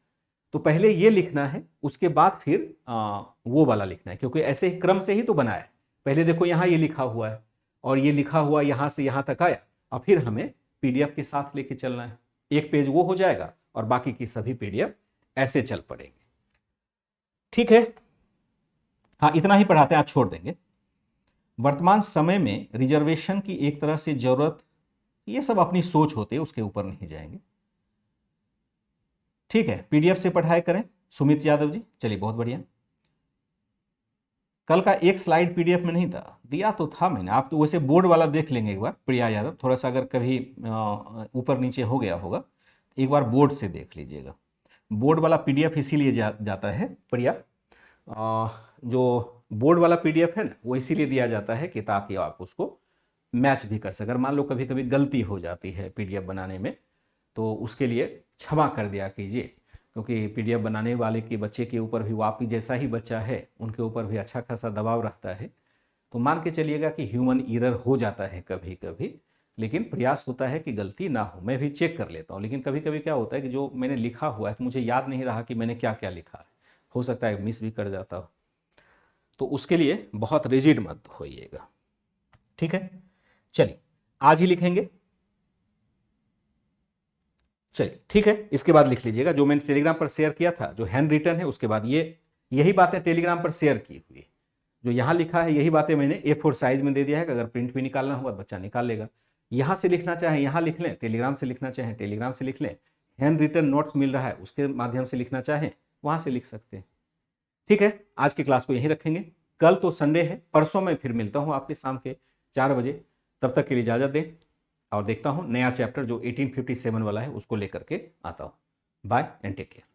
तो पहले ये लिखना है, उसके बाद फिर वो वाला लिखना है, क्योंकि ऐसे ही क्रम से ही तो बनाया है। पहले देखो यहां ये लिखा हुआ है, और ये लिखा हुआ यहां से यहां तक आया, और फिर हमें पीडीएफ के साथ लेके चलना है। एक पेज वो हो जाएगा और बाकी की सभी पीडीएफ ऐसे चल पड़ेंगे। ठीक है, हाँ इतना ही पढ़ाते हैं, आज छोड़ देंगे। वर्तमान समय में रिजर्वेशन की एक तरह से जरूरत, ये सब अपनी सोच होती है, उसके ऊपर नहीं जाएंगे। ठीक है, पीडीएफ से पढ़ाई करें। सुमित यादव जी, चलिए बहुत बढ़िया। कल का एक स्लाइड पीडीएफ में नहीं था, दिया तो था मैंने, आप तो वैसे बोर्ड वाला देख लेंगे एक बार। प्रिया यादव, थोड़ा सा अगर कभी ऊपर नीचे हो गया होगा, एक बार बोर्ड से देख लीजिएगा। बोर्ड वाला पीडीएफ इसीलिए जाता है प्रिया, जो बोर्ड वाला पीडीएफ है ना, वो इसीलिए दिया जाता है कि ताकि आप उसको मैच भी कर सकें। अगर मान लो कभी कभी गलती हो जाती है पीडीएफ बनाने में, तो उसके लिए क्षमा कर दिया कीजिए, क्योंकि पीडीएफ बनाने वाले के बच्चे के ऊपर भी, वो आपकी जैसा ही बच्चा है, उनके ऊपर भी अच्छा खासा दबाव रहता है। तो मान के चलिएगा कि ह्यूमन एरर हो जाता है कभी कभी, लेकिन प्रयास होता है कि गलती ना हो। मैं भी चेक कर लेता हूँ, लेकिन कभी कभी क्या होता है कि जो मैंने लिखा हुआ है तो मुझे याद नहीं रहा कि मैंने क्या क्या लिखा है, हो सकता है मिस भी कर जाता हो। तो उसके लिए बहुत रिजिड मत होइएगा। ठीक है, चलिए आज ही लिखेंगे। चलिए ठीक है, इसके बाद लिख लीजिएगा जो मैंने टेलीग्राम पर शेयर किया था, जो हैंड रिटन है, उसके बाद यही बातें टेलीग्राम पर शेयर की हुई, जो यहाँ लिखा है यही बातें मैंने A4 साइज में दे दिया है कि अगर प्रिंट भी निकालना होगा बच्चा निकाल लेगा। यहाँ से लिखना चाहे यहाँ लिख लें, टेलीग्राम से लिखना चाहें टेलीग्राम से लिख लें, हैंड रिटन नोट्स मिल रहा है उसके माध्यम से लिखना चाहें वहाँ से लिख सकते हैं। ठीक है, आज की क्लास को यहीं रखेंगे। कल तो संडे है, परसों मैं फिर मिलता हूँ आपके शाम के 4 बजे। तब तक के लिए इजाज़त दें, और देखता हूँ नया चैप्टर जो 1857 वाला है उसको लेकर के आता हूँ। Bye and take care.